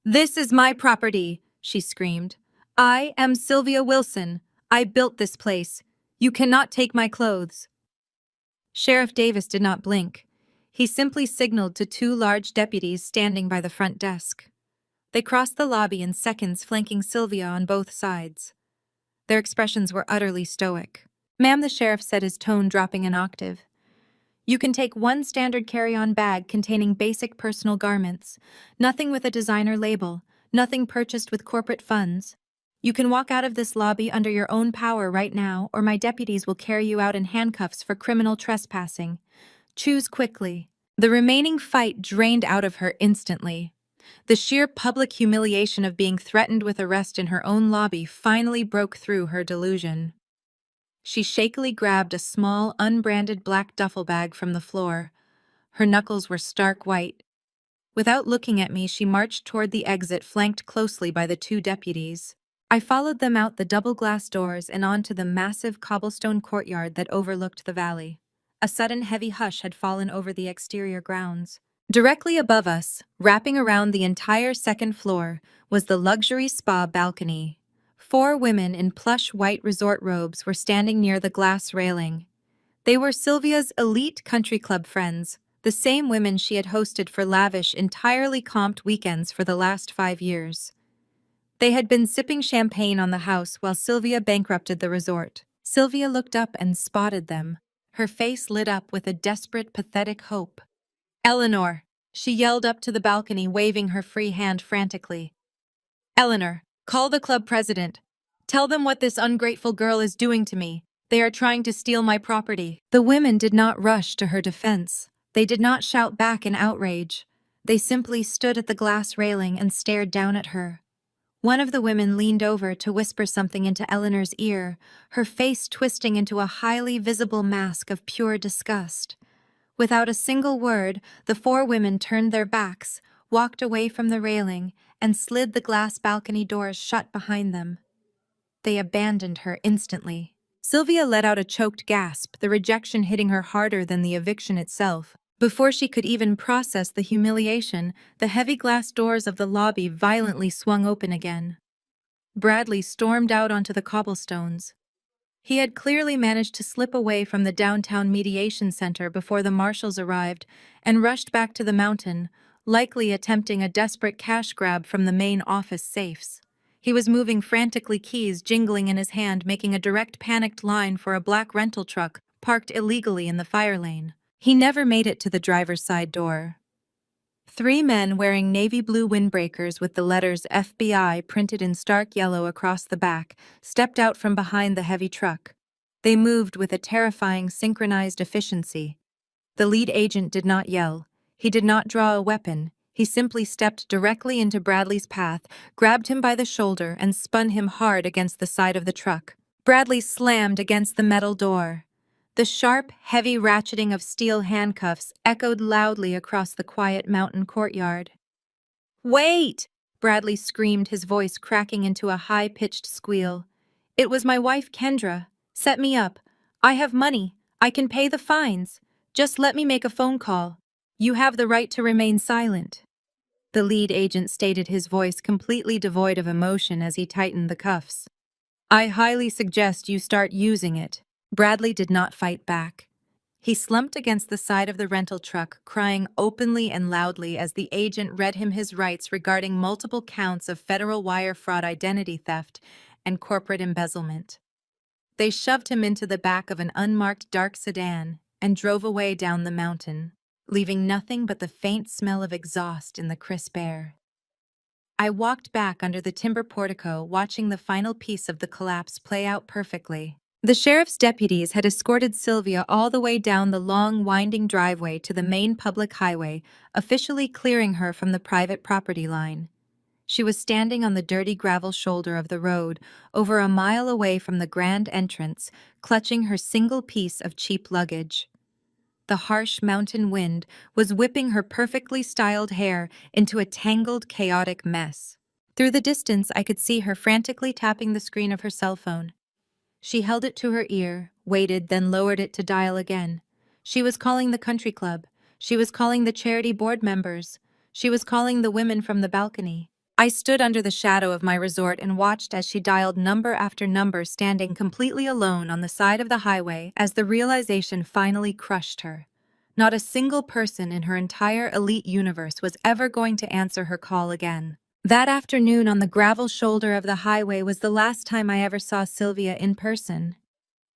"This is my property," she screamed. "I am Sylvia Wilson. I built this place. You cannot take my clothes." Sheriff Davis did not blink. He simply signaled to 2 large deputies standing by the front desk. They crossed the lobby in seconds, flanking Sylvia on both sides. Their expressions were utterly stoic. "Ma'am," the sheriff said, his tone dropping an octave, "you can take one standard carry-on bag containing basic personal garments, nothing with a designer label, nothing purchased with corporate funds. You can walk out of this lobby under your own power right now, or my deputies will carry you out in handcuffs for criminal trespassing. Choose quickly." The remaining fight drained out of her instantly. The sheer public humiliation of being threatened with arrest in her own lobby finally broke through her delusion. She shakily grabbed a small, unbranded black duffel bag from the floor. Her knuckles were stark white. Without looking at me, she marched toward the exit, flanked closely by the 2 deputies. I followed them out the double glass doors and onto the massive cobblestone courtyard that overlooked the valley. A sudden heavy hush had fallen over the exterior grounds. Directly above us, wrapping around the entire second floor, was the luxury spa balcony. 4 women in plush white resort robes were standing near the glass railing. They were Sylvia's elite country club friends, the same women she had hosted for lavish, entirely comped weekends for the last 5 years. They had been sipping champagne on the house while Sylvia bankrupted the resort. Sylvia looked up and spotted them. Her face lit up with a desperate, pathetic hope. "Eleanor!" she yelled up to the balcony, waving her free hand frantically. "Eleanor, call the club president. Tell them what this ungrateful girl is doing to me. They are trying to steal my property." The women did not rush to her defense. They did not shout back in outrage. They simply stood at the glass railing and stared down at her. One of the women leaned over to whisper something into Eleanor's ear, her face twisting into a highly visible mask of pure disgust. Without a single word, the 4 women turned their backs, walked away from the railing, and slid the glass balcony doors shut behind them. They abandoned her instantly. Sylvia let out a choked gasp, the rejection hitting her harder than the eviction itself. Before she could even process the humiliation, the heavy glass doors of the lobby violently swung open again. Bradley stormed out onto the cobblestones. He had clearly managed to slip away from the downtown mediation center before the marshals arrived and rushed back to the mountain, likely attempting a desperate cash grab from the main office safes. He was moving frantically, keys jingling in his hand, making a direct panicked line for a black rental truck parked illegally in the fire lane. He never made it to the driver's side door. 3 men wearing navy blue windbreakers with the letters FBI printed in stark yellow across the back stepped out from behind the heavy truck. They moved with a terrifying synchronized efficiency. The lead agent did not yell. He did not draw a weapon. He simply stepped directly into Bradley's path, grabbed him by the shoulder, and spun him hard against the side of the truck. Bradley slammed against the metal door. The sharp, heavy ratcheting of steel handcuffs echoed loudly across the quiet mountain courtyard. "Wait!" Bradley screamed, his voice cracking into a high-pitched squeal. "It was my wife, Kendra. Set me up. I have money. I can pay the fines. Just let me make a phone call. You have the right to remain silent." The lead agent stated, his voice completely devoid of emotion as he tightened the cuffs. "I highly suggest you start using it." Bradley did not fight back. He slumped against the side of the rental truck, crying openly and loudly as the agent read him his rights regarding multiple counts of federal wire fraud, identity theft, and corporate embezzlement. They shoved him into the back of an unmarked dark sedan and drove away down the mountain, leaving nothing but the faint smell of exhaust in the crisp air. I walked back under the timber portico, watching the final piece of the collapse play out perfectly. The sheriff's deputies had escorted Sylvia all the way down the long, winding driveway to the main public highway, officially clearing her from the private property line. She was standing on the dirty gravel shoulder of the road, over a mile away from the grand entrance, clutching her single piece of cheap luggage. The harsh mountain wind was whipping her perfectly styled hair into a tangled, chaotic mess. Through the distance, I could see her frantically tapping the screen of her cell phone. She held it to her ear, waited, then lowered it to dial again. She was calling the country club. She was calling the charity board members. She was calling the women from the balcony. I stood under the shadow of my resort and watched as she dialed number after number, standing completely alone on the side of the highway as the realization finally crushed her. Not a single person in her entire elite universe was ever going to answer her call again. That afternoon on the gravel shoulder of the highway was the last time I ever saw Sylvia in person.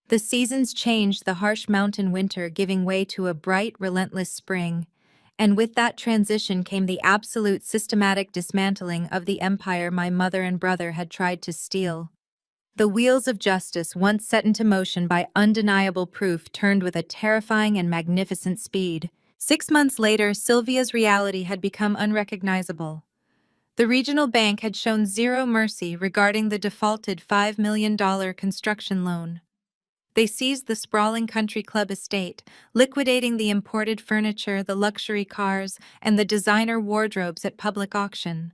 The seasons changed, the harsh mountain winter giving way to a bright, relentless spring. And with that transition came the absolute systematic dismantling of the empire my mother and brother had tried to steal. The wheels of justice, once set into motion by undeniable proof, turned with a terrifying and magnificent speed. 6 months later, Sylvia's reality had become unrecognizable. The regional bank had shown zero mercy regarding the defaulted $5 million construction loan. They seized the sprawling country club estate, liquidating the imported furniture, the luxury cars, and the designer wardrobes at public auction.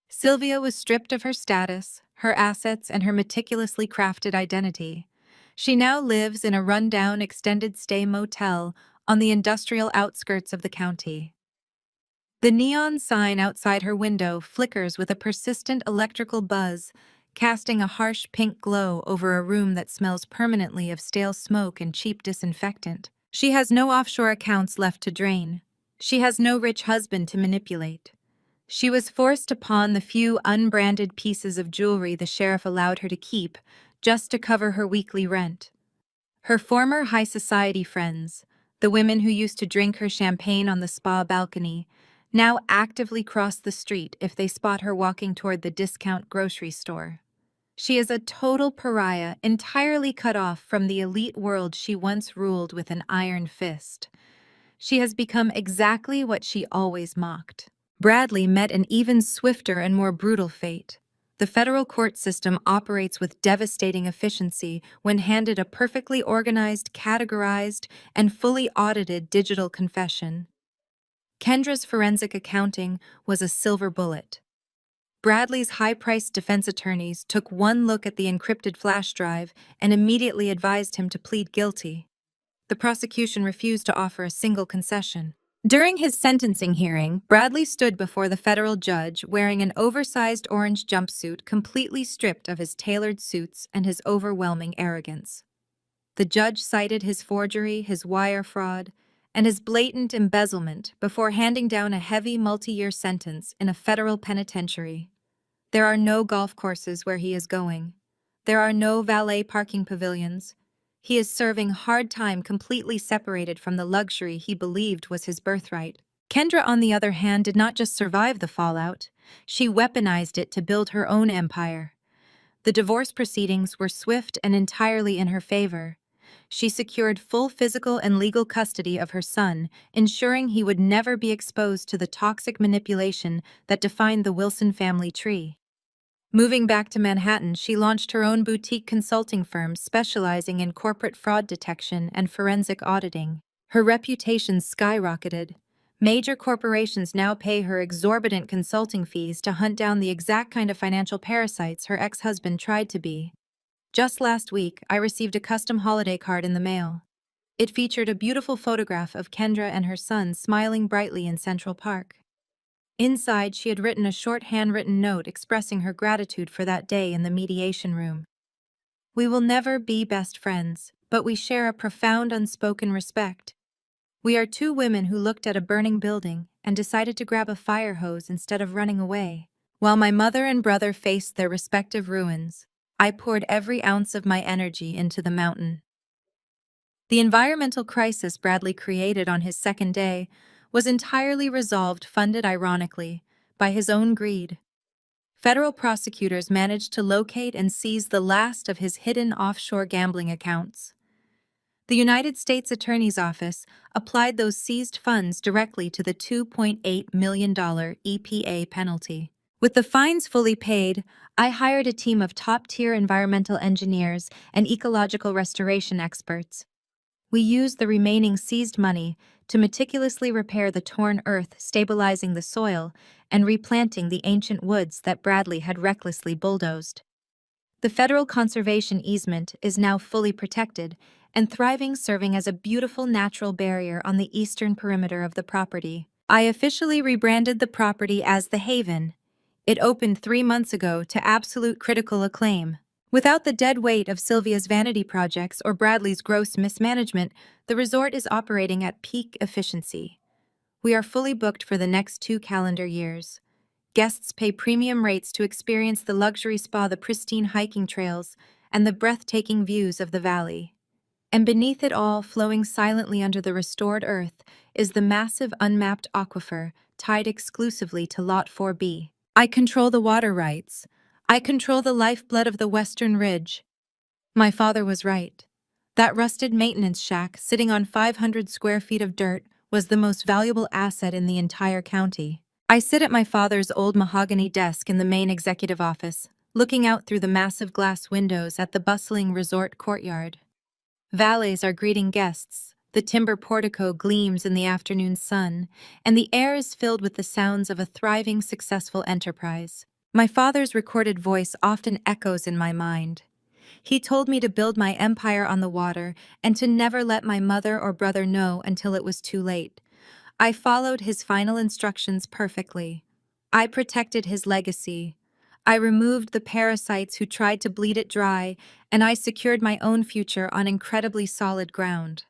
Sylvia was stripped of her status, her assets, and her meticulously crafted identity. She now lives in a rundown extended-stay motel on the industrial outskirts of the county. The neon sign outside her window flickers with a persistent electrical buzz, casting a harsh pink glow over a room that smells permanently of stale smoke and cheap disinfectant. She has no offshore accounts left to drain. She has no rich husband to manipulate. She was forced to pawn the few unbranded pieces of jewelry the sheriff allowed her to keep, just to cover her weekly rent. Her former high society friends, the women who used to drink her champagne on the spa balcony, now actively cross the street if they spot her walking toward the discount grocery store. She is a total pariah, entirely cut off from the elite world she once ruled with an iron fist. She has become exactly what she always mocked. Bradley met an even swifter and more brutal fate. The federal court system operates with devastating efficiency when handed a perfectly organized, categorized, and fully audited digital confession. Kendra's forensic accounting was a silver bullet. Bradley's high-priced defense attorneys took one look at the encrypted flash drive and immediately advised him to plead guilty. The prosecution refused to offer a single concession. During his sentencing hearing, Bradley stood before the federal judge wearing an oversized orange jumpsuit, completely stripped of his tailored suits and his overwhelming arrogance. The judge cited his forgery, his wire fraud, and his blatant embezzlement before handing down a heavy multi-year sentence in a federal penitentiary. There are no golf courses where he is going. There are no valet parking pavilions. He is serving hard time, completely separated from the luxury he believed was his birthright. Kendra, on the other hand, did not just survive the fallout. She weaponized it to build her own empire. The divorce proceedings were swift and entirely in her favor. She secured full physical and legal custody of her son, ensuring he would never be exposed to the toxic manipulation that defined the Wilson family tree. Moving back to Manhattan, she launched her own boutique consulting firm specializing in corporate fraud detection and forensic auditing. Her reputation skyrocketed. Major corporations now pay her exorbitant consulting fees to hunt down the exact kind of financial parasites her ex-husband tried to be. Just last week, I received a custom holiday card in the mail. It featured a beautiful photograph of Kendra and her son smiling brightly in Central Park. Inside, she had written a short handwritten note expressing her gratitude for that day in the mediation room. "We will never be best friends, but we share a profound unspoken respect. We are two women who looked at a burning building and decided to grab a fire hose instead of running away. While my mother and brother faced their respective ruins, I poured every ounce of my energy into the mountain." The environmental crisis Bradley created on his second day was entirely resolved, funded ironically, by his own greed. Federal prosecutors managed to locate and seize the last of his hidden offshore gambling accounts. The United States Attorney's Office applied those seized funds directly to the $2.8 million EPA penalty. With the fines fully paid, I hired a team of top-tier environmental engineers and ecological restoration experts. We used the remaining seized money to meticulously repair the torn earth, stabilizing the soil and replanting the ancient woods that Bradley had recklessly bulldozed. The federal conservation easement is now fully protected and thriving, serving as a beautiful natural barrier on the eastern perimeter of the property. I officially rebranded the property as The Haven. It opened 3 months ago to absolute critical acclaim. Without the dead weight of Sylvia's vanity projects or Bradley's gross mismanagement, the resort is operating at peak efficiency. We are fully booked for the next 2 calendar years. Guests pay premium rates to experience the luxury spa, the pristine hiking trails, and the breathtaking views of the valley. And beneath it all, flowing silently under the restored earth, is the massive unmapped aquifer tied exclusively to Lot 4B. I control the water rights. I control the lifeblood of the Western Ridge. My father was right. That rusted maintenance shack, sitting on 500 square feet of dirt, was the most valuable asset in the entire county. I sit at my father's old mahogany desk in the main executive office, looking out through the massive glass windows at the bustling resort courtyard. Valets are greeting guests, the timber portico gleams in the afternoon sun, and the air is filled with the sounds of a thriving, successful enterprise. My father's recorded voice often echoes in my mind. He told me to build my empire on the water and to never let my mother or brother know until it was too late. I followed his final instructions perfectly. I protected his legacy. I removed the parasites who tried to bleed it dry, and I secured my own future on incredibly solid ground.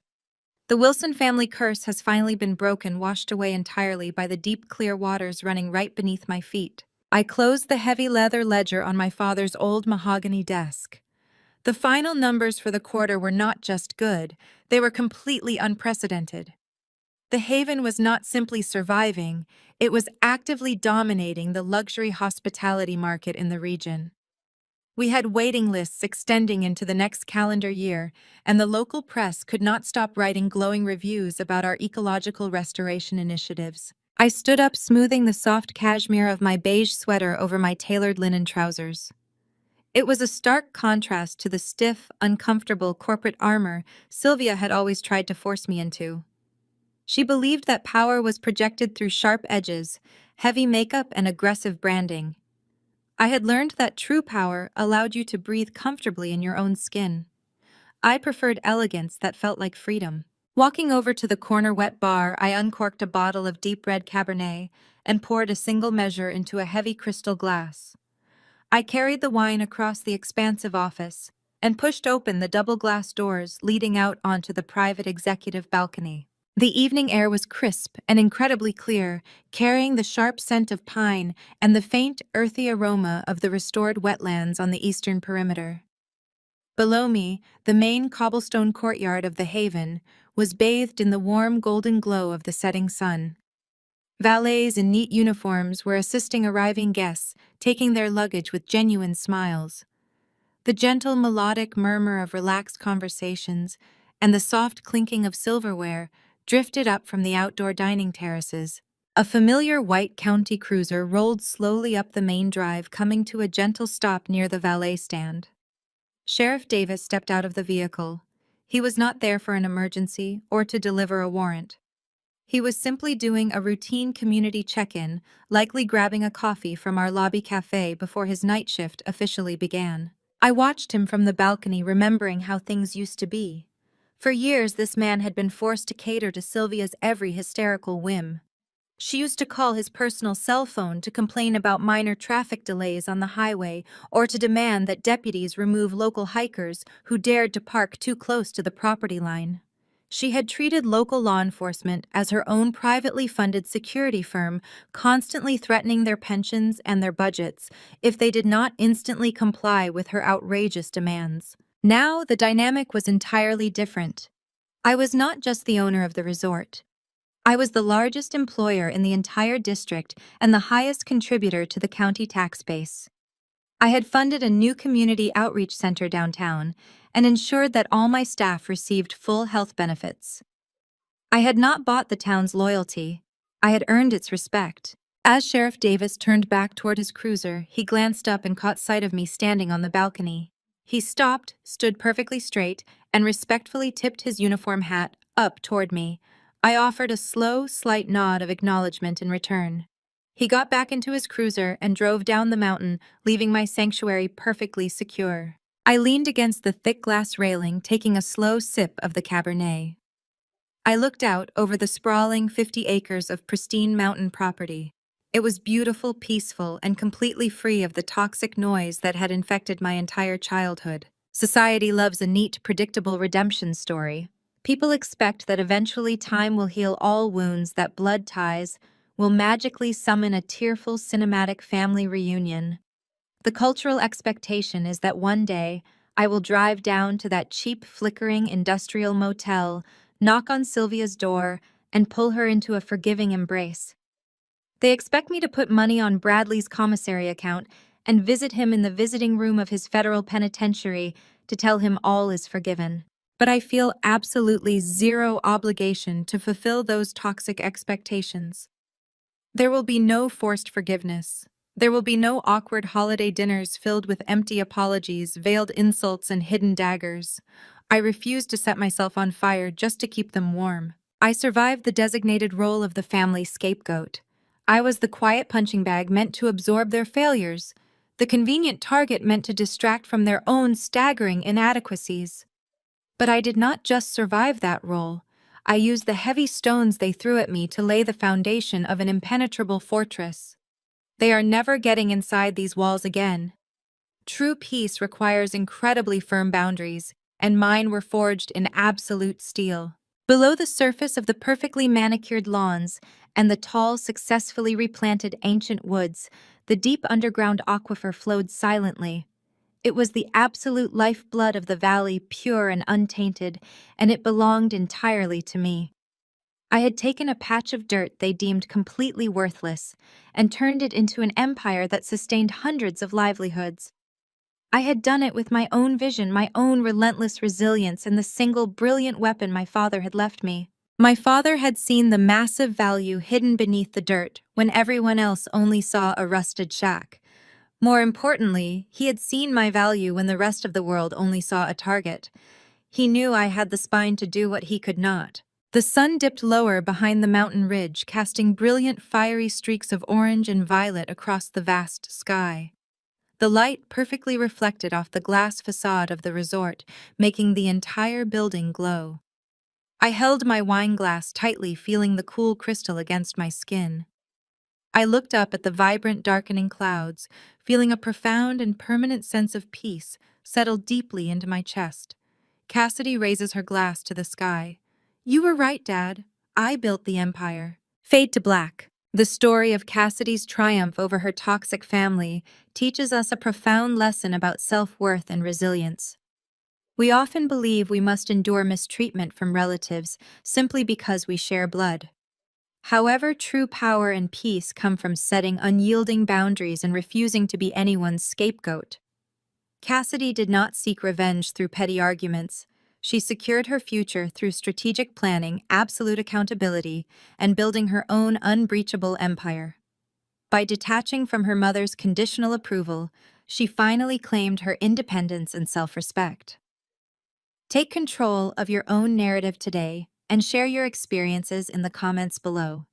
The Wilson family curse has finally been broken, washed away entirely by the deep, clear waters running right beneath my feet. I closed the heavy leather ledger on my father's old mahogany desk. The final numbers for the quarter were not just good, they were completely unprecedented. The Haven was not simply surviving, it was actively dominating the luxury hospitality market in the region. We had waiting lists extending into the next calendar year, and the local press could not stop writing glowing reviews about our ecological restoration initiatives. I stood up, smoothing the soft cashmere of my beige sweater over my tailored linen trousers. It was a stark contrast to the stiff, uncomfortable corporate armor Sylvia had always tried to force me into. She believed that power was projected through sharp edges, heavy makeup, and aggressive branding. I had learned that true power allowed you to breathe comfortably in your own skin. I preferred elegance that felt like freedom. Walking over to the corner wet bar, I uncorked a bottle of deep red Cabernet and poured a single measure into a heavy crystal glass. I carried the wine across the expansive office and pushed open the double glass doors leading out onto the private executive balcony. The evening air was crisp and incredibly clear, carrying the sharp scent of pine and the faint, earthy aroma of the restored wetlands on the eastern perimeter. Below me, the main cobblestone courtyard of the Haven was bathed in the warm golden glow of the setting sun. Valets in neat uniforms were assisting arriving guests, taking their luggage with genuine smiles. The gentle melodic murmur of relaxed conversations and the soft clinking of silverware drifted up from the outdoor dining terraces, A familiar white county cruiser rolled slowly up the main drive, coming to a gentle stop near the valet stand. Sheriff Davis stepped out of the vehicle. He was not there for an emergency or to deliver a warrant. He was simply doing a routine community check-in, likely grabbing a coffee from our lobby cafe before his night shift officially began. I watched him from the balcony, remembering how things used to be. For years, this man had been forced to cater to Sylvia's every hysterical whim. She used to call his personal cell phone to complain about minor traffic delays on the highway or to demand that deputies remove local hikers who dared to park too close to the property line. She had treated local law enforcement as her own privately funded security firm, constantly threatening their pensions and their budgets if they did not instantly comply with her outrageous demands. Now, the dynamic was entirely different. I was not just the owner of the resort. I was the largest employer in the entire district and the highest contributor to the county tax base. I had funded a new community outreach center downtown and ensured that all my staff received full health benefits. I had not bought the town's loyalty. I had earned its respect. As Sheriff Davis turned back toward his cruiser, he glanced up and caught sight of me standing on the balcony. He stopped, stood perfectly straight, and respectfully tipped his uniform hat up toward me. I offered a slow, slight nod of acknowledgement in return. He got back into his cruiser and drove down the mountain, leaving my sanctuary perfectly secure. I leaned against the thick glass railing, taking a slow sip of the Cabernet. I looked out over the sprawling 50 acres of pristine mountain property. It was beautiful, peaceful, and completely free of the toxic noise that had infected my entire childhood. Society loves a neat, predictable redemption story. People expect that eventually time will heal all wounds, that blood ties will magically summon a tearful cinematic family reunion. The cultural expectation is that one day I will drive down to that cheap, flickering industrial motel, knock on Sylvia's door, and pull her into a forgiving embrace. They expect me to put money on Bradley's commissary account and visit him in the visiting room of his federal penitentiary to tell him all is forgiven. But I feel absolutely zero obligation to fulfill those toxic expectations. There will be no forced forgiveness. There will be no awkward holiday dinners filled with empty apologies, veiled insults, and hidden daggers. I refuse to set myself on fire just to keep them warm. I survived the designated role of the family scapegoat. I was the quiet punching bag meant to absorb their failures, the convenient target meant to distract from their own staggering inadequacies. But I did not just survive that role. I used the heavy stones they threw at me to lay the foundation of an impenetrable fortress. They are never getting inside these walls again. True peace requires incredibly firm boundaries, and mine were forged in absolute steel. Below the surface of the perfectly manicured lawns and the tall, successfully replanted ancient woods, the deep underground aquifer flowed silently. It was the absolute lifeblood of the valley, pure and untainted, and it belonged entirely to me. I had taken a patch of dirt they deemed completely worthless and turned it into an empire that sustained hundreds of livelihoods. I had done it with my own vision, my own relentless resilience, and the single brilliant weapon my father had left me. My father had seen the massive value hidden beneath the dirt when everyone else only saw a rusted shack. More importantly, he had seen my value when the rest of the world only saw a target. He knew I had the spine to do what he could not. The sun dipped lower behind the mountain ridge, casting brilliant fiery streaks of orange and violet across the vast sky. The light perfectly reflected off the glass facade of the resort, making the entire building glow. I held my wine glass tightly, feeling the cool crystal against my skin. I looked up at the vibrant, darkening clouds, feeling a profound and permanent sense of peace settle deeply into my chest. Cassidy raises her glass to the sky. "You were right, Dad. I built the empire." Fade to black. The story of Cassidy's triumph over her toxic family teaches us a profound lesson about self-worth and resilience. We often believe we must endure mistreatment from relatives simply because we share blood. However, true power and peace come from setting unyielding boundaries and refusing to be anyone's scapegoat. Cassidy did not seek revenge through petty arguments. She secured her future through strategic planning, absolute accountability, and building her own unbreachable empire. By detaching from her mother's conditional approval, she finally claimed her independence and self-respect. Take control of your own narrative today and share your experiences in the comments below.